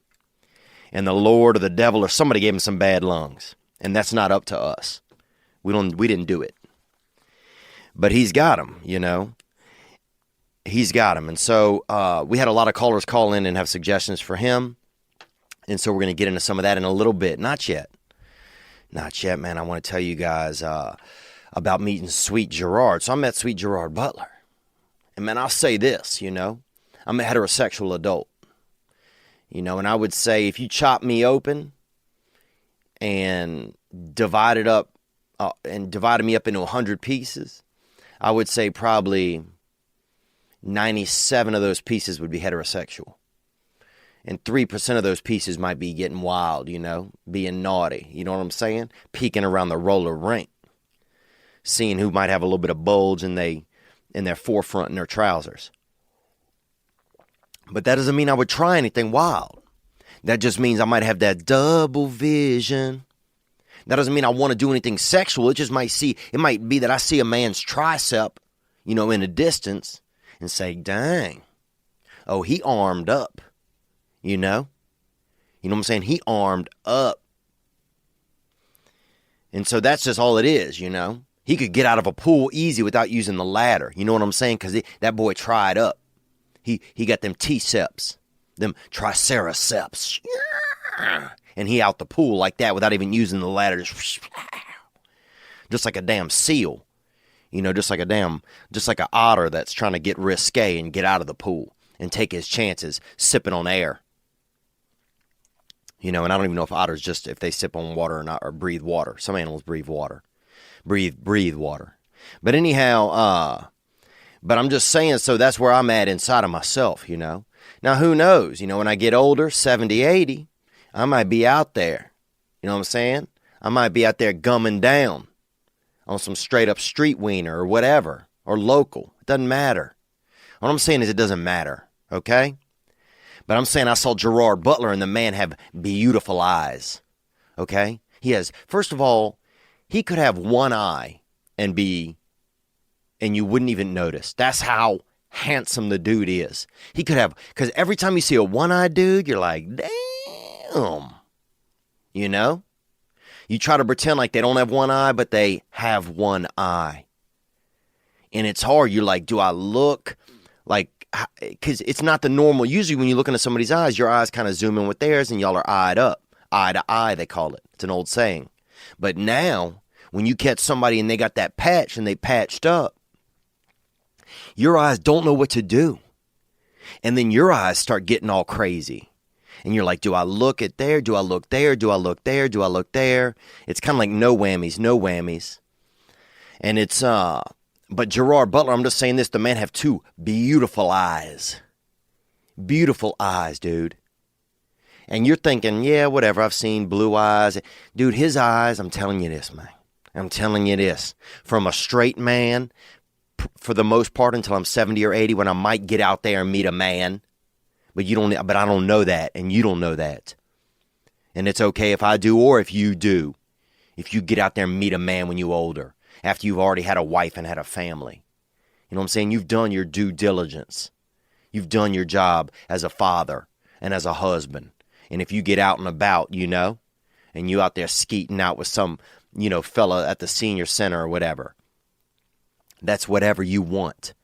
And the Lord or the devil or somebody gave him some bad lungs. And that's not up to us. We didn't do it. But he's got them, you know. He's got them. And so we had a lot of callers call in and have suggestions for him. And so we're going to get into some of that in a little bit. Not yet, man. I want to tell you guys about meeting Sweet Gerard. So I met Sweet Gerard Butler. And, man, I'll say this, you know. I'm a heterosexual adult. You know, and I would say if you chop me open and divided me up into 100 pieces, I would say probably 97 of those pieces would be heterosexual. And 3% of those pieces might be getting wild, you know, being naughty. You know what I'm saying? Peeking around the roller rink. Seeing who might have a little bit of bulge in their forefront in their trousers. But that doesn't mean I would try anything wild. That just means I might have that double vision. That doesn't mean I want to do anything sexual. It might be that I see a man's tricep, you know, in a distance and say, dang, oh, he armed up, you know? You know what I'm saying? He armed up. And so that's just all it is, you know? He could get out of a pool easy without using the ladder. You know what I'm saying? Because that boy tried up. He got them T-ceps, them triceratops. And he out the pool like that without even using the ladder. Just like a damn seal. You know, just like an otter that's trying to get risque and get out of the pool and take his chances sipping on air. You know, and I don't even know if otters if they sip on water or not, or breathe water. Some animals breathe water. Breathe water. But anyhow, but I'm just saying, so that's where I'm at inside of myself, you know. Now, who knows? You know, when I get older, 70, 80, I might be out there. You know what I'm saying? I might be out there gumming down on some straight up street wiener or whatever, or local. It doesn't matter. What I'm saying is it doesn't matter, okay? But I'm saying I saw Gerard Butler and the man have beautiful eyes, okay? He has, first of all, he could have one eye and you wouldn't even notice. That's how handsome the dude is. He could have, because every time you see a one-eyed dude, you're like, damn. You know? You try to pretend like they don't have one eye, but they have one eye. And it's hard. You're like, do I look like because it's not the normal. Usually when you look into somebody's eyes, your eyes kind of zoom in with theirs and y'all are eyed up. Eye to eye, they call it. It's an old saying. But now, when you catch somebody and they got that patch and they patched up, your eyes don't know what to do. And then your eyes start getting all crazy. And you're like, do I look at there? Do I look there? Do I look there? Do I look there? It's kind of like no whammies, no whammies. And it's, but Gerard Butler, I'm just saying this, the man have two beautiful eyes. Beautiful eyes, dude. And you're thinking, yeah, whatever, I've seen blue eyes. Dude, his eyes, I'm telling you this, man. I'm telling you this. From a straight man, for the most part, until I'm 70 or 80, when I might get out there and meet a man. But I don't know that, and you don't know that. And it's okay if I do or if you do. If you get out there and meet a man when you're older, after you've already had a wife and had a family. You know what I'm saying? You've done your due diligence. You've done your job as a father and as a husband. And if you get out and about, you know, and you out there skeeting out with some, you know, fella at the senior center or whatever, that's whatever you want.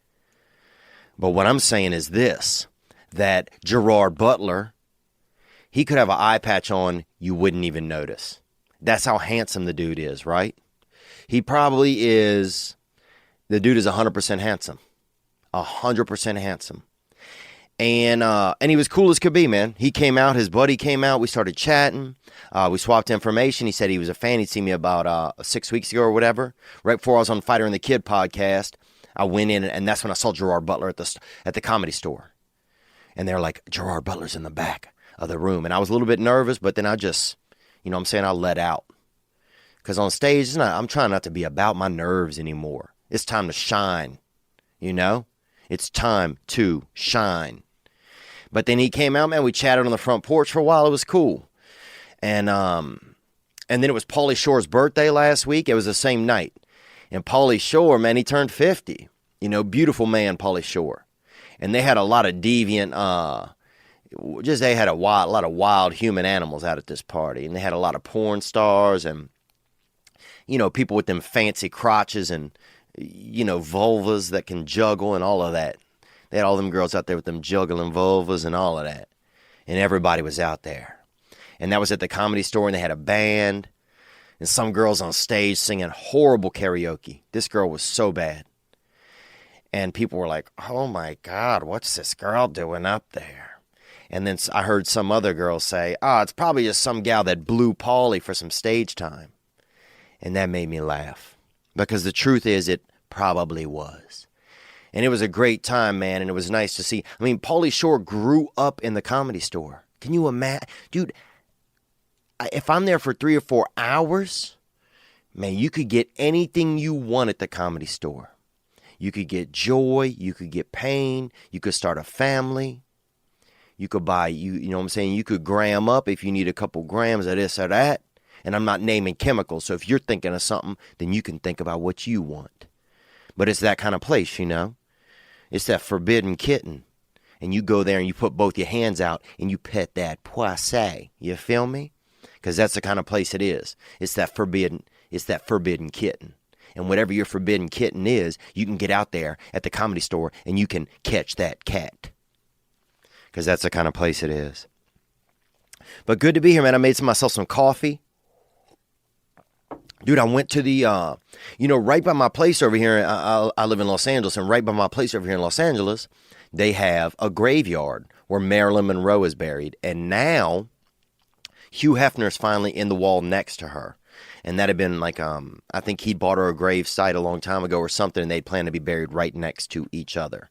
But what I'm saying is this, that Gerard Butler, he could have an eye patch on, you wouldn't even notice. That's how handsome the dude is, right? He probably is, the dude is 100% handsome. 100% handsome. And he was cool as could be, man. He came out, his buddy came out, we started chatting, we swapped information. He said he was a fan. He'd seen me about 6 weeks ago or whatever. Right before I was on Fighter and the Kid podcast, I went in, and that's when I saw Gerard Butler at the Comedy Store. And they're like, Gerard Butler's in the back of the room. And I was a little bit nervous, but then I just, you know what I'm saying, I let out. Because on stage, I'm trying not to be about my nerves anymore. It's time to shine, you know? It's time to shine. But then he came out, man. We chatted on the front porch for a while. It was cool. And then it was Pauly Shore's birthday last week. It was the same night. And Pauly Shore, man, he turned 50. You know, beautiful man, Pauly Shore. And they had a lot of deviant, they had a lot of wild human animals out at this party. And they had a lot of porn stars and, you know, people with them fancy crotches and, you know, vulvas that can juggle and all of that. They had all them girls out there with them juggling vulvas and all of that. And everybody was out there. And that was at the Comedy Store, and they had a band. And some girls on stage singing horrible karaoke. This girl was so bad. And people were like, oh my God, what's this girl doing up there? And then I heard some other girl say, it's probably just some gal that blew Pauly for some stage time. And that made me laugh. Because the truth is, it probably was. And it was a great time, man, and it was nice to see. I mean, Pauly Shore grew up in the Comedy Store. Can you imagine? Dude, if I'm there for 3 or 4 hours, man, you could get anything you want at the Comedy Store. You could get joy. You could get pain. You could start a family. You could buy, you know what I'm saying? You could gram up if you need a couple grams of this or that. And I'm not naming chemicals, so if you're thinking of something, then you can think about what you want. But it's that kind of place, you know? It's that forbidden kitten. And you go there and you put both your hands out and you pet that poissé. You feel me? Because that's the kind of place it is. It's that forbidden kitten. And whatever your forbidden kitten is, you can get out there at the Comedy Store and you can catch that cat. Because that's the kind of place it is. But good to be here, man. I made myself some coffee. Dude, I went to the, right by my place over here. I live in Los Angeles, and right by my place over here in Los Angeles, they have a graveyard where Marilyn Monroe is buried. And now, Hugh Hefner's finally in the wall next to her. And that had been like, I think he'd bought her a grave site a long time ago or something, and they'd planned to be buried right next to each other.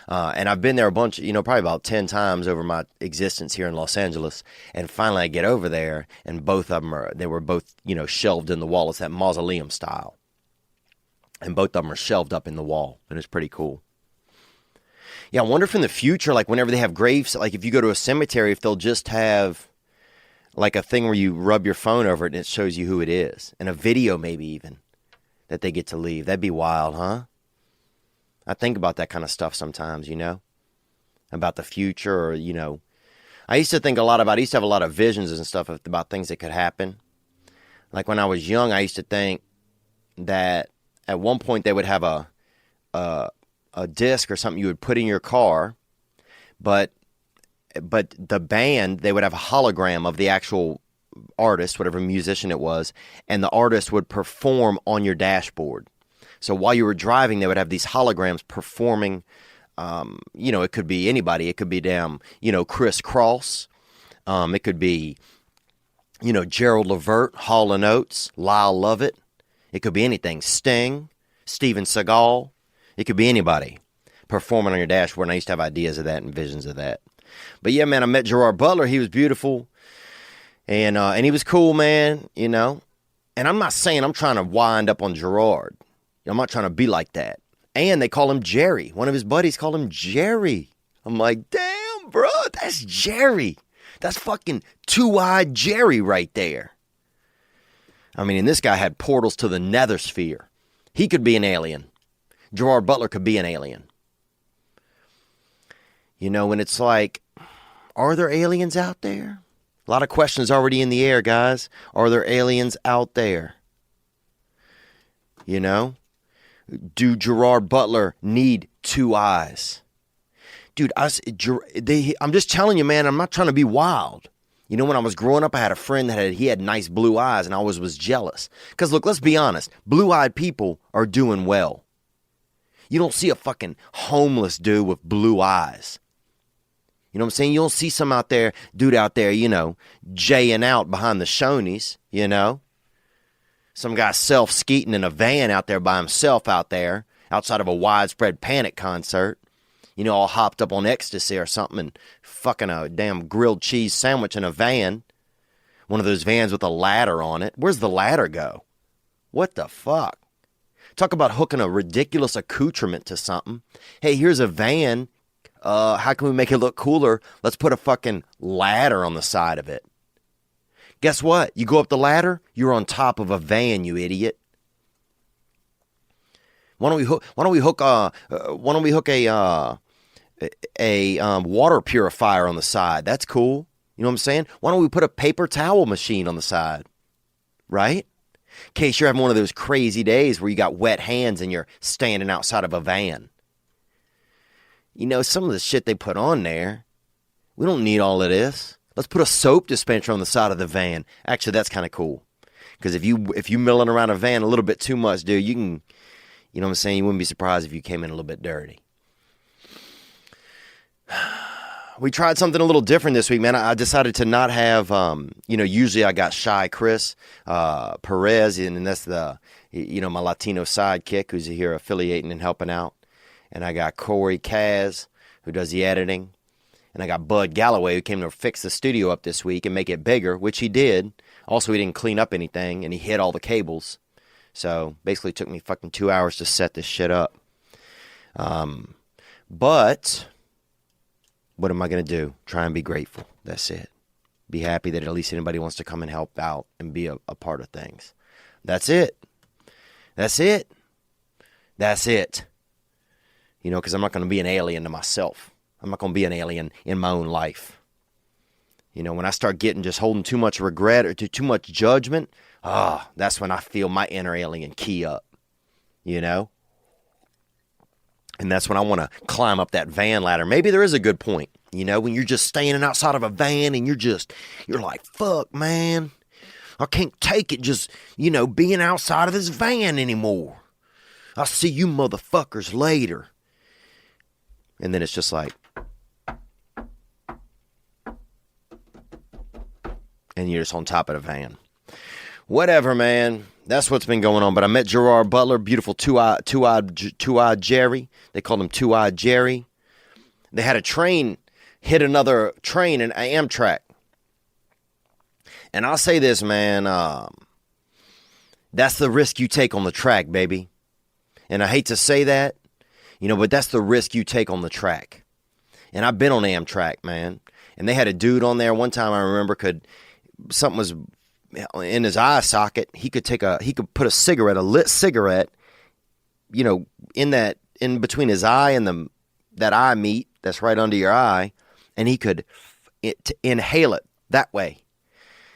And I've been there a bunch, probably about 10 times over my existence here in Los Angeles. And finally I get over there, and both of them they were both, shelved in the wall. It's that mausoleum style. And both of them are shelved up in the wall, and it's pretty cool. Yeah, I wonder if in the future, like whenever they have graves, like if you go to a cemetery, if they'll just have like a thing where you rub your phone over it and it shows you who it is. And a video maybe even that they get to leave. That'd be wild, huh? I think about that kind of stuff sometimes, about the future or, I used to think a lot about, I used to have a lot of visions and stuff about things that could happen. Like when I was young, I used to think that at one point they would have a a disc or something you would put in your car, but the band, they would have a hologram of the actual artist, whatever musician it was, and the artist would perform on your dashboard. So while you were driving, they would have these holograms performing. It could be anybody. It could be Chris Cross. It could be, Gerald Levert, Hall & Oates, Lyle Lovett. It could be anything. Sting, Steven Seagal. It could be anybody performing on your dashboard. And I used to have ideas of that and visions of that. But yeah, man, I met Gerard Butler. He was beautiful. And he was cool, man, And I'm not saying I'm trying to wind up on Gerard. I'm not trying to be like that. And they call him Jerry. One of his buddies called him Jerry. I'm like, damn, bro, that's Jerry. That's fucking two-eyed Jerry right there. I mean, and this guy had portals to the nether sphere. He could be an alien. Gerard Butler could be an alien. And it's like, are there aliens out there? A lot of questions already in the air, guys. Are there aliens out there? Do Gerard Butler need two eyes? Dude, I'm just telling you, man, I'm not trying to be wild. When I was growing up, I had a friend that he had nice blue eyes, and I always was jealous. Because, look, let's be honest. Blue-eyed people are doing well. You don't see a fucking homeless dude with blue eyes. You know what I'm saying? You don't see some dude out there, jaying out behind the Shonies, Some guy self-skeeting in a van out there by himself out there, outside of a Widespread Panic concert, all hopped up on ecstasy or something and fucking a damn grilled cheese sandwich in a van. One of those vans with a ladder on it. Where's the ladder go? What the fuck? Talk about hooking a ridiculous accoutrement to something. Hey, here's a van. How can we make it look cooler? Let's put a fucking ladder on the side of it. Guess what? You go up the ladder, you're on top of a van, you idiot. Why don't we hook a water purifier on the side? That's cool. You know what I'm saying? Why don't we put a paper towel machine on the side? Right? In case you're having one of those crazy days where you got wet hands and you're standing outside of a van. Some of the shit they put on there, we don't need all of this. Let's put a soap dispenser on the side of the van. Actually, that's kind of cool. Because if you milling around a van a little bit too much, dude, you can, you know what I'm saying? You wouldn't be surprised if you came in a little bit dirty. We tried something a little different this week, man. I decided to not have, usually I got Shy Chris Perez, and that's my Latino sidekick who's here affiliating and helping out. And I got Corey Kaz, who does the editing. And I got Bud Galloway, who came to fix the studio up this week and make it bigger, which he did. Also, he didn't clean up anything, and he hit all the cables. So, basically, it took me fucking 2 hours to set this shit up. But, what am I going to do? Try and be grateful. That's it. Be happy that at least anybody wants to come and help out and be a part of things. That's it. That's it. That's it. Because I'm not going to be an alien to myself. I'm not going to be an alien in my own life. When I start just holding too much regret or too much judgment, that's when I feel my inner alien key up. And that's when I want to climb up that van ladder. Maybe there is a good point, when you're just standing outside of a van and you're like, fuck, man, I can't take it just, being outside of this van anymore. I'll see you motherfuckers later. And then it's just like, and you're just on top of the van. Whatever, man. That's what's been going on. But I met Gerard Butler, beautiful two-eyed Jerry. They called him Two-Eyed Jerry. They had a train hit another train in Amtrak. And I'll say this, man. That's the risk you take on the track, baby. And I hate to say that. But that's the risk you take on the track. And I've been on Amtrak, man. And they had a dude on there one time I remember something was in his eye socket. He could put a lit cigarette, in between his eye and that eye meat that's right under your eye. And he could inhale it that way.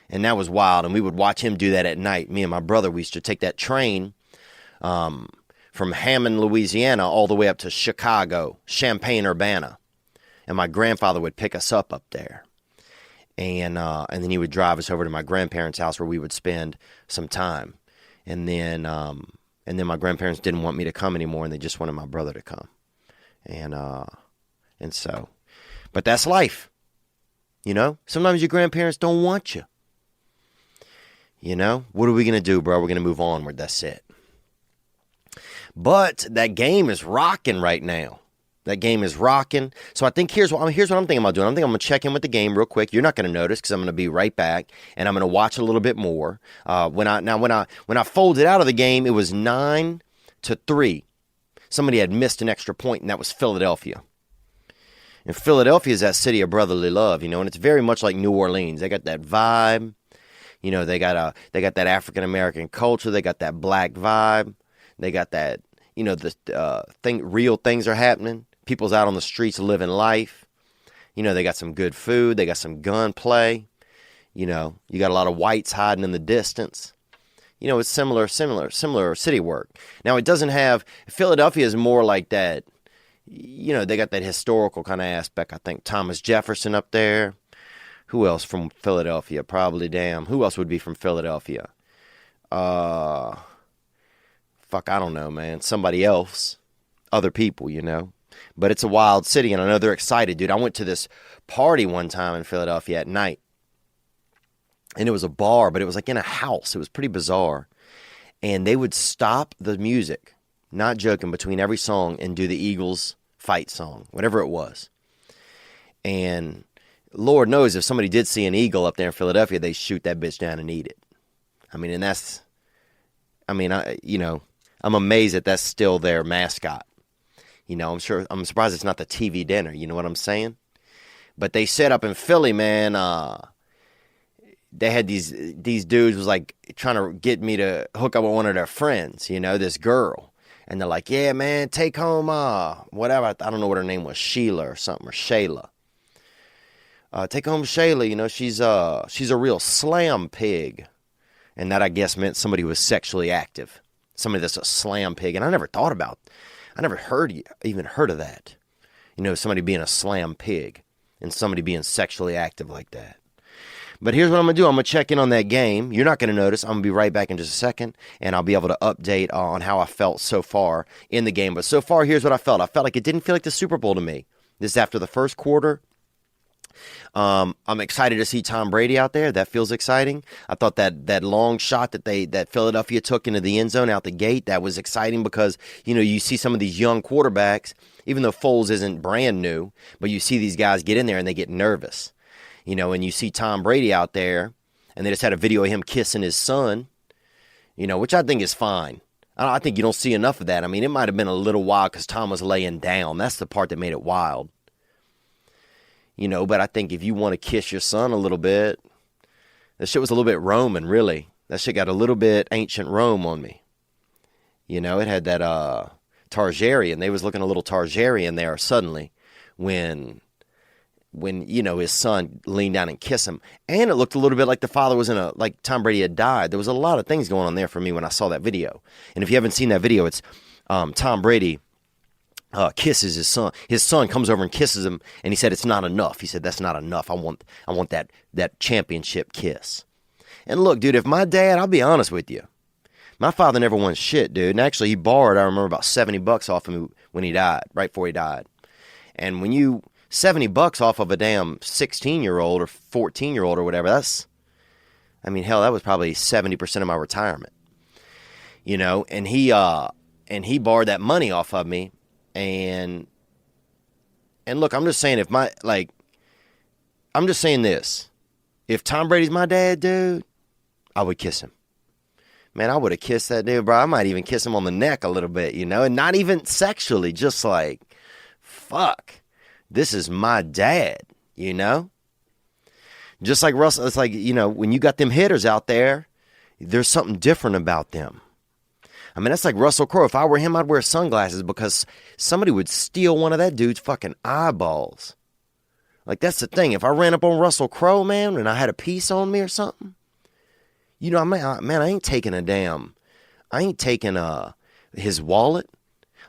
And that was wild. And we would watch him do that at night. Me and my brother, we used to take that train, from Hammond, Louisiana, all the way up to Chicago, Champaign-Urbana. And my grandfather would pick us up there. And then he would drive us over to my grandparents' house where we would spend some time. And then my grandparents didn't want me to come anymore, and they just wanted my brother to come. And so, but that's life. You know, sometimes your grandparents don't want you. You know, what are we going to do, bro? We're going to move onward. That's it. But that game is rocking right now. That game is rocking. So I think here's what I'm thinking about doing. I'm going to check in with the game real quick. You're not going to notice because I'm going to be right back, and I'm going to watch a little bit more. When I folded out of the game, it was 9-3. Somebody had missed an extra point, and that was Philadelphia. And Philadelphia is that city of brotherly love, you know, and it's very much like New Orleans. They got that vibe. You know, they got that African American culture. They got that black vibe. They got that, you know, real things are happening. People's out on the streets living life. You know, they got some good food. They got some gunplay. You know, you got a lot of whites hiding in the distance. You know, it's similar city work. Now, it doesn't have, Philadelphia is more like that. You know, they got that historical kind of aspect. I think Thomas Jefferson up there. Who else from Philadelphia? Probably, who else would be from Philadelphia? I don't know, man. Somebody else. Other people, you know. But it's a wild city, and I know they're excited, dude. I went to this party one time in Philadelphia at night. And it was a bar, but it was like in a house. It was pretty bizarre. And they would stop the music, not joking, between every song and do the Eagles fight song, whatever it was. And Lord knows if somebody did see an eagle up there in Philadelphia, they'd shoot that bitch down and eat it. I mean, and that's, I mean, I'm amazed that that's still their mascot. You know, I'm surprised it's not the TV dinner. You know what I'm saying? But they set up in Philly, man. They had these dudes was like trying to get me to hook up with one of their friends, you know, this girl. And they're like, yeah, man, take home, whatever. I don't know what her name was, Sheila or something, or Shayla. Take home Shayla, you know, she's a real slam pig. And that, I guess, meant somebody who was sexually active. Somebody that's a slam pig. And I never even heard of that. You know, somebody being a slam pig and somebody being sexually active like that. But here's what I'm going to do. I'm going to check in on that game. You're not going to notice. I'm going to be right back in just a second, and I'll be able to update on how I felt so far in the game. But so far, here's what I felt. I felt like it didn't feel like the Super Bowl to me. This is after the first quarter. I'm excited to see Tom Brady out there. That feels exciting. I thought that long shot that Philadelphia took into the end zone out the gate, that was exciting because, you know, you see some of these young quarterbacks, even though Foles isn't brand new, but you see these guys get in there and they get nervous. You know, and you see Tom Brady out there, and they just had a video of him kissing his son, you know, which I think is fine. I think you don't see enough of that. I mean, it might have been a little wild because Tom was laying down. That's the part that made it wild. You know, but I think if you want to kiss your son a little bit, that shit was a little bit Roman, really. That shit got a little bit ancient Rome on me. You know, it had that Targaryen. They was looking a little Targaryen there suddenly when, you know, his son leaned down and kissed him. And it looked a little bit like the father was like Tom Brady had died. There was a lot of things going on there for me when I saw that video. And if you haven't seen that video, it's Tom Brady kisses his son. His son comes over and kisses him, and he said, it's not enough. He said, that's not enough. I want that championship kiss. And look, dude, if my dad, I'll be honest with you, my father never won shit, dude. And actually, he borrowed, I remember, about $70 off of me when he died, right before he died. And when you $70 off of a damn 16-year-old or 14-year-old or whatever, that was probably 70% of my retirement. You know, and he borrowed that money off of me. And look, I'm just saying I'm just saying this. If Tom Brady's my dad, dude, I would kiss him. Man, I would have kissed that dude, bro. I might even kiss him on the neck a little bit, you know, and not even sexually, just like, fuck, this is my dad, you know? Just like Russell, it's like, you know, when you got them hitters out there, there's something different about them. I mean, that's like Russell Crowe. If I were him, I'd wear sunglasses because somebody would steal one of that dude's fucking eyeballs. Like, that's the thing. If I ran up on Russell Crowe, man, and I had a piece on me or something, you know, man, I ain't taking his wallet,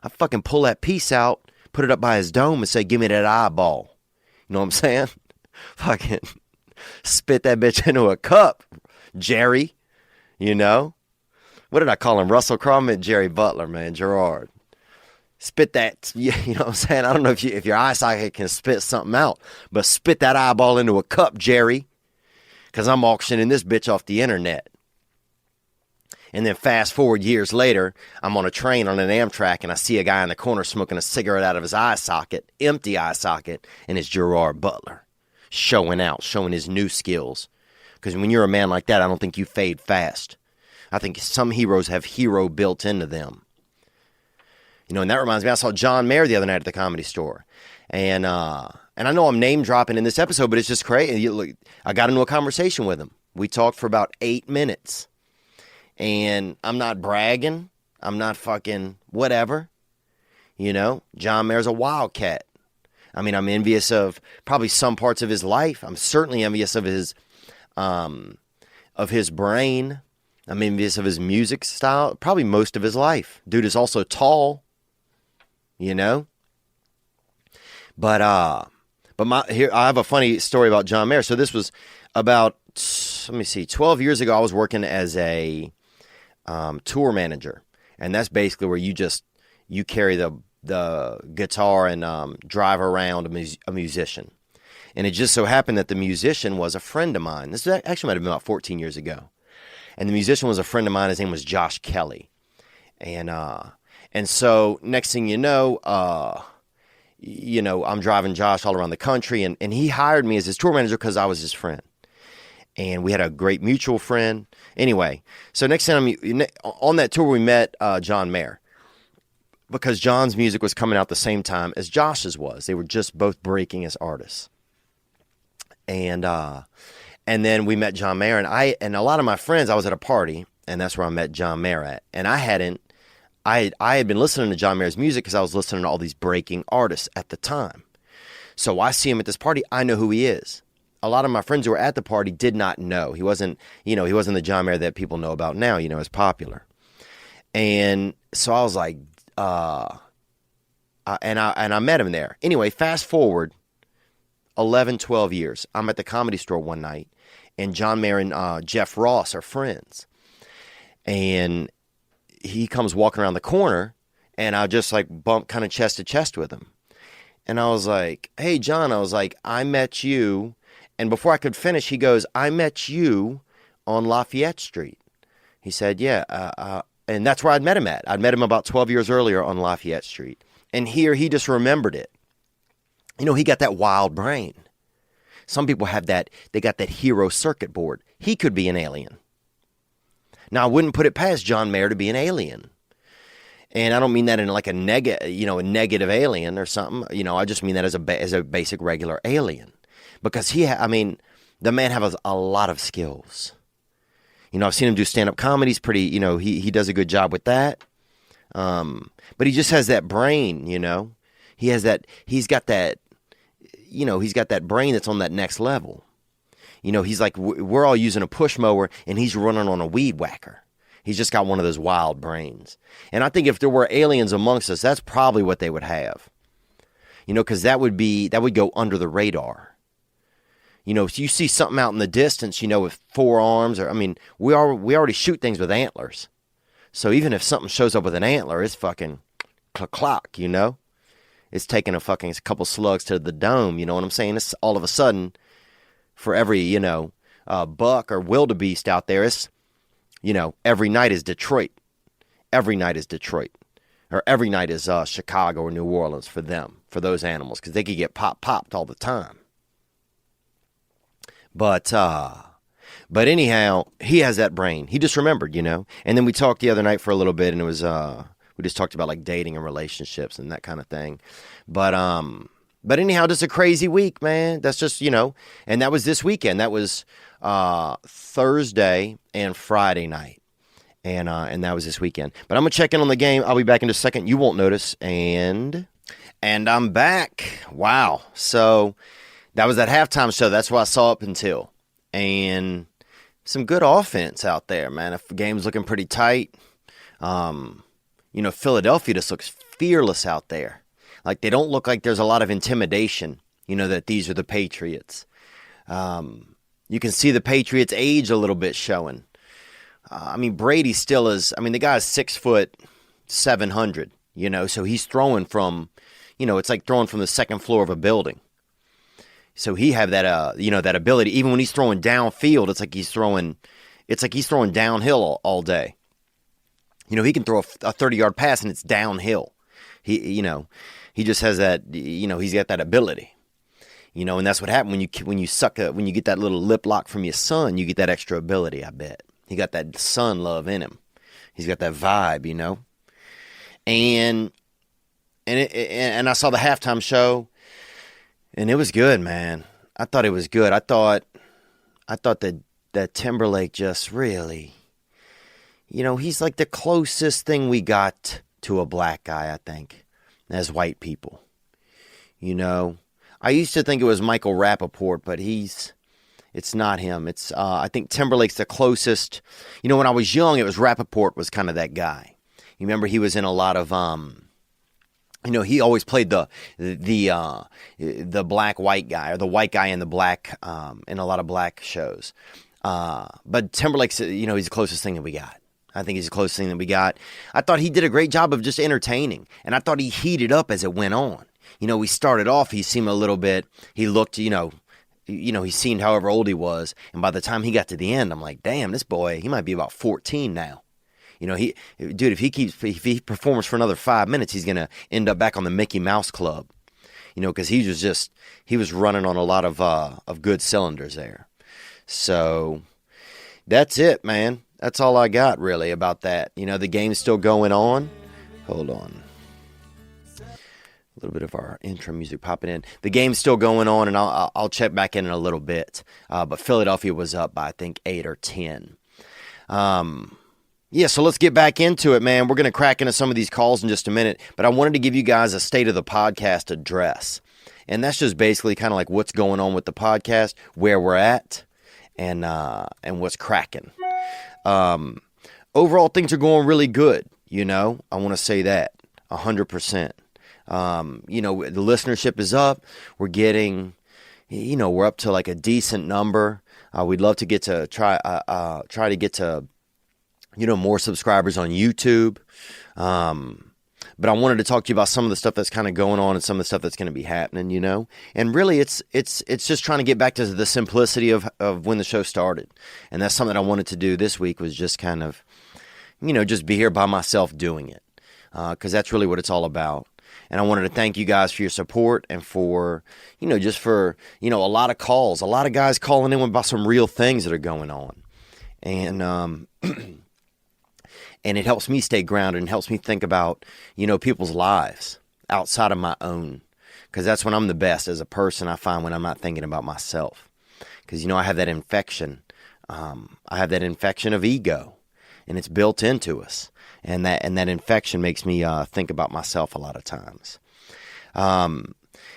I fucking pull that piece out, put it up by his dome and say, give me that eyeball. You know what I'm saying? Fucking spit that bitch into a cup, Jerry. You know? What did I call him? Russell Crowe? I meant Jerry Butler, man. Gerard. Spit that, you know what I'm saying? I don't know if your eye socket can spit something out, but spit that eyeball into a cup, Jerry. Because I'm auctioning this bitch off the internet. And then fast forward years later, I'm on a train on an Amtrak and I see a guy in the corner smoking a cigarette out of his eye socket, empty eye socket, and it's Gerard Butler showing out, showing his new skills. Because when you're a man like that, I don't think you fade fast. I think some heroes have hero built into them. You know, and that reminds me, I saw John Mayer the other night at the Comedy Store. And I know I'm name dropping in this episode, but it's just crazy. I got into a conversation with him. We talked for about 8 minutes. And I'm not bragging. I'm not fucking whatever. You know, John Mayer's a wildcat. I mean, I'm envious of probably some parts of his life. I'm certainly envious of his brain. I'm envious of his music style. Probably most of his life. Dude is also tall. You know? But here I have a funny story about John Mayer. So this was about 12 years ago. I was working as a tour manager, and that's basically where you carry the guitar and drive around a musician. And it just so happened that the musician was a friend of mine. This actually might have been about 14 years ago. And the musician was a friend of mine. His name was Josh Kelly. And so next thing you know, I'm driving Josh all around the country, and he hired me as his tour manager because I was his friend. And we had a great mutual friend. Anyway, so next time on that tour, we met John Mayer because John's music was coming out the same time as Josh's was. They were just both breaking as artists. And then we met John Mayer, and a lot of my friends, I was at a party, and that's where I met John Mayer at. And I had been listening to John Mayer's music because I was listening to all these breaking artists at the time. So I see him at this party. I know who he is. A lot of my friends who were at the party did not know. He wasn't the John Mayer that people know about now, as popular. And so I was like, and I met him there. Anyway, fast forward 11, 12 years. I'm at the Comedy Store one night, and John Mayer and Jeff Ross are friends. And he comes walking around the corner, and I just like bump kind of chest to chest with him. And I was like, hey, John, I met you. And before I could finish, he goes, I met you on Lafayette Street. He said, yeah. And that's where I'd met him at. I'd met him about 12 years earlier on Lafayette Street. And here he just remembered it. He got that wild brain. Some people have that. They got that hero circuit board. He could be an alien. Now, I wouldn't put it past John Mayer to be an alien. And I don't mean that in like a negative alien or something. I just mean that as a basic regular alien. Because the man has a lot of skills. I've seen him do stand-up comedy. He's pretty, he does a good job with that. But he just has that brain, he's got that brain that's on that next level. He's like, we're all using a push mower and he's running on a weed whacker. He's just got one of those wild brains. And I think if there were aliens amongst us, that's probably what they would have. Because that would go under the radar. If you see something out in the distance, with 4 arms, we already shoot things with antlers. So even if something shows up with an antler, it's fucking clock, It's taking a couple slugs to the dome, you know what I'm saying? It's all of a sudden, for every, buck or wildebeest out there, it's, every night is Detroit. Every night is Detroit. Or every night is Chicago or New Orleans for them, for those animals, because they could get popped all the time. But anyhow, he has that brain. He just remembered, And then we talked the other night for a little bit, and it was we just talked about like dating and relationships and that kind of thing. But anyhow, just a crazy week, man. That's just, and that was this weekend. That was Thursday and Friday night. And that was this weekend. But I'm gonna check in on the game. I'll be back in just a second. You won't notice. And I'm back. Wow. So that was that halftime show. That's what I saw up until. And some good offense out there, man. The game's looking pretty tight. Philadelphia just looks fearless out there. Like, they don't look like there's a lot of intimidation, that these are the Patriots. You can see the Patriots' age a little bit showing. Brady still is, the guy's 6'7", so he's throwing from, it's like throwing from the second floor of a building. So he have that, that ability. Even when he's throwing downfield, it's like he's throwing downhill all day. He can throw a 30-yard pass and it's downhill. He just has that, he's got that ability. And that's what happened when you get that little lip lock from your son, you get that extra ability, I bet. He got that son love in him. He's got that vibe, And I saw the halftime show, and it was good, man. I thought it was good. I thought that Timberlake just really, he's like the closest thing we got to a black guy, I think, as white people. I used to think it was Michael Rappaport, but it's not him. It's I think Timberlake's the closest. When I was young, it was Rappaport was kind of that guy. You remember he was in a lot of he always played the black white guy, or the white guy in the black in a lot of black shows. But Timberlake's he's the closest thing that we got. I think he's the closest thing that we got. I thought he did a great job of just entertaining, and I thought he heated up as it went on. We started off, he seemed a little bit, he looked, he seemed however old he was. And by the time he got to the end, I'm like, damn, this boy, he might be about 14 now. If he performs for another 5 minutes, he's going to end up back on the Mickey Mouse Club, because he was running on a lot of good cylinders there. So that's it, man. That's all I got really about that. The game's still going on. Hold on. A little bit of our intro music popping in. The game's still going on, and I'll check back in a little bit. But Philadelphia was up by, I think, 8 or 10. So let's get back into it, man. We're going to crack into some of these calls in just a minute. But I wanted to give you guys a state of the podcast address. And that's just basically kind of like what's going on with the podcast, where we're at, and what's cracking. Overall, things are going really good. I want to say that 100%. The listenership is up. We're getting, we're up to like a decent number. We'd love to get to try to get to, more subscribers on YouTube. But I wanted to talk to you about some of the stuff that's kind of going on and some of the stuff that's going to be happening, and really it's just trying to get back to the simplicity of when the show started. And that's something I wanted to do this week, was just kind of, just be here by myself doing it. 'Cause that's really what it's all about. And I wanted to thank you guys for your support and for, just for, a lot of calls, a lot of guys calling in about some real things that are going on. And, and it helps me stay grounded and helps me think about, people's lives outside of my own. Because that's when I'm the best as a person, I find, when I'm not thinking about myself. Because, I have that infection. I have that infection of ego, and it's built into us. And that infection makes me think about myself a lot of times. So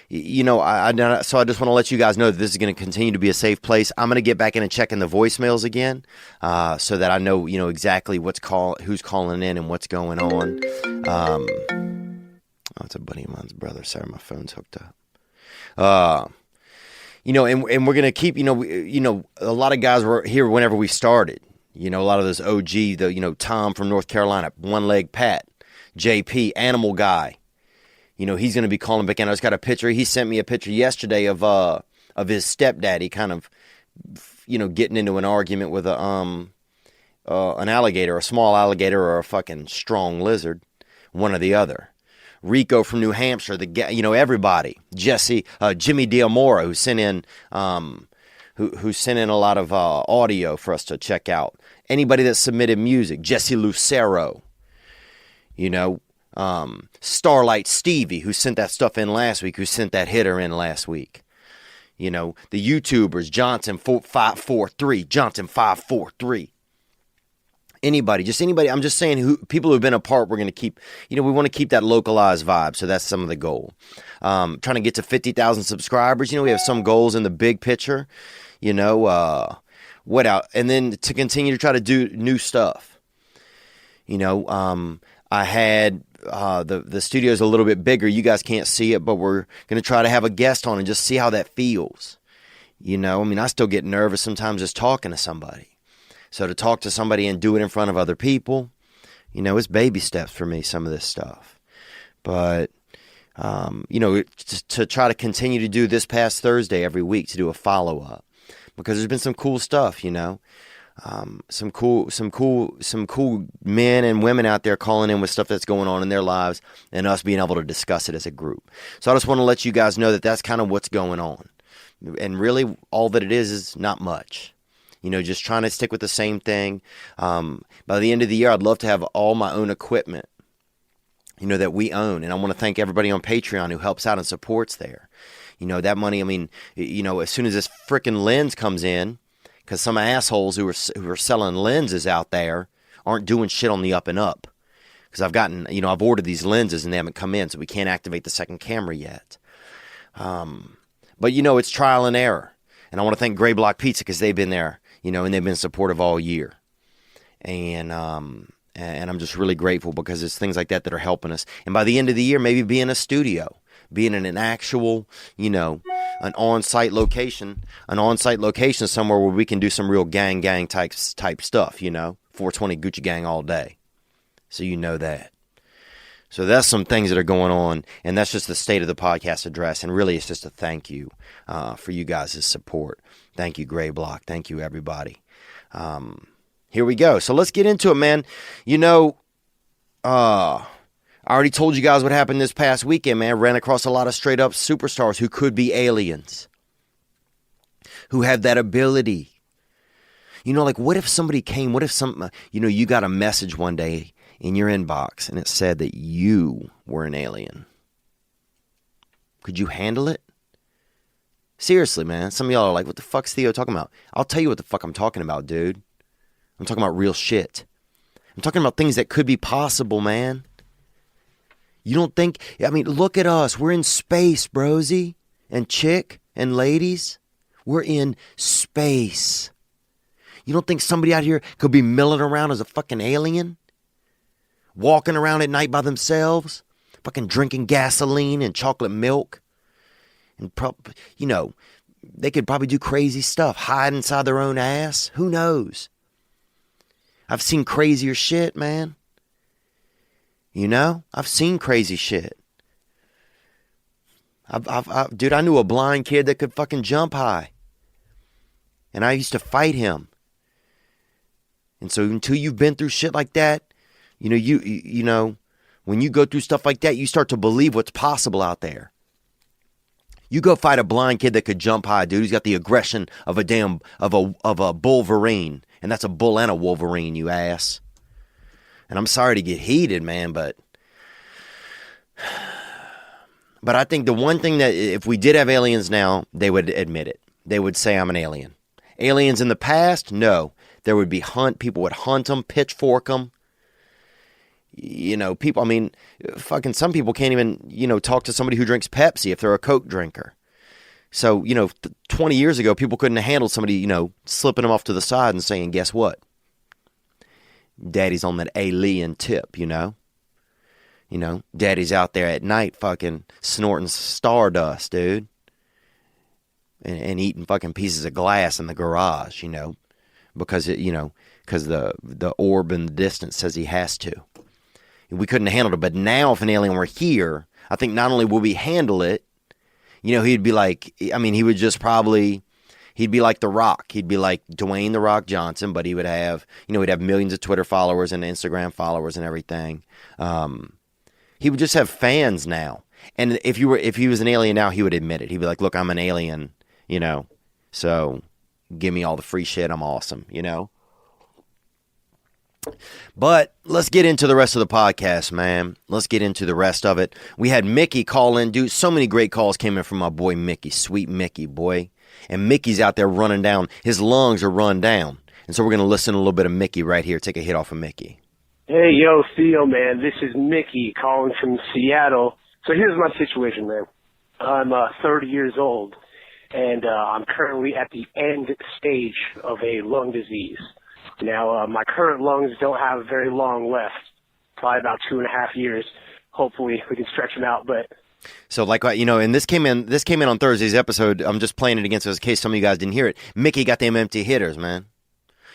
I just want to let you guys know that this is going to continue to be a safe place. I'm going to get back in and check in the voicemails again, so that I know, exactly who's calling in and what's going on. It's a buddy of mine's brother. Sorry, my phone's hooked up. And we're going to keep, a lot of guys were here whenever we started. A lot of those OG, Tom from North Carolina, One Leg Pat, JP, Animal Guy. He's going to be calling back in. I just got a picture. He sent me a picture yesterday of his stepdaddy kind of, getting into an argument with an alligator, a small alligator or a fucking strong lizard, one or the other. Rico from New Hampshire, everybody. Jesse, Jimmy Diamora, who sent in, who sent in a lot of audio for us to check out. Anybody that submitted music, Jesse Lucero, Starlight Stevie, who sent that stuff in last week, who sent that hitter in last week. The YouTubers, Johnson 543, Johnson 543. Anybody. I'm just saying, people who've been a part, we're going to keep, we want to keep that localized vibe. So that's some of the goal. Trying to get to 50,000 subscribers. We have some goals in the big picture, what out, and then to continue to try to do new stuff. I had the studio's a little bit bigger. You guys can't see it, but we're going to try to have a guest on and just see how that feels. You know, I mean, I still get nervous sometimes just talking to somebody. So to talk to somebody and do it in front of other people, you know, it's baby steps for me, some of this stuff. But, you know, to try to continue to do this past Thursday every week, to do a follow-up. Because there's been some cool stuff, you know. Some cool men and women out there calling in with stuff that's going on in their lives and us being able to discuss it as a group. So I just want to let you guys know that that's kind of what's going on. And really all that it is not much. You know, just trying to stick with the same thing. By the end of the year, I'd love to have all my own equipment, you know, that we own. And I want to thank everybody on Patreon who helps out and supports there. You know, that money, I mean, you know, as soon as this freaking lens comes in, because some assholes who are selling lenses out there aren't doing shit on the up and up. Because I've ordered these lenses and they haven't come in, so we can't activate the second camera yet. But, you know, it's trial and error. And I want to thank Gray Block Pizza because they've been there, you know, and they've been supportive all year. And I'm just really grateful because it's things like that are helping us. And by the end of the year, maybe be in a studio, being in an actual, you know, an on-site location somewhere where we can do some real gang type stuff, you know, 420 Gucci gang all day. So you know that. So that's some things that are going on, and that's just the state of the podcast address, and really it's just a thank you for you guys' support. Thank you, Gray Block. Thank you, everybody. Here we go. So let's get into it, man. You know, I already told you guys what happened this past weekend, man. Ran across a lot of straight up superstars who could be aliens, who have that ability. You know, like what if somebody came, you know, you got a message one day in your inbox and it said that you were an alien. Could you handle it? Seriously, man. Some of y'all are like, what the fuck's Theo talking about? I'll tell you what the fuck I'm talking about, dude. I'm talking about real shit. I'm talking about things that could be possible, man. You don't think, I mean, look at us. We're in space, brosy and chick and ladies. We're in space. You don't think somebody out here could be milling around as a fucking alien? Walking around at night by themselves? Fucking drinking gasoline and chocolate milk? And, you know, they could probably do crazy stuff. Hide inside their own ass. Who knows? I've seen crazier shit, man. You know, I've seen crazy shit. Dude, I knew a blind kid that could fucking jump high. And I used to fight him. And so until you've been through shit like that, you know, you know, when you go through stuff like that, you start to believe what's possible out there. You go fight a blind kid that could jump high, dude. He's got the aggression of a Wolverine. And that's a bull and a Wolverine, you ass. And I'm sorry to get heated, man, but I think the one thing that if we did have aliens now, they would admit it. They would say I'm an alien. Aliens in the past? No. There would be people would hunt them, pitchfork them. You know, people, I mean, fucking some people can't even, you know, talk to somebody who drinks Pepsi if they're a Coke drinker. So, you know, 20 years ago, people couldn't have handled somebody, you know, slipping them off to the side and saying, guess what? Daddy's on that alien tip, you know? You know, daddy's out there at night fucking snorting stardust, dude. And eating fucking pieces of glass in the garage, you know? Because, because the orb in the distance says he has to. We couldn't have handled it. But now if an alien were here, I think not only will we handle it, you know, he'd be like, I mean, he'd be like The Rock. He'd be like Dwayne The Rock Johnson, but he would have, you know, he'd have millions of Twitter followers and Instagram followers and everything. He would just have fans now. And if he was an alien now, he would admit it. He'd be like, look, I'm an alien, you know, so give me all the free shit. I'm awesome, you know. But let's get into the rest of the podcast, man. Let's get into the rest of it. We had Mickey call in, dude. So many great calls came in from my boy Mickey. Sweet Mickey, boy. And Mickey's out there running down. His lungs are run down. And so we're going to listen to a little bit of Mickey right here. Take a hit off of Mickey. Hey, yo, Theo, man. This is Mickey calling from Seattle. So here's my situation, man. I'm 30 years old, and I'm currently at the end stage of a lung disease. Now, my current lungs don't have very long left. probably about 2.5 years. Hopefully we can stretch them out, but So like, and this came in on Thursday's episode. I'm just playing it against us in case some of you guys didn't hear it. Mickey got them empty hitters, man.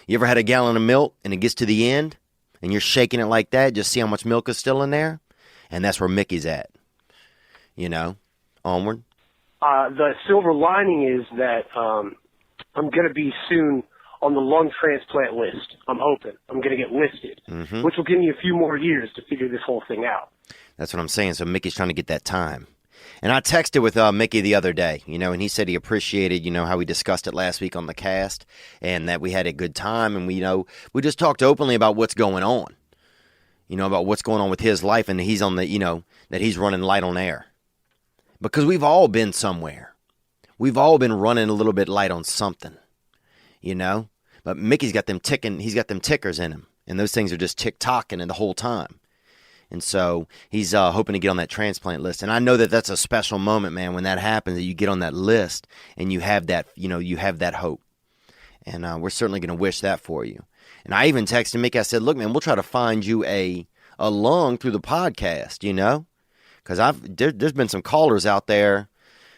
You ever had a gallon of milk and it gets to the end and you're shaking it like that, just see how much milk is still in there? And that's where Mickey's at. Onward. The silver lining is that I'm going to be soon on the lung transplant list. I'm hoping. I'm going to get listed, which will give me a few more years to figure this whole thing out. That's what I'm saying. So Mickey's trying to get that time. And I texted with Mickey the other day, and he said he appreciated, how we discussed it last week on the cast and that we had a good time. And we just talked openly about what's going on, about what's going on with his life. And he's on the, that he's running light on air. Because we've all been somewhere. We've all been running a little bit light on something, But Mickey's got them ticking. He's got them tickers in him. And those things are just tick-tocking the whole time. And so he's hoping to get on that transplant list. And I know that that's a special moment, man, when that happens, that you get on that list and you have that, you have that hope. And we're certainly going to wish that for you. And I even texted Mickey. I said, look, man, we'll try to find you a lung through the podcast, Because there's been some callers out there.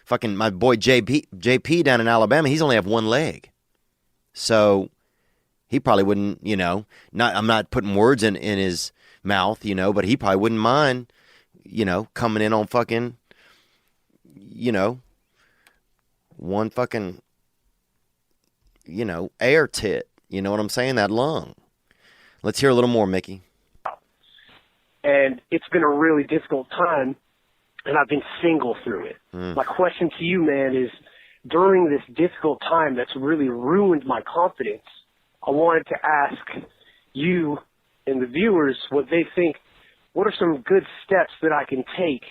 Fucking my boy JP down in Alabama, he's only have one leg. So he probably wouldn't, I'm not putting words in his mouth, but he probably wouldn't mind, coming in on fucking, one fucking, air tit. You know what I'm saying? That lung. Let's hear a little more, Mickey. And it's been a really difficult time, and I've been single through it. My question to you, man, is during this difficult time that's really ruined my confidence, I wanted to ask you and the viewers what they think. What are some good steps that I can take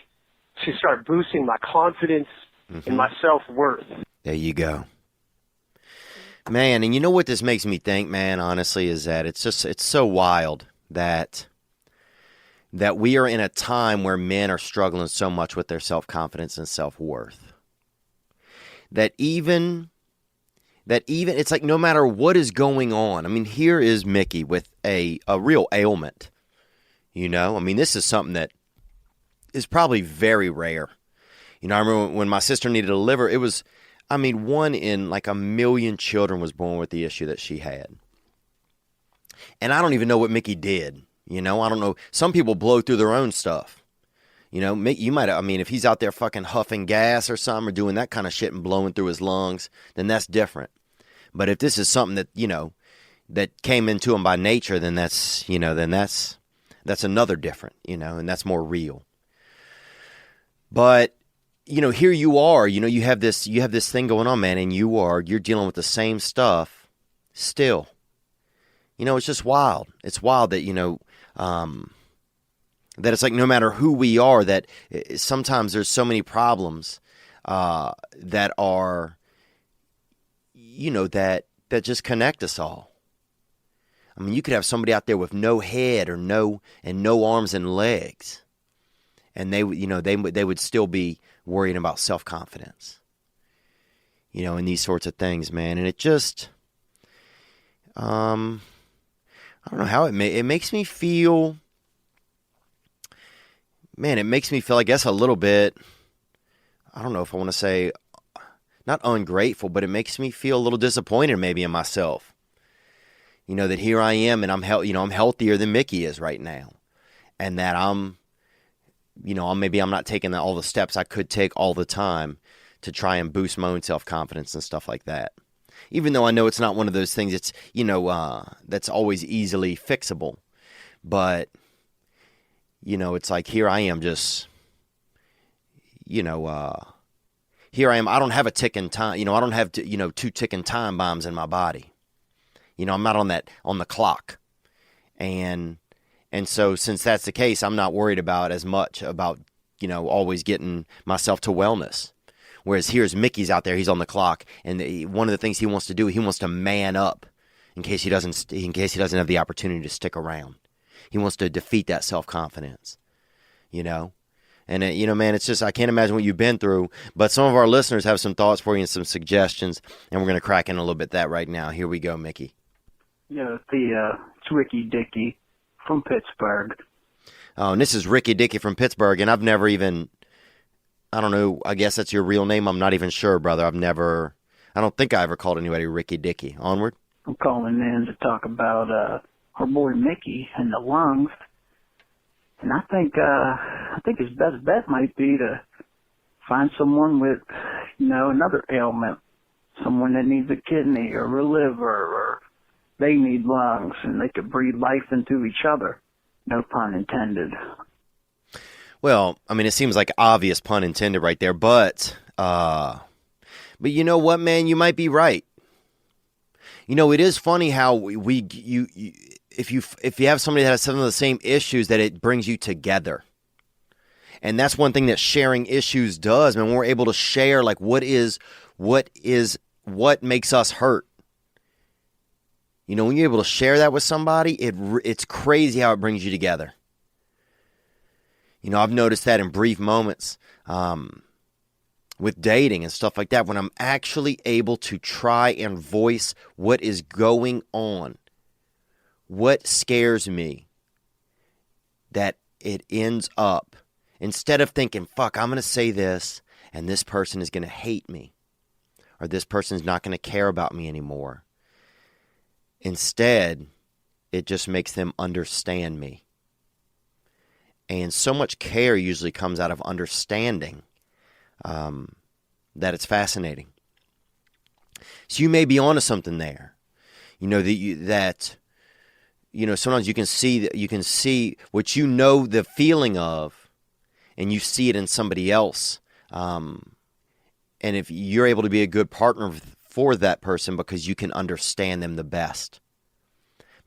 to start boosting my confidence and my self-worth? There you go. Man, and you know what this makes me think, man, honestly, is that it's so wild that we are in a time where men are struggling so much with their self-confidence and self-worth. That even it's like no matter what is going on. I mean, here is Mickey with a real ailment. This is something that is probably very rare. I remember when my sister needed a liver, it was, one in like 1 million children was born with the issue that she had. And I don't even know what Mickey did. I don't know. Some people blow through their own stuff. You might, if he's out there fucking huffing gas or something or doing that kind of shit and blowing through his lungs, then that's different. But if this is something that, that came into him by nature, then that's another different, and that's more real. But, here you are, you have this thing going on, man, and you're dealing with the same stuff still. It's just wild. It's wild that, that it's like no matter who we are, that sometimes there's so many problems that are, that just connect us all. You could have somebody out there with no head or no arms and legs, and they would still be worrying about self-confidence, and these sorts of things, man. And it just, I don't know how it makes me feel. Man, it makes me feel, I guess, a little bit, I don't know if I want to say, not ungrateful, but it makes me feel a little disappointed maybe in myself. That here I am and I'm healthier than Mickey is right now. And that I'm not taking all the steps I could take all the time to try and boost my own self-confidence and stuff like that. Even though I know it's not one of those things that's, that's always easily fixable. But it's like here I am just, here I am. I don't have a ticking time. I don't have, 2 ticking time bombs in my body. I'm not on the clock. And so since that's the case, I'm not worried about as much about, always getting myself to wellness. Whereas here's Mickey's out there. He's on the clock. And one of the things he wants to do, he wants to man up in case he doesn't have the opportunity to stick around. He wants to defeat that self-confidence, And, man, it's just, I can't imagine what you've been through. But some of our listeners have some thoughts for you and some suggestions. And we're going to crack in a little bit that right now. Here we go, Mickey. Theo, it's Ricky Dickey from Pittsburgh. Oh, and this is Ricky Dicky from Pittsburgh, and I've never even, I don't know, I guess that's your real name. I'm not even sure, brother. I don't think I ever called anybody Ricky Dicky. Onward. I'm calling in to talk about our boy Mickey and the lungs. And I think his best bet might be to find someone with, another ailment. Someone that needs a kidney or a liver, or they need lungs, and they could breathe life into each other. No pun intended. Well, I mean, it seems like obvious pun intended right there, but you know what, man? You might be right. It is funny how if you have somebody that has some of the same issues, that it brings you together. And that's one thing that sharing issues does, man. When we're able to share, like, what makes us hurt. When you're able to share that with somebody, it's crazy how it brings you together. I've noticed that in brief moments with dating and stuff like that, when I'm actually able to try and voice what is going on, what scares me, that it ends up, instead of thinking, fuck, I'm going to say this and this person is going to hate me, or this person's not going to care about me anymore. Instead, it just makes them understand me. And so much care usually comes out of understanding that it's fascinating. So you may be onto something there. That sometimes you can see what the feeling of, and you see it in somebody else. And if you're able to be a good partner for that person because you can understand them the best,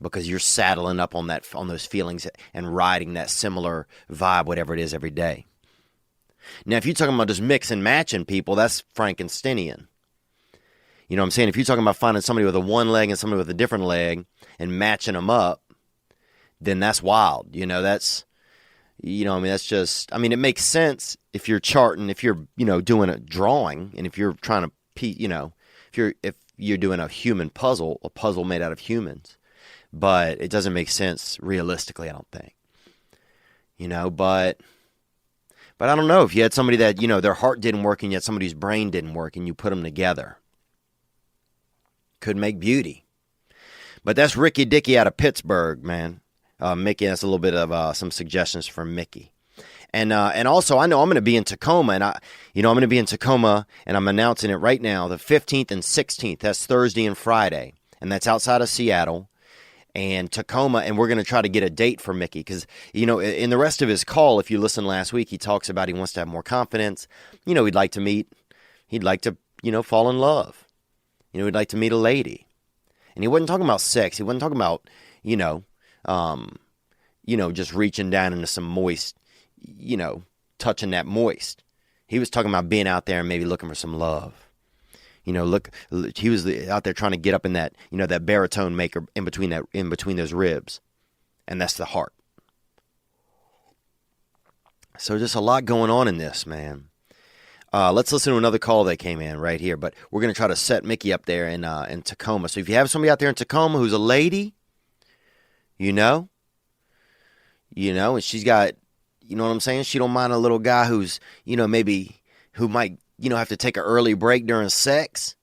because you're saddling up on those feelings and riding that similar vibe, whatever it is, every day. Now, if you're talking about just mix and matching people, that's Frankensteinian. You know what I'm saying? If you're talking about finding somebody with a one leg and somebody with a different leg and matching them up, then that's wild. That's, that's just, it makes sense if you're charting, if you're, doing a drawing, and if you're trying to, if you're doing a human puzzle, a puzzle made out of humans. But it doesn't make sense realistically, I don't think. But I don't know, if you had somebody that, their heart didn't work and yet somebody's brain didn't work, and you put them together, could make beauty. But that's Ricky Dicky out of Pittsburgh, man. Mickey, that's a little bit of some suggestions from Mickey. And also, I know I'm going to be in Tacoma, and I'm going to be in Tacoma, and I'm announcing it right now, the 15th and 16th. That's Thursday and Friday, and that's outside of Seattle and Tacoma, and we're going to try to get a date for Mickey, because, in the rest of his call, if you listened last week, he talks about he wants to have more confidence. He'd like to fall in love. He'd like to meet a lady. And he wasn't talking about sex. He wasn't talking about, just reaching down into some moist, touching that moist. He was talking about being out there and maybe looking for some love. He was out there trying to get up in that, that baritone maker in between those ribs. And that's the heart. So just a lot going on in this, man. Let's listen to another call that came in right here. But we're going to try to set Mickey up there in Tacoma. So if you have somebody out there in Tacoma who's a lady, and she's got, you know what I'm saying? She don't mind a little guy who's, maybe who might, have to take an early break during sex,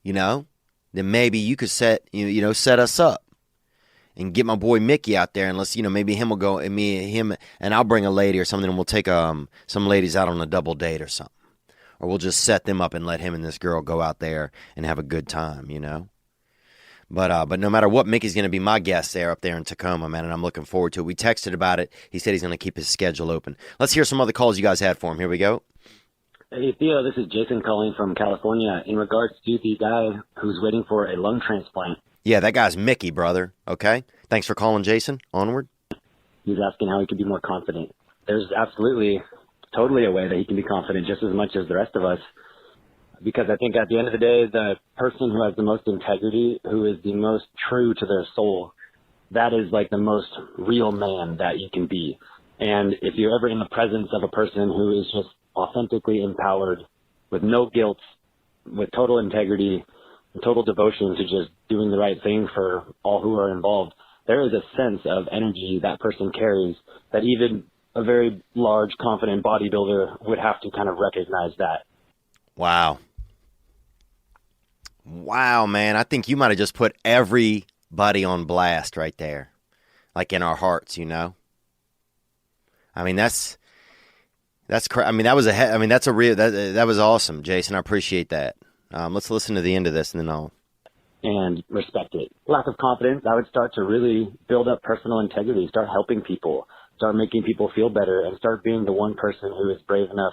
then maybe you could set us up and get my boy Mickey out there, and let's, maybe him will go, and him, and I'll bring a lady or something, and we'll take some ladies out on a double date or something. Or we'll just set them up and let him and this girl go out there and have a good time, But no matter what, Mickey's going to be my guest up there in Tacoma, man, and I'm looking forward to it. We texted about it. He said he's going to keep his schedule open. Let's hear some other calls you guys had for him. Here we go. Hey, Theo, this is Jason calling from California in regards to the guy who's waiting for a lung transplant. Yeah, that guy's Mickey, brother. Okay? Thanks for calling, Jason. Onward. He's asking how he can be more confident. There's absolutely, totally a way that he can be confident just as much as the rest of us. Because I think at the end of the day, the person who has the most integrity, who is the most true to their soul, that is like the most real man that you can be. And if you're ever in the presence of a person who is just authentically empowered, with no guilt, with total integrity, total devotion to just doing the right thing for all who are involved, there is a sense of energy that person carries that even a very large, confident bodybuilder would have to kind of recognize that. Wow. Wow, man. I think you might have just put everybody on blast right there. Like in our hearts, you know? I mean, that's I mean, that was that's a real, that was awesome, Jason. I appreciate that. Let's listen to the end of this and then I'll. And respect it. Lack of confidence, I would start to really build up personal integrity, start helping people, start making people feel better, and start being the one person who is brave enough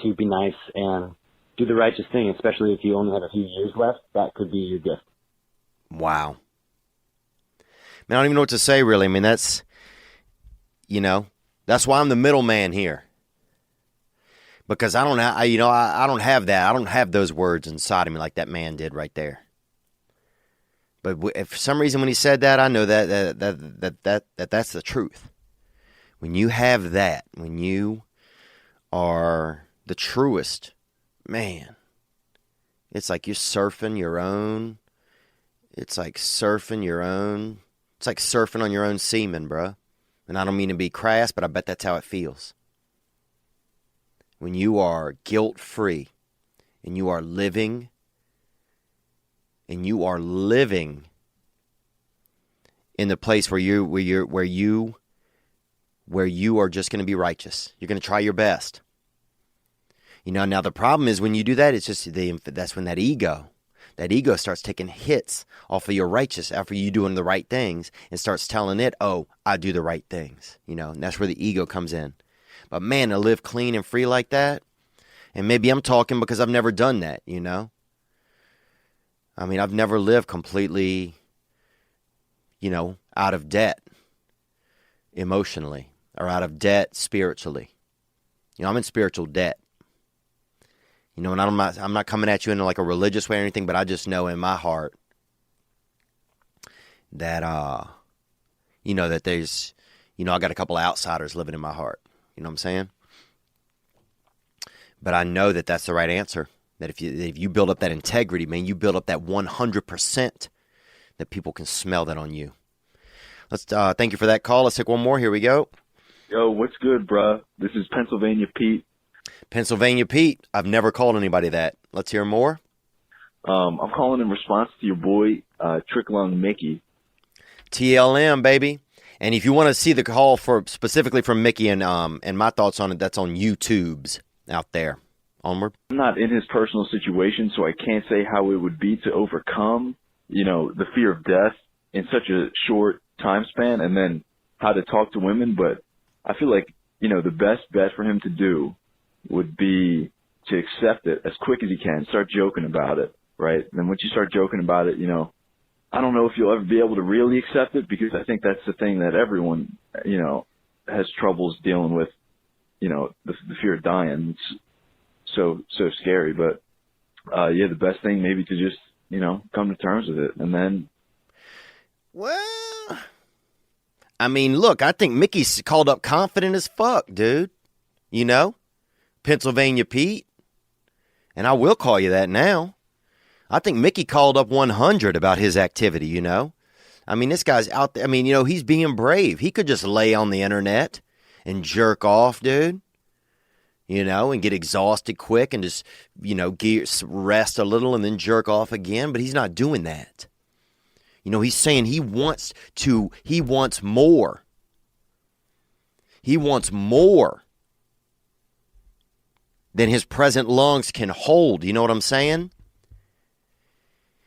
to be nice and do the righteous thing, especially if you only have a few years left. That could be your gift. Wow. Man, I don't even know what to say, really. I mean, that's, you know, that's why I'm the middleman here. Because I don't have that. I don't have those words inside of me like that man did right there. But if for some reason when he said that, I know that's the truth. When you have that, when you are the truest, man, it's like you're surfing your own. It's like surfing your own. It's like surfing on your own semen, bruh. And I don't mean to be crass, but I bet that's how it feels. When you are guilt-free and you are living in the place where you are just going to be righteous. You're going to try your best. You know, now the problem is when you do that, it's just that's when that ego starts taking hits off of your righteous after you doing the right things and starts telling it, oh, I do the right things. You know, and that's where the ego comes in. But man, to live clean and free like that, and maybe I'm talking because I've never done that, you know? I mean, I've never lived completely, you know, out of debt emotionally or out of debt spiritually. You know, I'm in spiritual debt. You know, and I'm not coming at you in like a religious way or anything, but I just know in my heart that, you know, that there's, you know, I got a couple of outsiders living in my heart. You know what I'm saying? But I know that that's the right answer. That if you build up that integrity, man, you build up that 100%, that people can smell that on you. Let's thank you for that call. Let's take one more. Here we go. Yo, what's good, bruh? This is Pennsylvania Pete. Pennsylvania Pete. I've never called anybody that. Let's hear more. I'm calling in response to your boy, Trick Lung Mickey. TLM, baby. And if you want to see the call for specifically from Mickey and my thoughts on it, that's on YouTube's out there. Onward. I'm not in his personal situation, so I can't say how it would be to overcome, you know, the fear of death in such a short time span and then how to talk to women. But I feel like, you know, the best bet for him to do would be to accept it as quick as he can. Start joking about it, right? And then once you start joking about it, you know, I don't know if you'll ever be able to really accept it because I think that's the thing that everyone, you know, has troubles dealing with, you know, the fear of dying. It's so scary. But, yeah, the best thing maybe to just, you know, come to terms with it. And then. Well, I mean, look, I think Mickey's called up confident as fuck, dude. You know? Pennsylvania Pete. And I will call you that now. I think Mickey called up 100 about his activity, you know? I mean, this guy's out there. I mean, you know, he's being brave. He could just lay on the internet and jerk off, dude. You know, and get exhausted quick and just, you know, rest a little and then jerk off again. But he's not doing that. You know, he's saying he wants more. He wants more than his present lungs can hold. You know what I'm saying?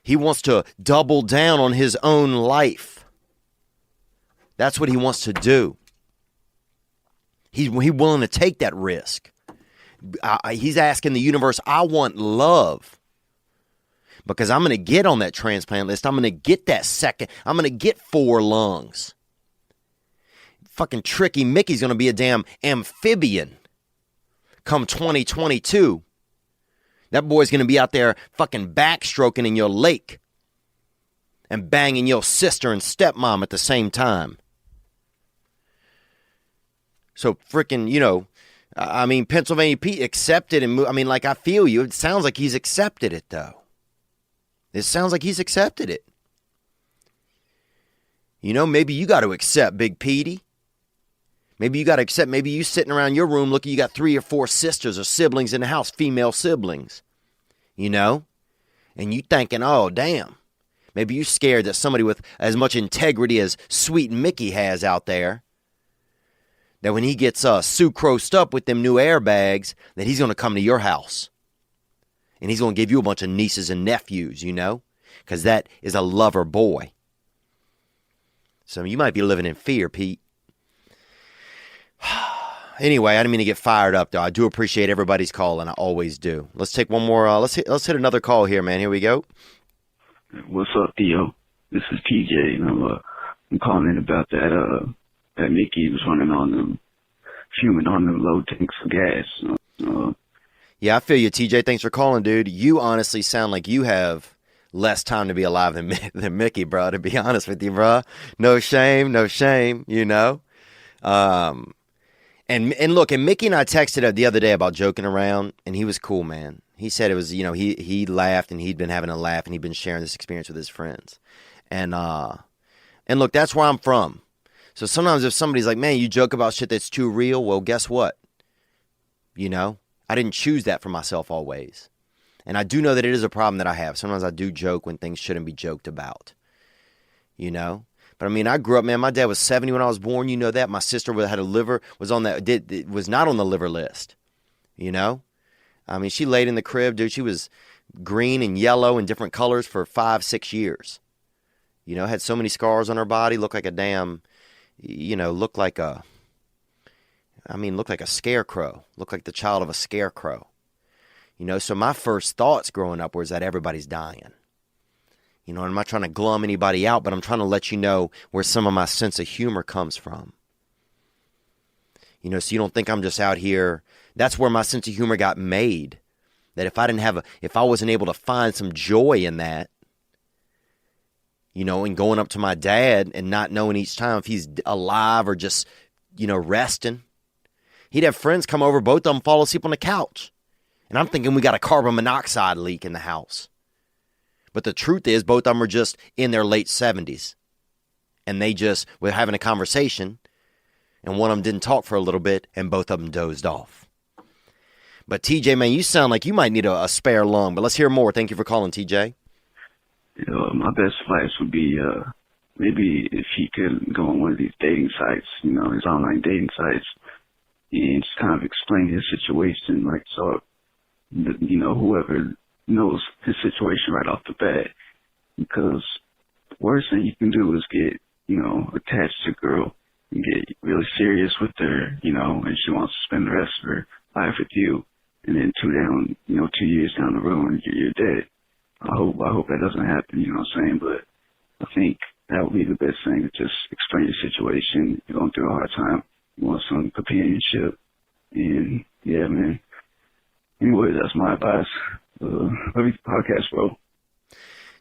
He wants to double down on his own life. That's what he wants to do. He's willing to take that risk. He's asking the universe, I want love. Because I'm going to get on that transplant list. I'm going to get that second. I'm going to get 4 lungs. Fucking Tricky Mickey's going to be a damn amphibian come 2022. That boy's going to be out there fucking backstroking in your lake and banging your sister and stepmom at the same time. So freaking, you know, I mean, Pennsylvania Pete accepted and I mean, like, I feel you. It sounds like he's accepted it, though. It sounds like he's accepted it. You know, maybe you got to accept Big Petey. Maybe you got to accept, maybe you sitting around your room looking, you got 3 or 4 sisters or siblings in the house, female siblings, you know? And you thinking, oh, damn. Maybe you're scared that somebody with as much integrity as Sweet Mickey has out there, that when he gets sucrosed up with them new airbags, that he's going to come to your house. And he's going to give you a bunch of nieces and nephews, you know? Because that is a lover boy. So you might be living in fear, Pete. Anyway, I didn't mean to get fired up, though. I do appreciate everybody's call, and I always do. Let's take one more. Let's hit another call here, man. Here we go. What's up, Theo? This is TJ, and I'm calling in about that Mickey was running on them, fuming on them low tanks of gas. Yeah, I feel you, TJ. Thanks for calling, dude. You honestly sound like you have less time to be alive than Mickey, bro, to be honest with you, bro. No shame, you know? And look, and Mickey and I texted the other day about joking around, and he was cool, man. He said it was, you know, he laughed, and he'd been having a laugh, and he'd been sharing this experience with his friends. And look, that's where I'm from. So sometimes if somebody's like, man, you joke about shit that's too real, well, guess what? You know, I didn't choose that for myself always. And I do know that it is a problem that I have. Sometimes I do joke when things shouldn't be joked about, you know? But I mean, I grew up, man, my dad was 70 when I was born. You know that. My sister had a liver, was not on the liver list, you know? I mean, she laid in the crib, dude. She was green and yellow and different colors for 5-6 years. You know, had so many scars on her body, looked like a damn, you know, looked like a scarecrow. Looked like the child of a scarecrow. You know, so my first thoughts growing up was that everybody's dying. You know, I'm not trying to glum anybody out, but I'm trying to let you know where some of my sense of humor comes from. You know, so you don't think I'm just out here. That's where my sense of humor got made. That if I wasn't able to find some joy in that, you know, and going up to my dad and not knowing each time if he's alive or just, you know, resting. He'd have friends come over, both of them fall asleep on the couch. And I'm thinking we got a carbon monoxide leak in the house. But the truth is, both of them are just in their late 70s. And they just were having a conversation, and one of them didn't talk for a little bit, and both of them dozed off. But TJ, man, you sound like you might need a spare lung, but let's hear more. Thank you for calling, TJ. You know, my best advice would be maybe if he could go on one of these dating sites, you know, his online dating sites, and just kind of explain his situation, like, so, you know, whoever knows his situation right off the bat, because the worst thing you can do is get, you know, attached to a girl and get really serious with her, you know, and she wants to spend the rest of her life with you, and then 2 years down the road, you're dead. I hope that doesn't happen, you know what I'm saying? But I think that would be the best thing, to just explain your situation. You're going through a hard time. You want some companionship. And, yeah, man. Anyway, that's my advice. Love you, podcast, bro.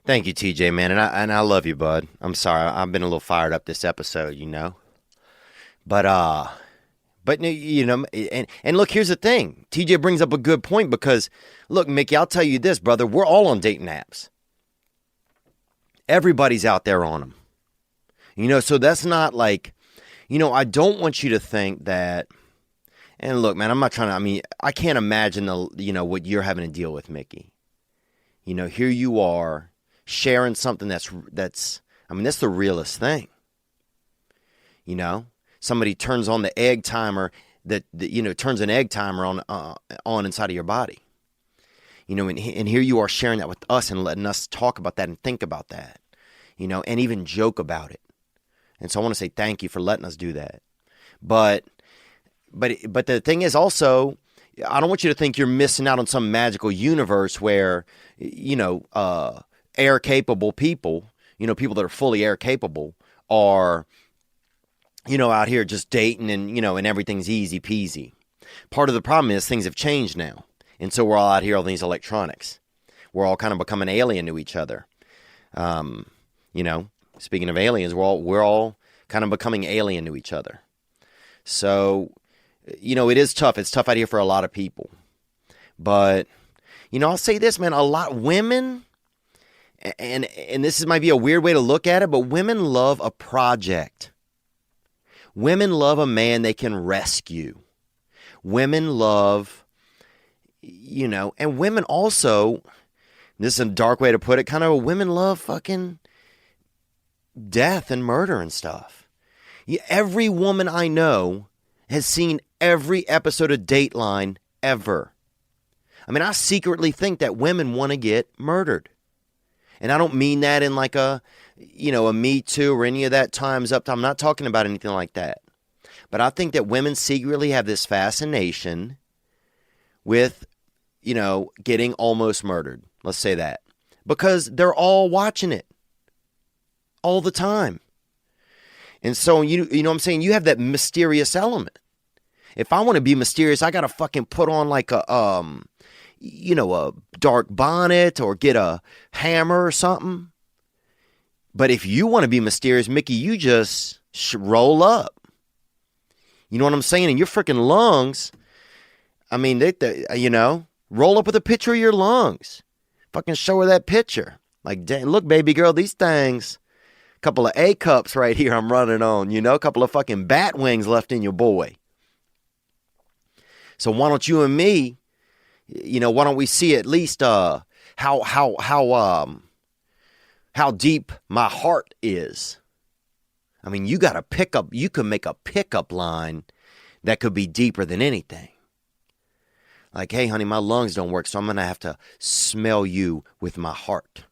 Thank you, TJ, man. And I love you, bud. I'm sorry. I've been a little fired up this episode, you know? But you know, and look, here's the thing. TJ brings up a good point because, look, Mickey, I'll tell you this, brother. We're all on dating apps. Everybody's out there on them. You know, so that's not like, you know, I don't want you to think that, and look, man, I'm not trying to, I mean, I can't imagine what you're having to deal with, Mickey. You know, here you are sharing something that's the realest thing. You know? Somebody turns on the egg timer turns an egg timer on inside of your body. You know, and here you are sharing that with us and letting us talk about that and think about that, you know, and even joke about it. And so I want to say thank you for letting us do that. But the thing is also, I don't want you to think you're missing out on some magical universe where, you know, air capable people, you know, people that are fully air capable are, you know, out here just dating and, you know, and everything's easy peasy. Part of the problem is things have changed now. And so we're all out here on these electronics. We're all kind of becoming alien to each other. You know, speaking of aliens, we're all kind of becoming alien to each other. So, you know, it is tough. It's tough out here for a lot of people. But, you know, I'll say this, man, a lot women and this might be a weird way to look at it, but women love a project. Women love a man they can rescue. Women love, and women also, this is a dark way to put it, kind of women love fucking death and murder and stuff. Every woman I know has seen every episode of Dateline ever. I mean, I secretly think that women want to get murdered. And I don't mean that in like a Me Too or any of that time's up. I'm not talking about anything like that. But I think that women secretly have this fascination with, getting almost murdered. Let's say that. Because they're all watching it all the time. And so, you know what I'm saying? You have that mysterious element. If I want to be mysterious, I got to fucking put on like a dark bonnet or get a hammer or something. But if you want to be mysterious, Mickey, you just roll up. You know what I'm saying? And your freaking lungs, I mean, roll up with a picture of your lungs. Fucking show her that picture. Like, look, baby girl, these things, a couple of A cups right here I'm running on, a couple of fucking bat wings left in your boy. So why don't you and me, why don't we see at least how deep my heart is? I mean, you can make a pickup line that could be deeper than anything. Like, hey, honey, my lungs don't work, so I'm going to have to smell you with my heart.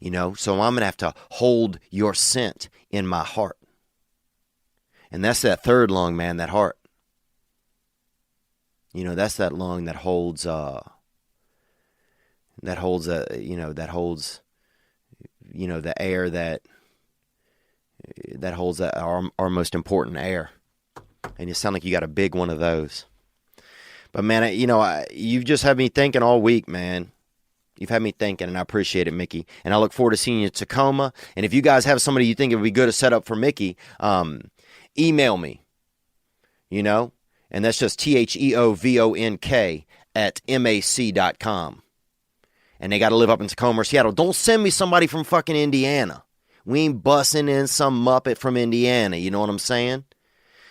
So I'm going to have to hold your scent in my heart. And that's that third lung, man, that heart. That's that lung that holds, the air that holds our most important air. And you sound like you got a big one of those. But man, you've just had me thinking all week, man. You've had me thinking, and I appreciate it, Mickey. And I look forward to seeing you in Tacoma. And if you guys have somebody you think it would be good to set up for Mickey, email me. And that's just THEOVONK@MAC.com. And they got to live up in Tacoma or Seattle. Don't send me somebody from fucking Indiana. We ain't bussing in some muppet from Indiana. You know what I'm saying?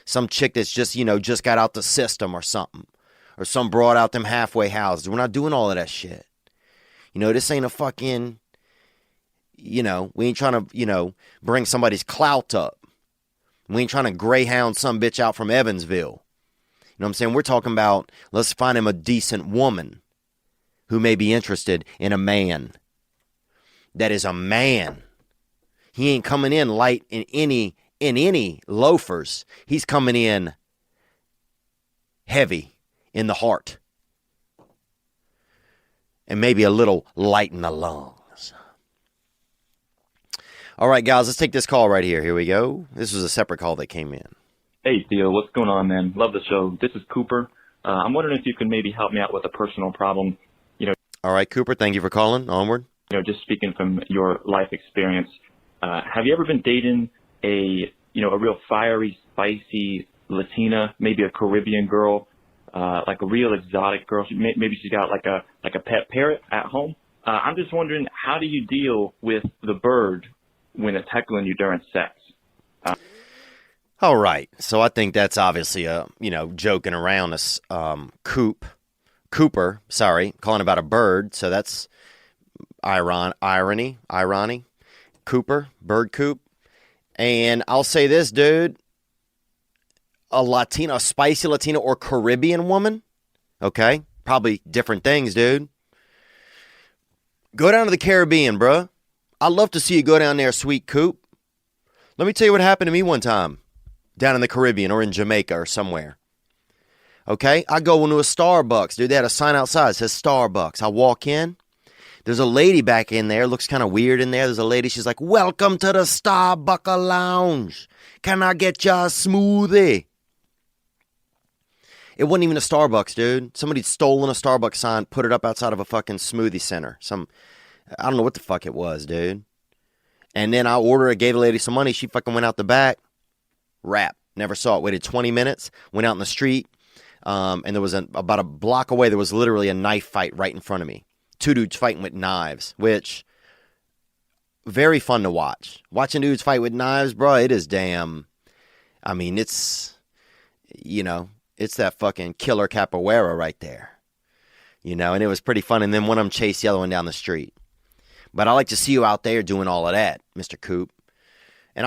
Some chick that's just, just got out the system or something. Or some broad out them halfway houses. We're not doing all of that shit. This ain't a fucking, we ain't trying to, bring somebody's clout up. We ain't trying to greyhound some bitch out from Evansville. You know what I'm saying? We're talking about, let's find him a decent woman who may be interested in a man that is a man. He ain't coming in light in any loafers. He's coming in heavy in the heart. And maybe a little light in the lungs. All right, guys, let's take this call right here. Here we go. This was a separate call that came in. Hey, Theo, what's going on, man? Love the show. This is Cooper. I'm wondering if you can maybe help me out with a personal problem. All right, Cooper, thank you for calling. Onward. Just speaking from your life experience, have you ever been dating a real fiery, spicy Latina, maybe a Caribbean girl, like a real exotic girl? Maybe she's got like a pet parrot at home. I'm just wondering, how do you deal with the bird when it's heckling you during sex? All right. So I think that's obviously joking around us. Cooper, calling about a bird. So that's irony. Cooper, bird coop. And I'll say this, dude, a spicy Latina or Caribbean woman. Okay. Probably different things, dude. Go down to the Caribbean, bruh. I'd love to see you go down there, sweet coop. Let me tell you what happened to me one time down in the Caribbean or in Jamaica or somewhere. Okay, I go into a Starbucks, dude. They had a sign outside that says Starbucks. I walk in. There's a lady back in there. Looks kind of weird in there. There's a lady. She's like, "Welcome to the Starbucks Lounge. Can I get you a smoothie?" It wasn't even a Starbucks, dude. Somebody'd stolen a Starbucks sign, put it up outside of a fucking smoothie center. I don't know what the fuck it was, dude. And then I ordered it, gave the lady some money. She fucking went out the back. Wrap. Never saw it. Waited 20 minutes. Went out in the street. And there was about a block away, there was literally a knife fight right in front of me. two dudes fighting with knives, which very fun to watch. Watching dudes fight with knives, bro, it is damn. I mean, it's, it's that fucking killer capoeira right there. And it was pretty fun. And then one of them chased the other one down the street. But I like to see you out there doing all of that, Mr. Coop. And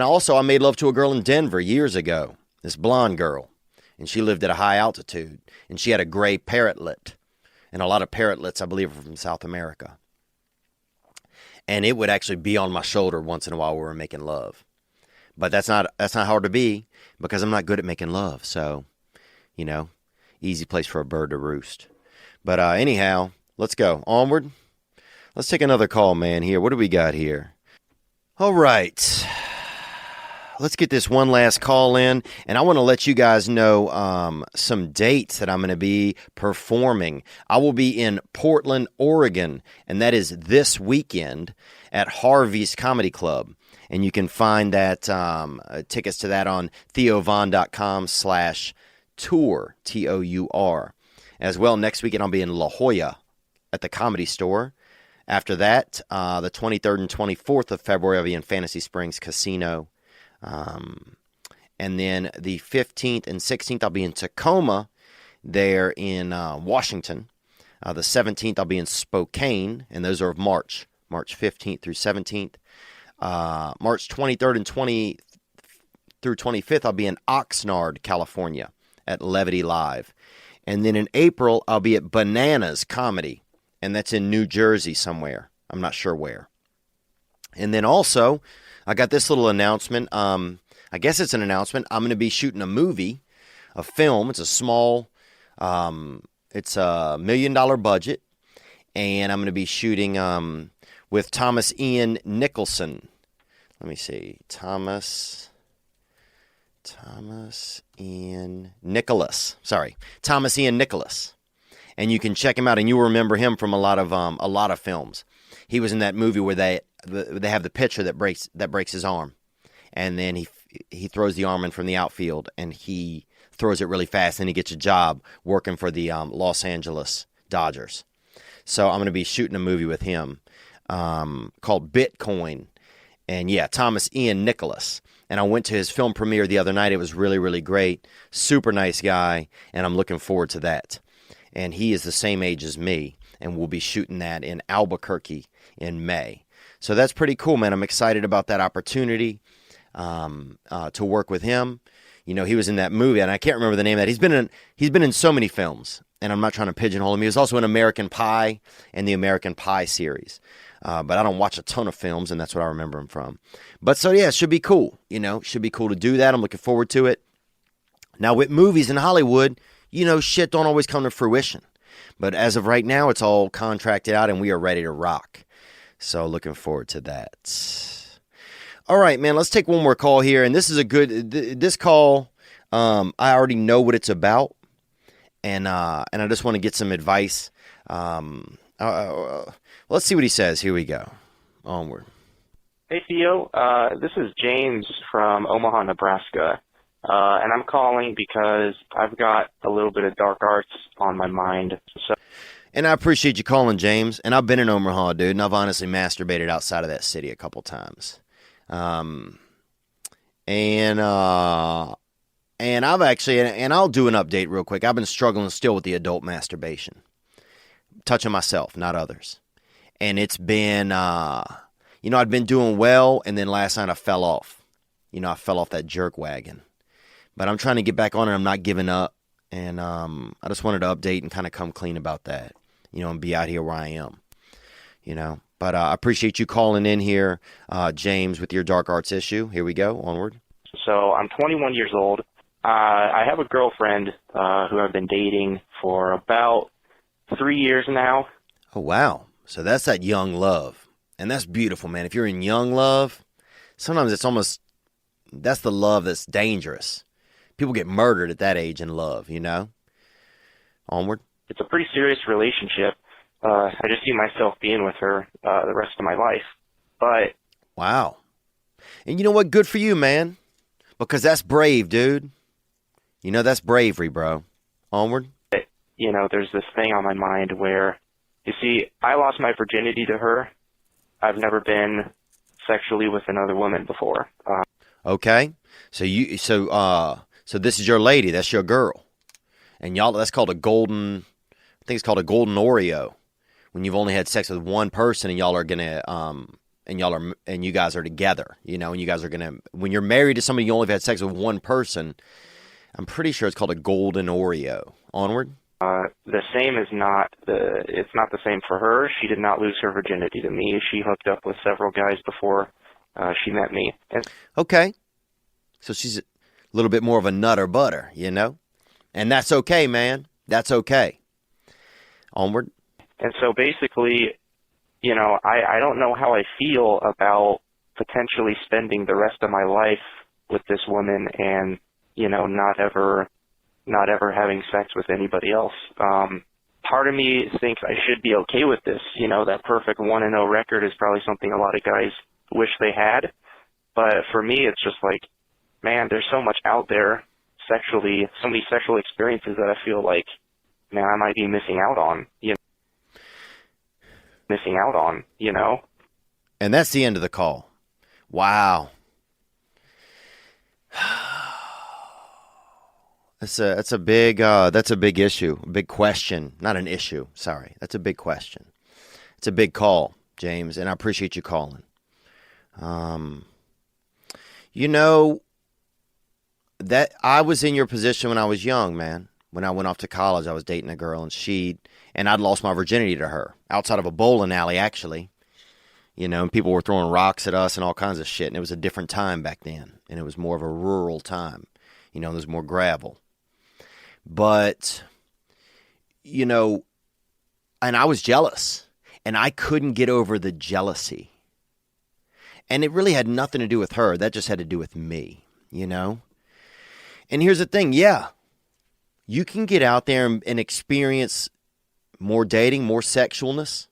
also I made love to a girl in Denver years ago, this blonde girl. And she lived at a high altitude. And she had a gray parrotlet. And a lot of parrotlets, I believe, are from South America. And it would actually be on my shoulder once in a while we were making love. But that's not hard to be, because I'm not good at making love. So, easy place for a bird to roost. But anyhow, let's go. Onward. Let's take another call, man, here. What do we got here? All right. Let's get this one last call in. And I want to let you guys know some dates that I'm going to be performing. I will be in Portland, Oregon, and that is this weekend at Harvey's Comedy Club. And you can find that tickets to that on theovon.com/tour, Tour. As well, next weekend I'll be in La Jolla at the Comedy Store. After that, the 23rd and 24th of February, I'll be in Fantasy Springs Casino. And then the 15th and 16th, I'll be in Tacoma there in Washington. The 17th, I'll be in Spokane, and those are of March 15th through 17th. March 23rd and 20th through 25th, I'll be in Oxnard, California at Levity Live. And then in April, I'll be at Bananas Comedy, and that's in New Jersey somewhere. I'm not sure where. And then also, I got this little announcement. I guess it's an announcement. I'm going to be shooting a movie, a film. It's a small, it's a $1 million budget. And I'm going to be shooting with Thomas Ian Nicholson. Let me see. Thomas Ian Nicholas. Sorry. Thomas Ian Nicholas. And you can check him out, and you'll remember him from a lot of films. He was in that movie where they have the pitcher that breaks his arm, and then he throws the arm in from the outfield, and he throws it really fast, and he gets a job working for the Los Angeles Dodgers. So I'm going to be shooting a movie with him called Bitcoin, and yeah, Thomas Ian Nicholas. And I went to his film premiere the other night. It was really, really great. Super nice guy, and I'm looking forward to that. And he is the same age as me, and we'll be shooting that in Albuquerque in May. So that's pretty cool, man. I'm excited about that opportunity to work with him. He was in that movie, and I can't remember the name of that. He's been in so many films, and I'm not trying to pigeonhole him. He was also in American Pie and the American Pie series. But I don't watch a ton of films, and that's what I remember him from. But so, yeah, it should be cool. Should be cool to do that. I'm looking forward to it. Now, with movies in Hollywood, shit don't always come to fruition. But as of right now, it's all contracted out, and we are ready to rock. So looking forward to that. All right, man, let's take one more call here. And this is this call, I already know what it's about. And I just want to get some advice. Let's see what he says. Here we go. Onward. Hey, Theo. This is James from Omaha, Nebraska. And I'm calling because I've got a little bit of dark arts on my mind. And I appreciate you calling, James. And I've been in Omaha, dude, and I've honestly masturbated outside of that city a couple times. And I've actually, and I'll do an update real quick. I've been struggling still with the adult masturbation. Touching myself, not others. And it's been, I'd been doing well, and then last night I fell off. I fell off that jerk wagon. But I'm trying to get back on it. I'm not giving up. And I just wanted to update and kind of come clean about that, and be out here where I am, But I appreciate you calling in here, James, with your dark arts issue. Here we go. Onward. So I'm 21 years old. I have a girlfriend who I've been dating for about 3 years now. Oh, wow. So that's that young love. And that's beautiful, man. If you're in young love, sometimes it's almost, that's the love that's dangerous. People get murdered at that age in love, Onward. It's a pretty serious relationship. I just see myself being with her the rest of my life. But wow. And you know what? Good for you, man. Because that's brave, dude. That's bravery, bro. Onward. There's this thing on my mind where You see, I lost my virginity to her. I've never been sexually with another woman before. Okay, so this is your lady. That's your girl, and y'all. That's called a golden. I think it's called a golden Oreo. When you've only had sex with one person, and y'all are gonna and you guys are together. You know, and you guys are gonna. When you're married to somebody, you only have had sex with one person. I'm pretty sure it's called a golden Oreo. Onward. The same is not it's not the same for her. She did not lose her virginity to me. She hooked up with several guys before she met me. Okay. So she's a little bit more of a nut or butter, you know? And that's okay, man. That's okay. Onward. And so basically, you know, I don't know how I feel about potentially spending the rest of my life with this woman and, you know, not ever having sex with anybody else. Part of me thinks I should be okay with this. You know, that perfect 1-0 record is probably something a lot of guys wish they had. But for me, it's just like, man, there's so much out there sexually, so many sexual experiences that I feel like, man, I might be missing out on, you know? And that's the end of the call. Wow. That's a big issue, a big question, not an issue. Sorry, that's a big question. It's a big call, James, and I appreciate you calling. You know that I was in your position when I was young, man. When I went off to college, I was dating a girl, and I'd lost my virginity to her outside of a bowling alley, actually. You know, and people were throwing rocks at us and all kinds of shit, and it was a different time back then, and it was more of a rural time. You know, there's more gravel. But, you know, and I was jealous, and I couldn't get over the jealousy. And it really had nothing to do with her. That just had to do with me, you know? And here's the thing, yeah, you can get out there and experience more dating, more sexualness.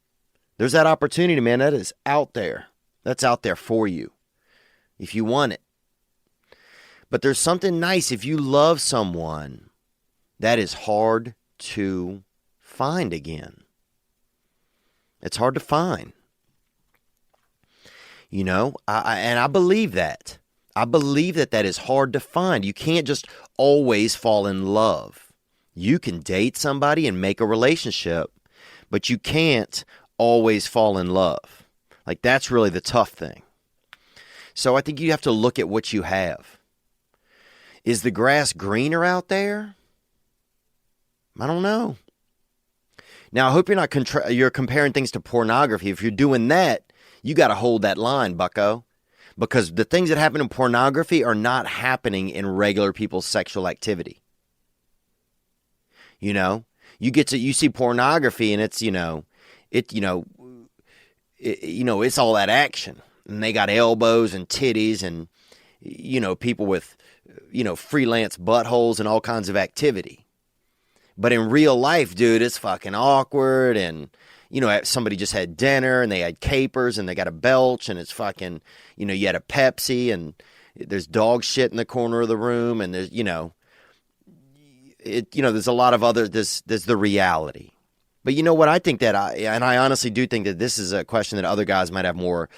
There's that opportunity, man. That is out there. That's out there for you if you want it. But there's something nice if you love someone that is hard to find again. It's hard to find. You know, I believe that. I believe that is hard to find. You can't just always fall in love. You can date somebody and make a relationship, but you can't always fall in love. Like, that's really the tough thing. So I think you have to look at what you have. Is the grass greener out there? I don't know. Now, I hope you're not you're comparing things to pornography. If you're doing that, you got to hold that line, bucko. Because the things that happen in pornography are not happening in regular people's sexual activity. You know, you see pornography and it's, it's all that action. And they got elbows and titties and, people with, freelance buttholes and all kinds of activity. But in real life, dude, it's fucking awkward. And, somebody just had dinner and they had capers and they got a belch and it's fucking, you had a Pepsi and there's dog shit in the corner of the room. And there's, there's a lot of other, there's the reality. But you know what? I think that I honestly do think that this is a question that other guys might have more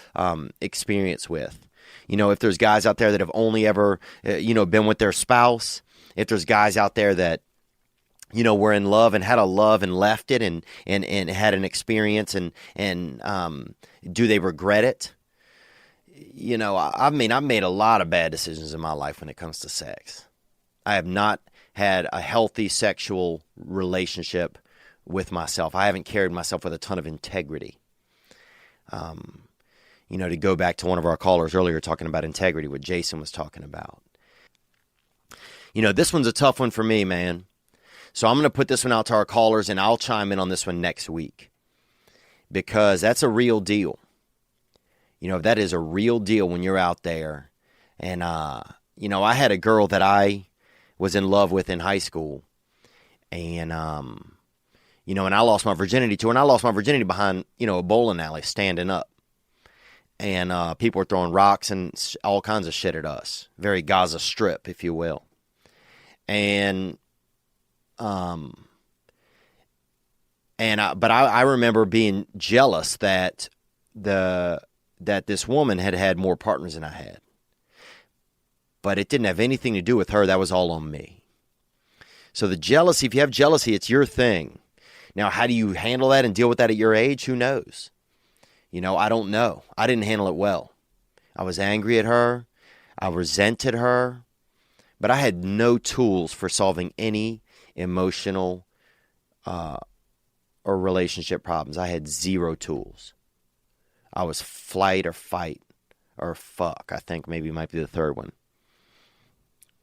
experience with. If there's guys out there that have only ever, been with their spouse, if there's guys out there that, were in love and had a love and left it and had an experience and do they regret it? I've made a lot of bad decisions in my life when it comes to sex. I have not had a healthy sexual relationship with myself. I haven't carried myself with a ton of integrity. To go back to one of our callers earlier talking about integrity, what Jason was talking about. This one's a tough one for me, man. So I'm going to put this one out to our callers, and I'll chime in on this one next week because that's a real deal. That is a real deal when you're out there. And, I had a girl that I was in love with in high school. And, and I lost my virginity to her. And I lost my virginity behind, a bowling alley standing up. And people were throwing rocks and all kinds of shit at us. Very Gaza Strip, if you will. And But I remember being jealous that this woman had more partners than I had. But it didn't have anything to do with her. That was all on me. So the jealousy, if you have jealousy, it's your thing. Now, how do you handle that and deal with that at your age? Who knows? I don't know. I didn't handle it well. I was angry at her. I resented her. But I had no tools for solving any emotional or relationship problems. I had zero tools. I was flight or fight or fuck. I think maybe might be the third one.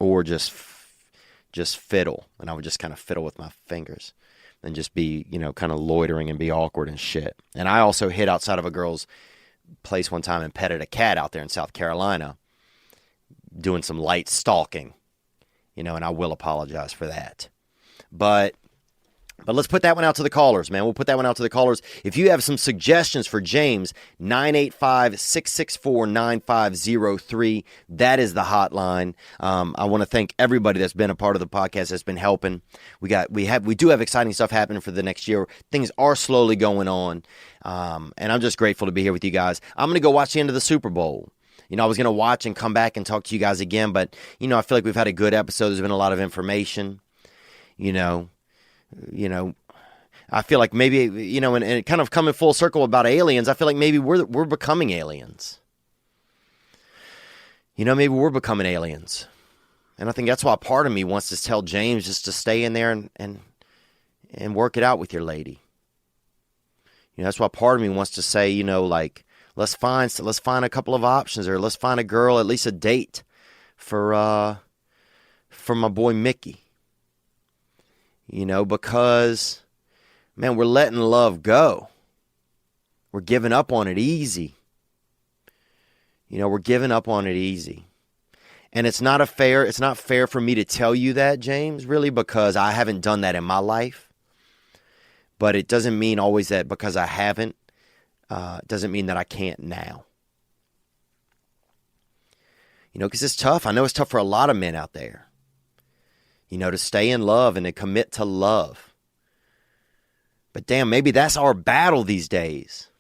Or just fiddle. And I would just kind of fiddle with my fingers and just be, kind of loitering and be awkward and shit. And I also hid outside of a girl's place one time and petted a cat out there in South Carolina, doing some light stalking, and I will apologize for that. But let's put that one out to the callers, man. We'll put that one out to the callers. If you have some suggestions for James, 985-664-9503. That is the hotline. I want to thank everybody that's been a part of the podcast that's been helping. We do have exciting stuff happening for the next year. Things are slowly going on. And I'm just grateful to be here with you guys. I'm going to go watch the end of the Super Bowl. I was going to watch and come back and talk to you guys again, but, I feel like we've had a good episode. There's been a lot of information, I feel like maybe, and kind of coming full circle about aliens, I feel like maybe we're becoming aliens. Maybe we're becoming aliens. And I think that's why part of me wants to tell James just to stay in there and work it out with your lady. That's why part of me wants to say, let's find a couple of options, or let's find a girl, at least a date for my boy Mickey. Because, man, we're letting love go. We're giving up on it easy. We're giving up on it easy. And it's not fair for me to tell you that, James, really, because I haven't done that in my life. But it doesn't mean always that because I haven't, doesn't mean that I can't now. Because it's tough. I know it's tough for a lot of men out there. To stay in love and to commit to love. But damn, maybe that's our battle these days.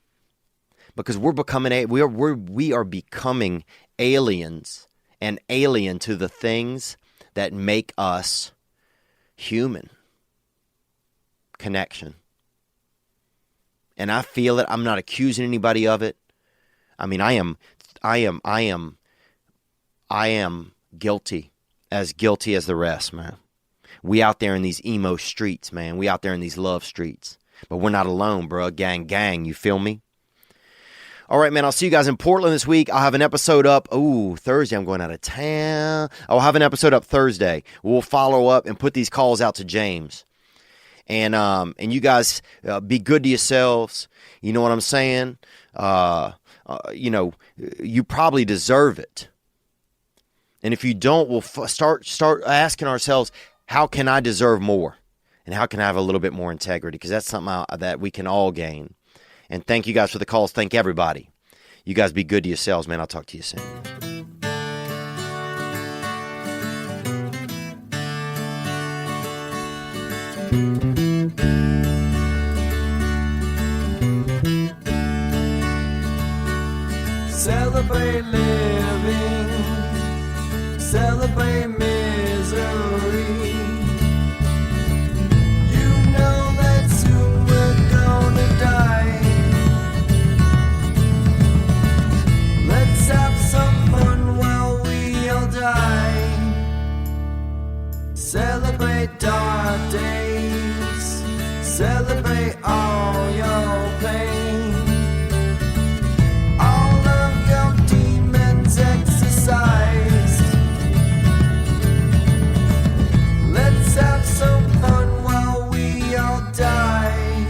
Because we are becoming aliens and alien to the things that make us human. Connection. And I feel it. I'm not accusing anybody of it. I mean, I am guilty as the rest, man. We out there in these emo streets, man. We out there in these love streets. But we're not alone, bro. Gang, you feel me? All right, man, I'll see you guys in Portland this week. I'll have an episode up. Thursday, I'm going out of town. I'll have an episode up Thursday. We'll follow up and put these calls out to James. And you guys be good to yourselves. You know what I'm saying? You probably deserve it. And if you don't, we'll start asking ourselves, how can I deserve more? And how can I have a little bit more integrity? Because that's something that we can all gain. And thank you guys for the calls. Thank everybody. You guys be good to yourselves, man. I'll talk to you soon. Celebrate living, celebrate misery. You know that soon we're gonna die. Let's have some fun while we all die. Celebrate dark days, celebrate all your pain. Exercised. Let's have some fun while we all die.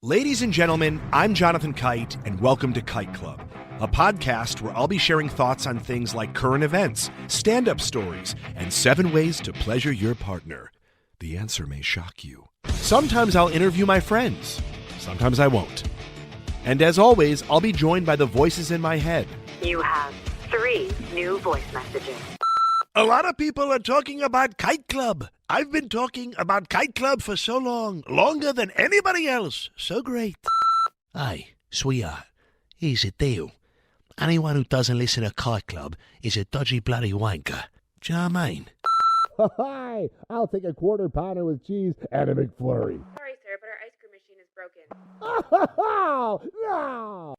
Ladies and gentlemen, I'm Jonathan Kite, and welcome to Kite Club, a podcast where I'll be sharing thoughts on things like current events, stand-up stories, and 7 ways to pleasure your partner. The answer may shock you. Sometimes I'll interview my friends. Sometimes I won't. And as always, I'll be joined by the voices in my head. You have 3 new voice messages. A lot of people are talking about Kite Club. I've been talking about Kite Club for so long, longer than anybody else. So great. Hey, sweetheart, here's the deal. Anyone who doesn't listen to Kite Club is a dodgy bloody wanker. Do you know what I mean? Hi, I'll take a quarter pounder with cheese and a McFlurry. Sorry, sir, but our ice cream machine is broken. No!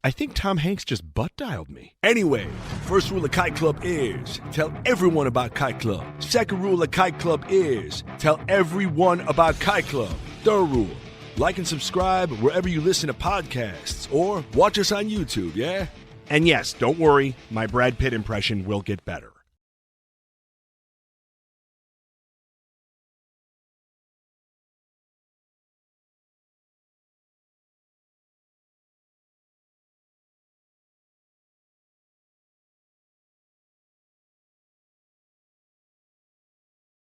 I think Tom Hanks just butt-dialed me. Anyway, first rule of Kite Club is tell everyone about Kite Club. Second rule of Kite Club is tell everyone about Kite Club. Third rule, like and subscribe wherever you listen to podcasts or watch us on YouTube, yeah? And yes, don't worry, my Brad Pitt impression will get better.